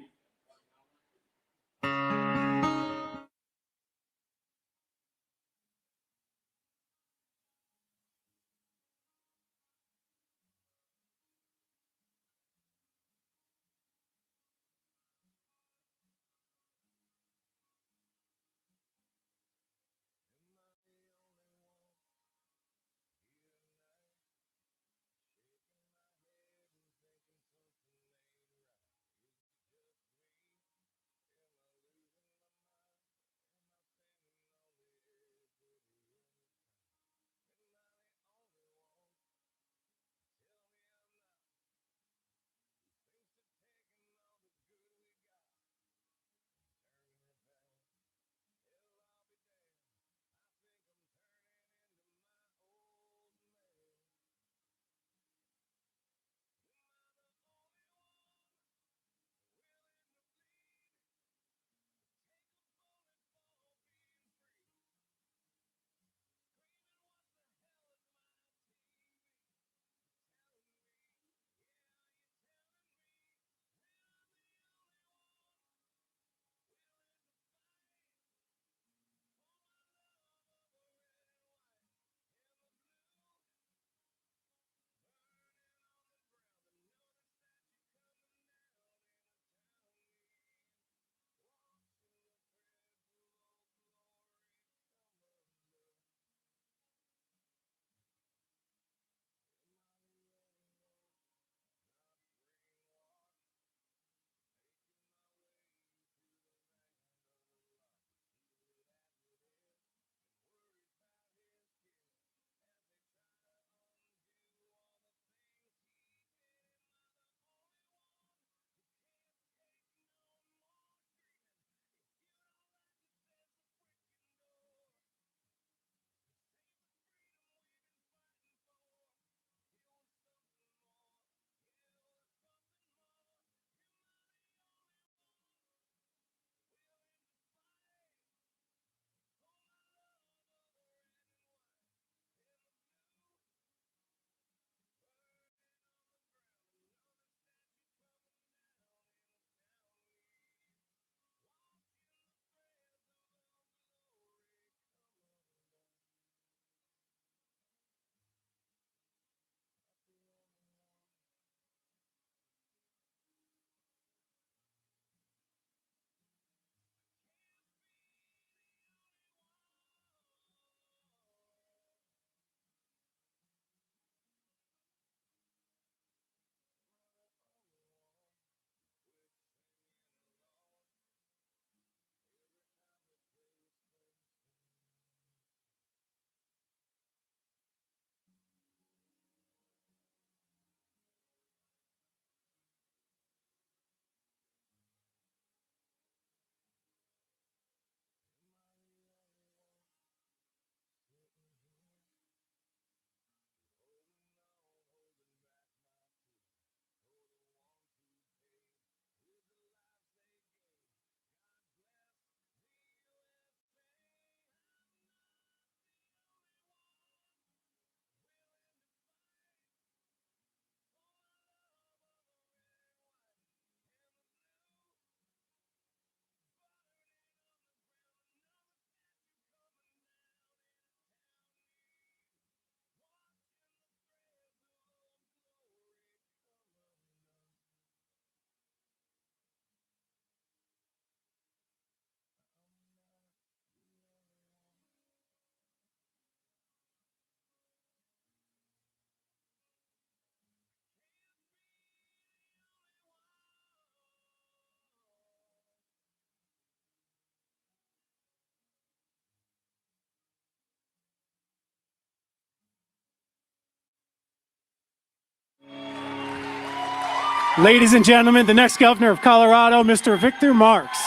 Ladies and gentlemen, the next governor of Colorado, Mr. Victor Marx.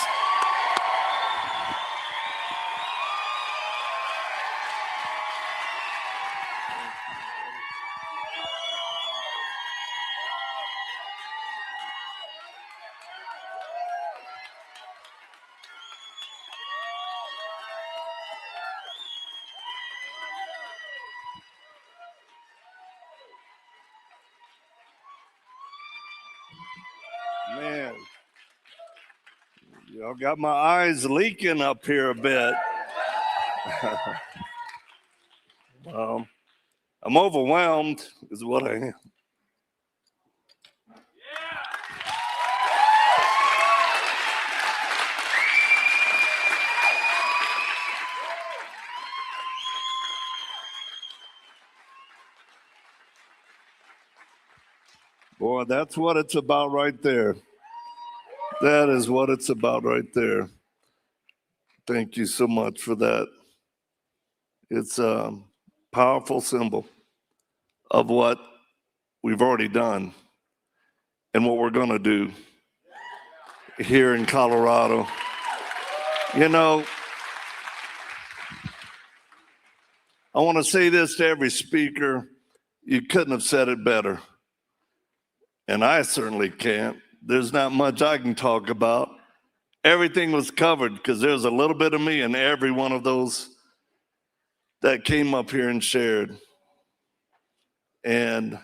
Man, y'all got my eyes leaking up here a bit. I'm overwhelmed, is what I am. Boy, that's what it's about right there. That is what it's about right there. Thank you so much for that. It's a powerful symbol of what we've already done and what we're going to do here in Colorado. You know, I want to say this to every speaker. You couldn't have said it better. And I certainly can't. There's not much I can talk about. Everything was covered because there's a little bit of me in every one of those that came up here and shared. And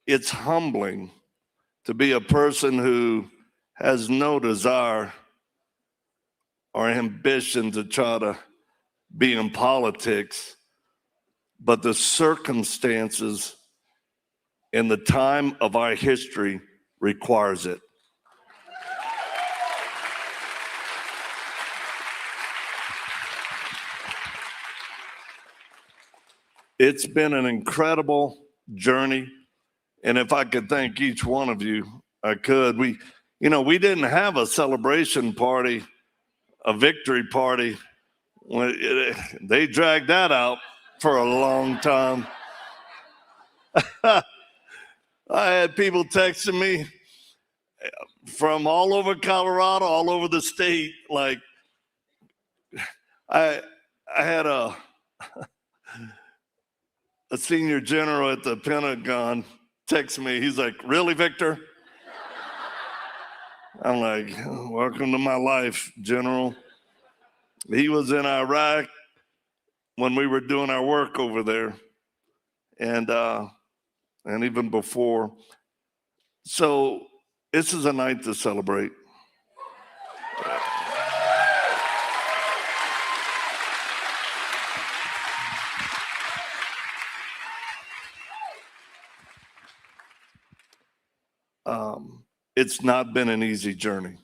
it's humbling to be a person who has no desire or ambition to try to be in politics, but the circumstances and the time of our history requires it. It's been an incredible journey. And if I could thank each one of you, I could. We didn't have a celebration party, a victory party. They dragged that out for a long time. I had people texting me from all over Colorado, all over the state. Like, I had a senior general at the Pentagon text me. He's like, "Really, Victor?" I'm like, "Welcome to my life, General." He was in Iraq when we were doing our work over there, and even before. So this is a night to celebrate. It's not been an easy journey,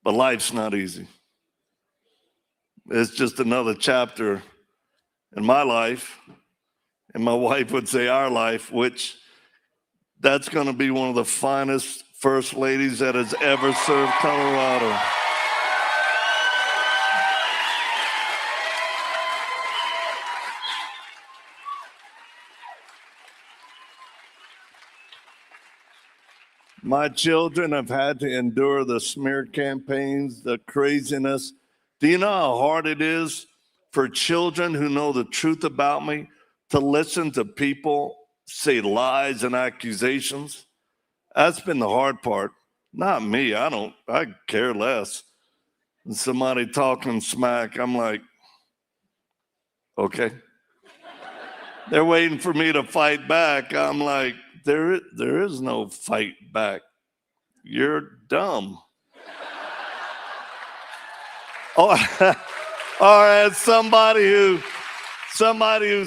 but life's not easy. It's just another chapter in my life, and my wife would say our life, which that's going to be one of the finest first ladies that has ever served Colorado. My children have had to endure the smear campaigns, the craziness. Do you know how hard it is for children who know the truth about me to listen to people say lies and accusations? That's been the hard part. Not me. I care less. And somebody talking smack, I'm like, okay. They're waiting for me to fight back. I'm like, there is no fight back. You're dumb. Oh, or as somebody who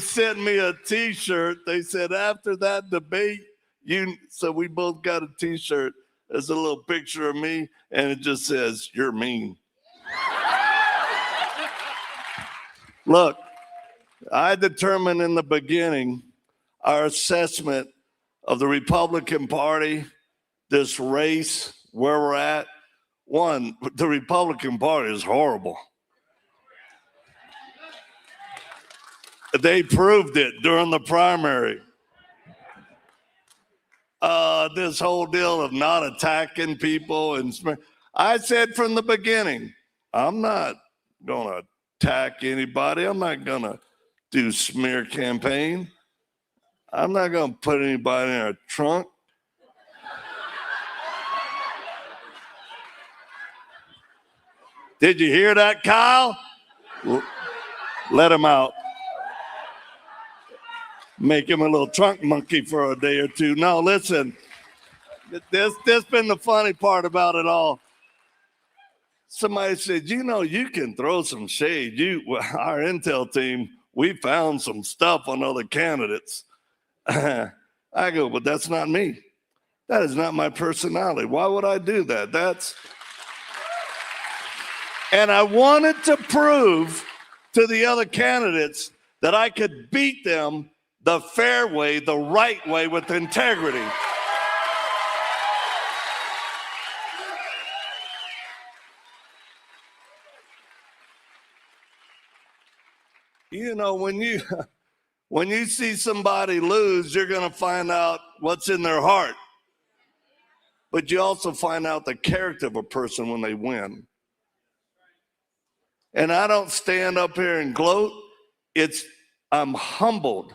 sent me a T-shirt, they said after that debate, so we both got a T-shirt. There's a little picture of me, and it just says, "You're mean." Look, I determined in the beginning our assessment of the Republican Party, this race, where we're at. One, the Republican Party is horrible. They proved it during the primary. This whole deal of not attacking people. I said from the beginning, I'm not going to attack anybody. I'm not going to do smear campaign. I'm not going to put anybody in a trunk. Did you hear that, Kyle? Let him out. Make him a little trunk monkey for a day or two. No, listen, this been the funny part about it all. Somebody said, you know, you can throw some shade. Our intel team, we found some stuff on other candidates. I go, but that's not me. That is not my personality. Why would I do that? And I wanted to prove to the other candidates that I could beat them the fair way, the right way, with integrity. You know, when you see somebody lose, you're going to find out what's in their heart. But you also find out the character of a person when they win. And I don't stand up here and gloat. I'm humbled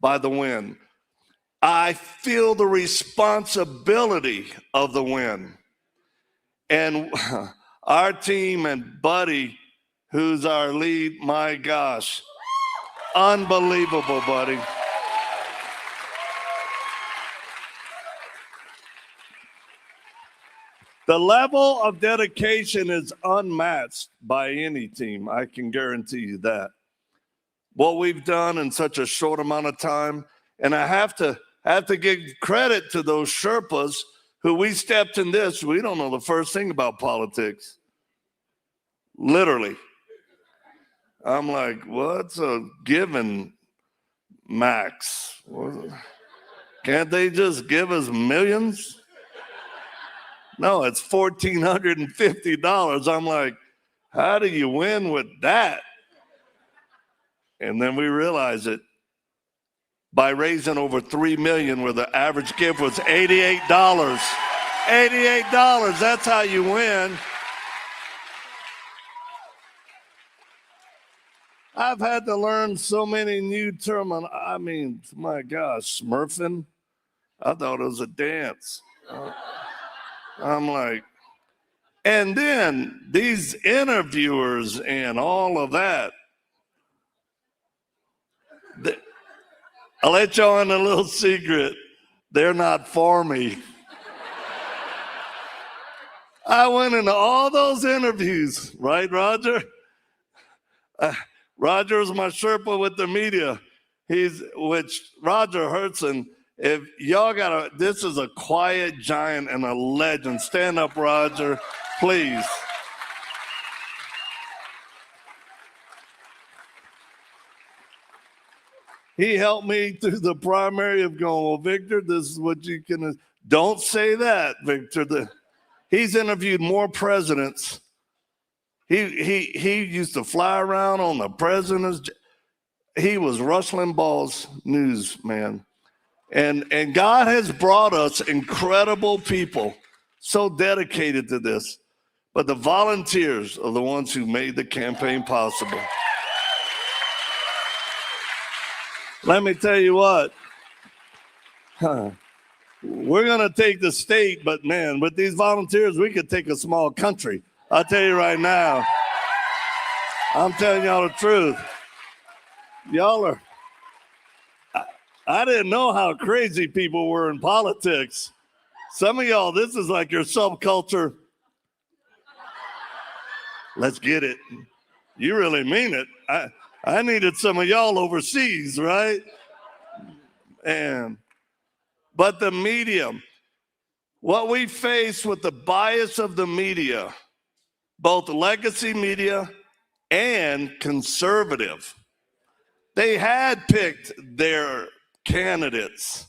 by the win. I feel the responsibility of the win. And our team and Buddy, who's our lead, my gosh, unbelievable, Buddy. The level of dedication is unmatched by any team. I can guarantee you that. What we've done in such a short amount of time, and I have to give credit to those Sherpas who we stepped in this. We don't know the first thing about politics. Literally. I'm like, what's a given, Max? Can't they just give us millions? No, it's $1,450. I'm like, how do you win with that? And then we realize it by raising over $3 million, where the average gift was $88. $88, that's how you win. I've had to learn so many new terms. I mean, my gosh, smurfing. I thought it was a dance. I'm like, and then these interviewers and all of that. I'll let y'all in a little secret. They're not for me. I went into all those interviews, right, Roger? Roger is my Sherpa with the media. Roger Hertzen. If y'all this is a quiet giant and a legend. Stand up, Roger, please. He helped me through the primary of going, well, Victor, this is what you can, don't say that, Victor. He's interviewed more presidents. He used to fly around on the president's. He was Rush Limbaugh's newsman. And God has brought us incredible people so dedicated to this. But the volunteers are the ones who made the campaign possible. Let me tell you what. We're going to take the state, but man, with these volunteers, we could take a small country. I'll tell you right now. I'm telling y'all the truth. Y'all are. I didn't know how crazy people were in politics. Some of y'all, this is like your subculture. Let's get it. You really mean it. I needed some of y'all overseas, right? But the media, what we face with the bias of the media, both legacy media and conservative, they had picked their candidates.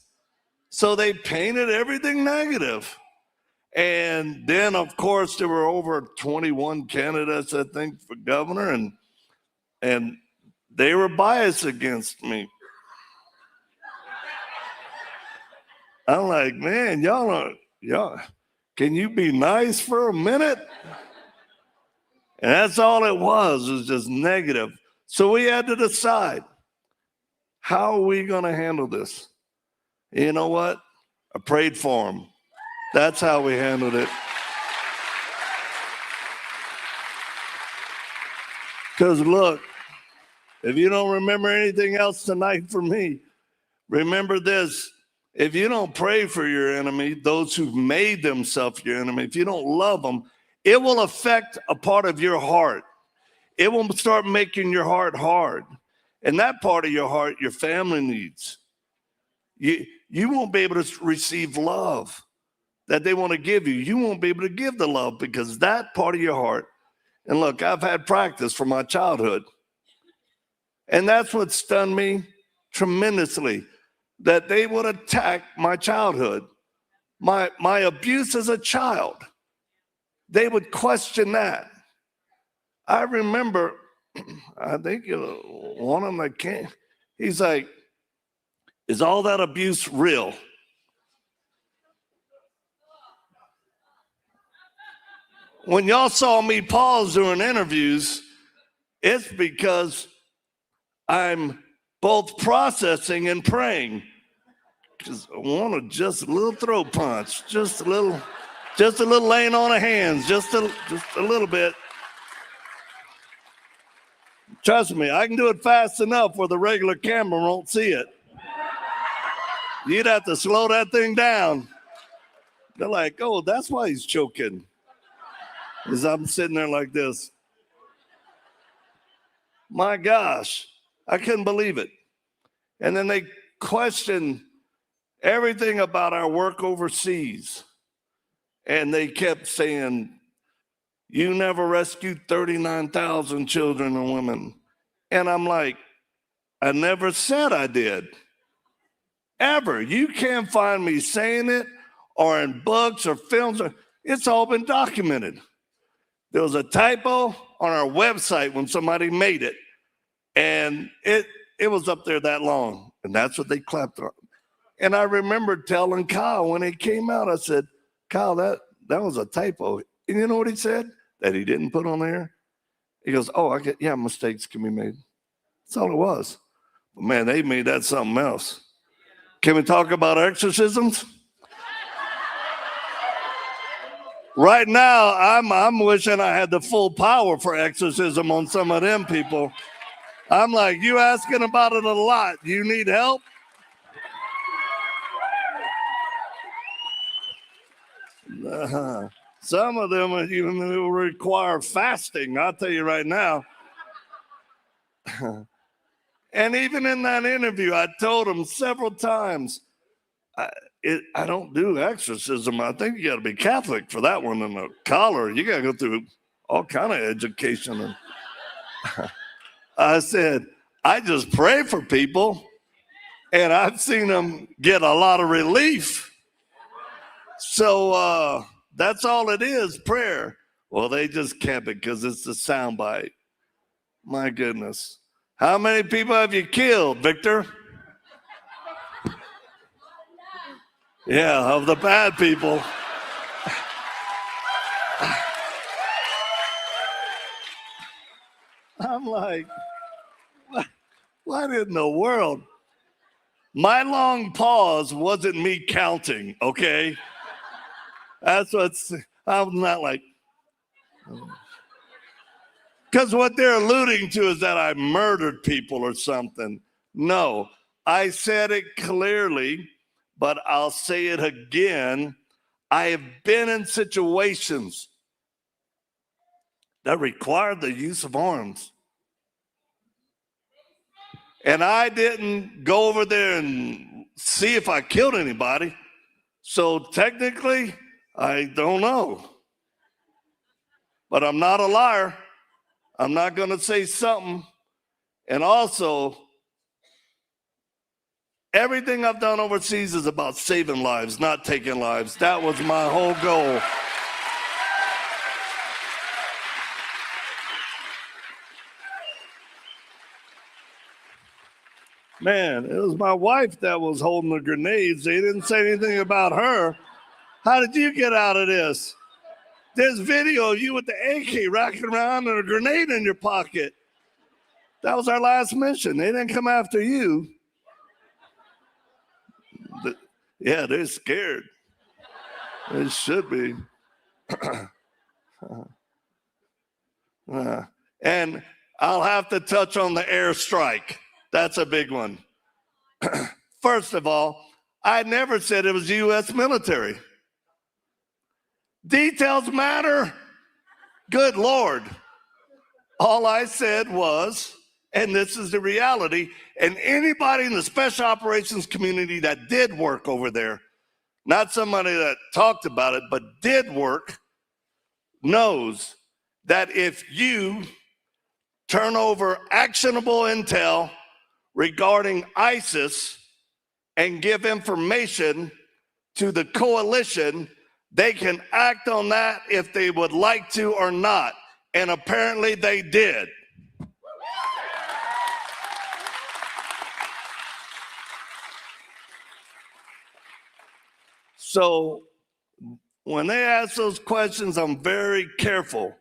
So they painted everything negative. And then, of course, there were over 21 candidates, I think, for governor, and they were biased against me. I'm like, man, y'all, can you be nice for a minute? And that's all it was just negative. So we had to decide, how are we going to handle this? You know what? I prayed for him. That's how we handled it. Because look, if you don't remember anything else tonight from me, Remember this, if you don't pray for your enemy, those who've made themselves your enemy, if you don't love them, it will affect a part of your heart. It will start making your heart hard. And that part of your heart, your family needs. You won't be able to receive love that they want to give you. You won't be able to give the love because that part of your heart. And look, I've had practice from my childhood. And that's what stunned me tremendously, that they would attack my childhood, my abuse as a child. They would question that. I remember, I think one of them that came, he's like, is all that abuse real? When y'all saw me pause during interviews, it's because I'm both processing and praying. Just want to just a little throat punch, just a little laying on of hands, just a little bit. Trust me, I can do it fast enough where the regular camera won't see it. You'd have to slow that thing down. They're like, oh, that's why he's choking. As I'm sitting there like this. My gosh, I couldn't believe it. And then they questioned everything about our work overseas. And they kept saying, you never rescued 39,000 children and women. And I'm like, I never said I did. Ever. You can't find me saying it or in books or films. It's all been documented. There was a typo on our website when somebody made it. And it was up there that long. And that's what they clapped on. And I remember telling Kyle when it came out, I said, Kyle, that was a typo. And you know what he said? That he didn't put on there? He goes, oh, mistakes can be made. That's all it was. But man, they made that something else. Can we talk about exorcisms? Right now, I'm wishing I had the full power for exorcism on some of them people. I'm like, you asking about it a lot. You need help? Some of them even will require fasting, I'll tell you right now. And even in that interview, I told him several times, I don't do exorcism. I think you got to be Catholic for that one. And a collar, you got to go through all kind of education. And I said, I just pray for people, and I've seen them get a lot of relief. So that's all it is, prayer. Well, they just kept it because it's the soundbite. My goodness. How many people have you killed, Victor? Yeah, of the bad people. I'm like, what in the world? My long pause wasn't me counting, okay? I'm not like, because what they're alluding to is that I murdered people or something. No, I said it clearly, but I'll say it again. I have been in situations that required the use of arms. And I didn't go over there and see if I killed anybody. So technically, I don't know. But I'm not a liar. I'm not going to say something. And also, everything I've done overseas is about saving lives, not taking lives. That was my whole goal. Man, it was my wife that was holding the grenades. They didn't say anything about her. How did you get out of this? There's video of you with the AK racking around and a grenade in your pocket. That was our last mission. They didn't come after you. Yeah, they're scared. They should be. And I'll have to touch on the airstrike. That's a big one. First of all, I never said it was U.S. military. Details matter. Good Lord. All I said was, and this is the reality, and anybody in the special operations community that did work over there, not somebody that talked about it, but did work, knows that if you turn over actionable intel regarding ISIS and give information to the coalition, they can act on that if they would like to or not. And apparently they did. So when they ask those questions, I'm very careful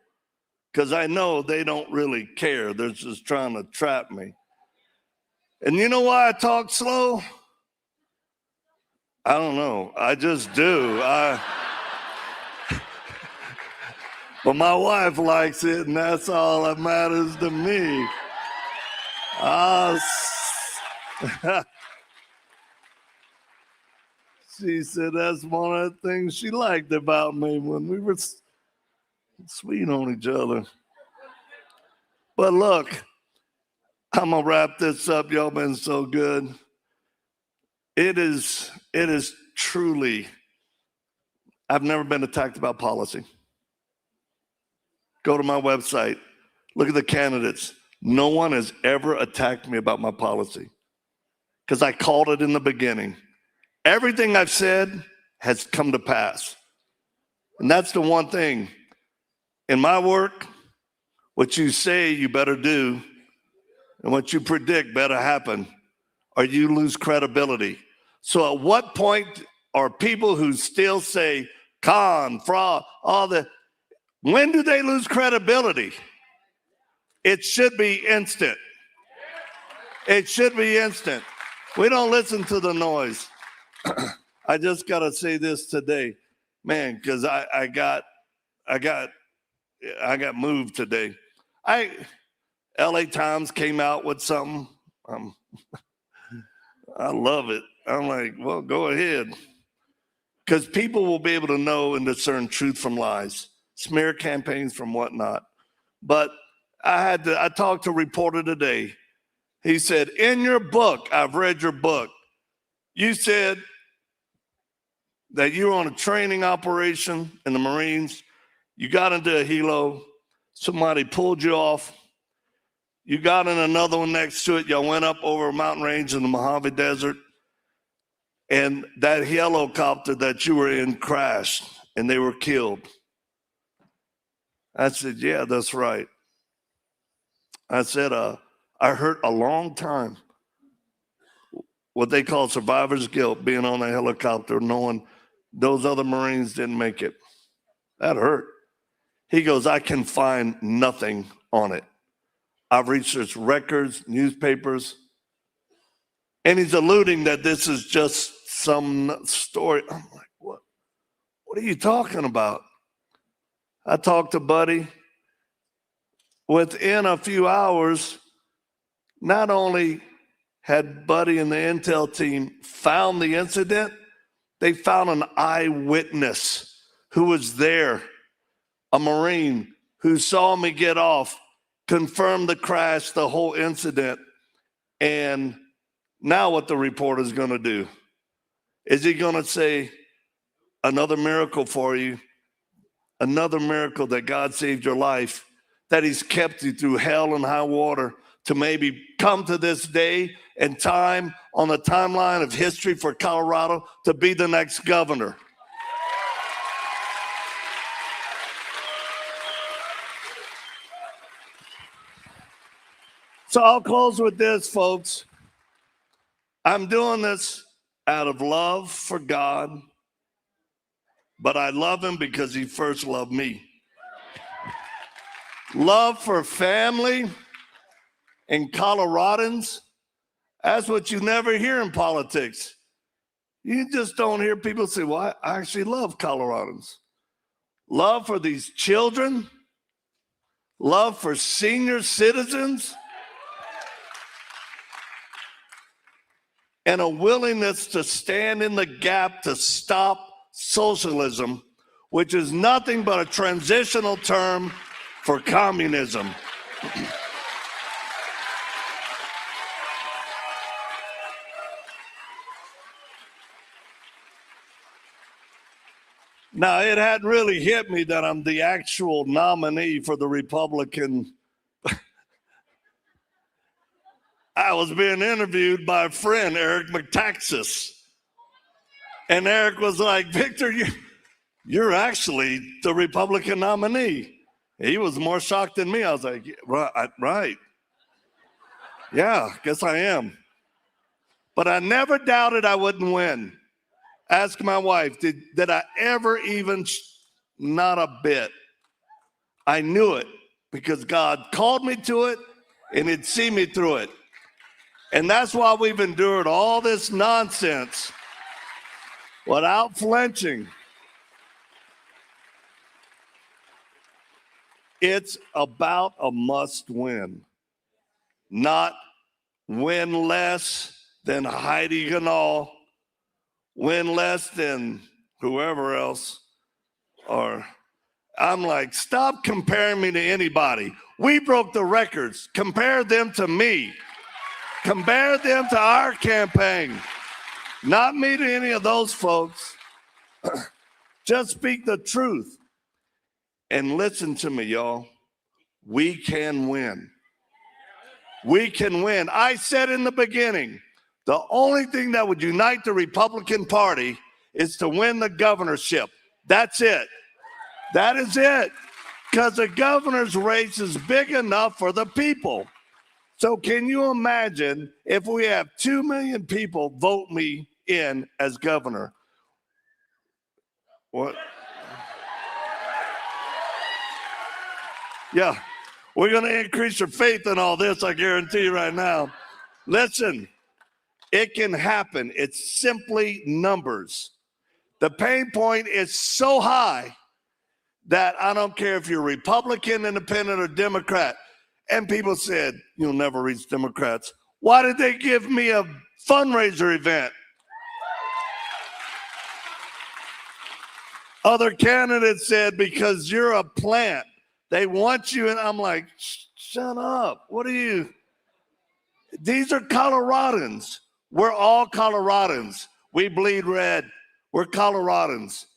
because I know they don't really care. They're just trying to trap me. And you know why I talk slow? I don't know. I just do. But my wife likes it, and that's all that matters to me. She said that's one of the things she liked about me when we were sweet on each other. But look, I'm gonna wrap this up. Y'all been so good. It is truly, I've never been attacked about policy. Go to my website, look at the candidates. No one has ever attacked me about my policy because I called it in the beginning. Everything I've said has come to pass. And that's the one thing. In my work, what you say you better do, and what you predict better happen, or you lose credibility. So at what point are people who still say con, fraud, when do they lose credibility? It should be instant. It should be instant. We don't listen to the noise. I just got to say this today, man, because I got moved today. LA Times came out with something. I love it. I'm like, well, go ahead. Because people will be able to know and discern truth from lies, smear campaigns from whatnot. But I talked to a reporter today. He said, in your book, I've read your book. You said that you were on a training operation in the Marines. You got into a helo. Somebody pulled you off. You got in another one next to it. Y'all went up over a mountain range in the Mojave Desert. And that helicopter that you were in crashed and they were killed. I said, yeah, that's right. I said, I hurt a long time what they call survivor's guilt, being on a helicopter, knowing those other Marines didn't make it. That hurt. He goes, I can find nothing on it. I've researched records, newspapers, and he's alluding that this is just some story. I'm like, what? What are you talking about? I talked to Buddy. Within a few hours, not only had Buddy and the intel team found the incident, they found an eyewitness who was there, a Marine who saw me get off, confirmed the crash, the whole incident. And now what the reporter is going to do? Is he going to say, another miracle for you, another miracle that God saved your life, that he's kept you through hell and high water to maybe come to this day and time on the timeline of history for Colorado to be the next governor? So I'll close with this, folks. I'm doing this out of love for God, but I love him because he first loved me. Love for family and Coloradans, that's what you never hear in politics. You just don't hear people say, well, I actually love Coloradans. Love for these children, love for senior citizens. and a willingness to stand in the gap to stop socialism, which is nothing but a transitional term for communism. Now, it hadn't really hit me that I'm the actual nominee for the Republican. I was being interviewed by a friend, Eric McTaxis. And Eric was like, Victor, you're actually the Republican nominee. He was more shocked than me. I was like, right. Yeah, guess I am. But I never doubted I wouldn't win. Ask my wife, did I ever even, not a bit. I knew it because God called me to it and He'd see me through it. And that's why we've endured all this nonsense without flinching. It's about a must win, not win less than Heidi Ganahl, win less than whoever else. Or I'm like, stop comparing me to anybody. We broke the records. Compare them to me. Compare them to our campaign. Not me to any of those folks. Just speak the truth. And listen to me, y'all. We can win. We can win. I said in the beginning, the only thing that would unite the Republican Party is to win the governorship. That's it. That is it. Because the governor's race is big enough for the people. So can you imagine if we have 2 million people vote me in as governor? What? Yeah, we're going to increase your faith in all this, I guarantee you right now. Listen, it can happen. It's simply numbers. The pain point is so high that I don't care if you're Republican, Independent, or Democrat. And people said, you'll never reach Democrats. Why did they give me a fundraiser event? Other candidates said, because you're a plant. They want you, and I'm like, shut up. What are you? These are Coloradans. We're all Coloradans. We bleed red. We're Coloradans.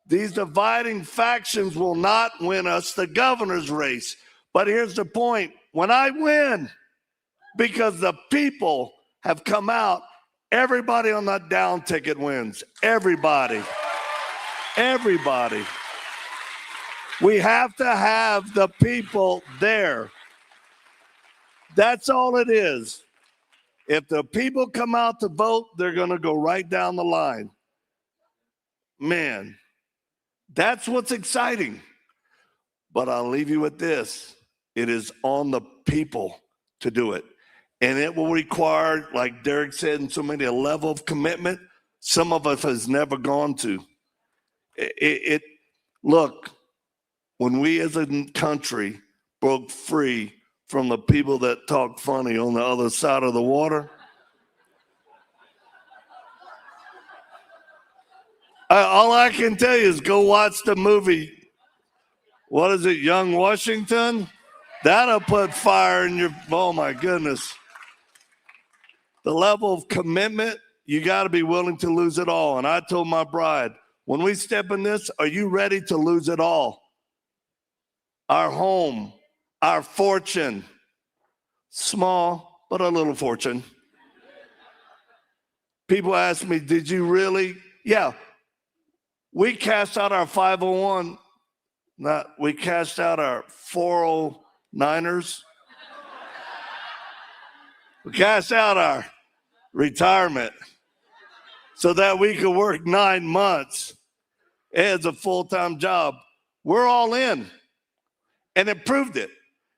These dividing factions will not win us the governor's race. But here's the point. When I win, because the people have come out, everybody on that down ticket wins. Everybody. Everybody. We have to have the people there. That's all it is. If the people come out to vote, they're going to go right down the line. Man, that's what's exciting. But I'll leave you with this. It is on the people to do it. And it will require, like Derek said, in so many, a level of commitment some of us has never gone to. Look, when we as a country broke free from the people that talk funny on the other side of the water, all I can tell you is go watch the movie. What is it, Young Washington? That'll put fire in your, oh my goodness. The level of commitment, you got to be willing to lose it all. And I told my bride, when we step in this, are you ready to lose it all? Our home, our fortune, small, but a little fortune. People ask me, did you really? Yeah. We cashed out our 501. We cashed out our 409ers. We cashed out our retirement so that we could work 9 months as a full-time job. We're all in. And it proved it.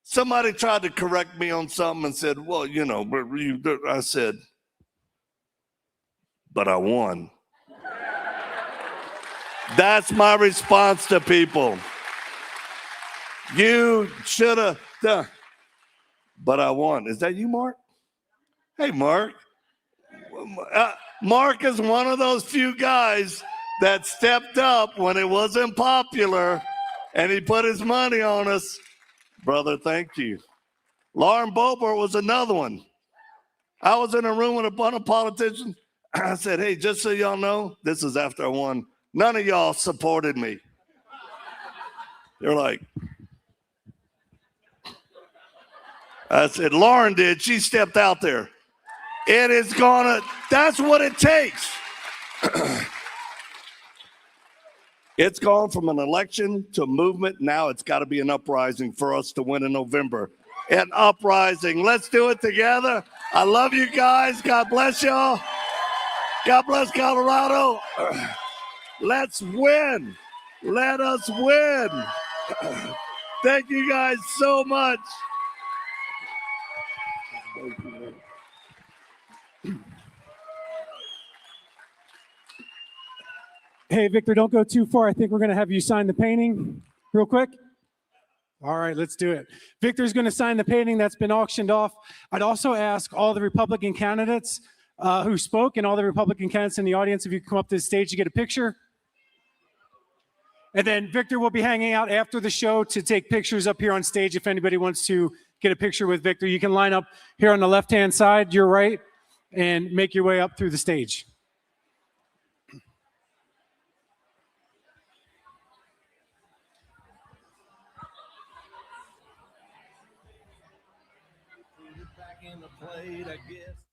Somebody tried to correct me on something and said, well, you know, I said, but I won. That's my response to people. You should have done, but I won. Is that you, Mark? Hey, Mark. Mark is one of those few guys that stepped up when it wasn't popular, and he put his money on us. Brother, thank you. Lauren Boebert was another one. I was in a room with a bunch of politicians. I said, hey, just so y'all know, this is after I won. None of y'all supported me. They're like, I said, Lauren did. She stepped out there. It is gonna, that's what it takes. It's gone from an election to a movement. Now it's got to be an uprising for us to win in November. An uprising. Let's do it together. I love you guys. God bless y'all. God bless Colorado. Let's win. Let us win. Thank you guys so much. Hey, Victor, don't go too far. I think we're going to have you sign the painting real quick. All right, let's do it. Victor's going to sign the painting that's been auctioned off. I'd also ask all the Republican candidates who spoke and all the Republican candidates in the audience if you could come up to the stage to get a picture. And then Victor will be hanging out after the show to take pictures up here on stage. If anybody wants to get a picture with Victor, you can line up here on the left-hand side, your right, and make your way up through the stage. Back in the plate, I guess.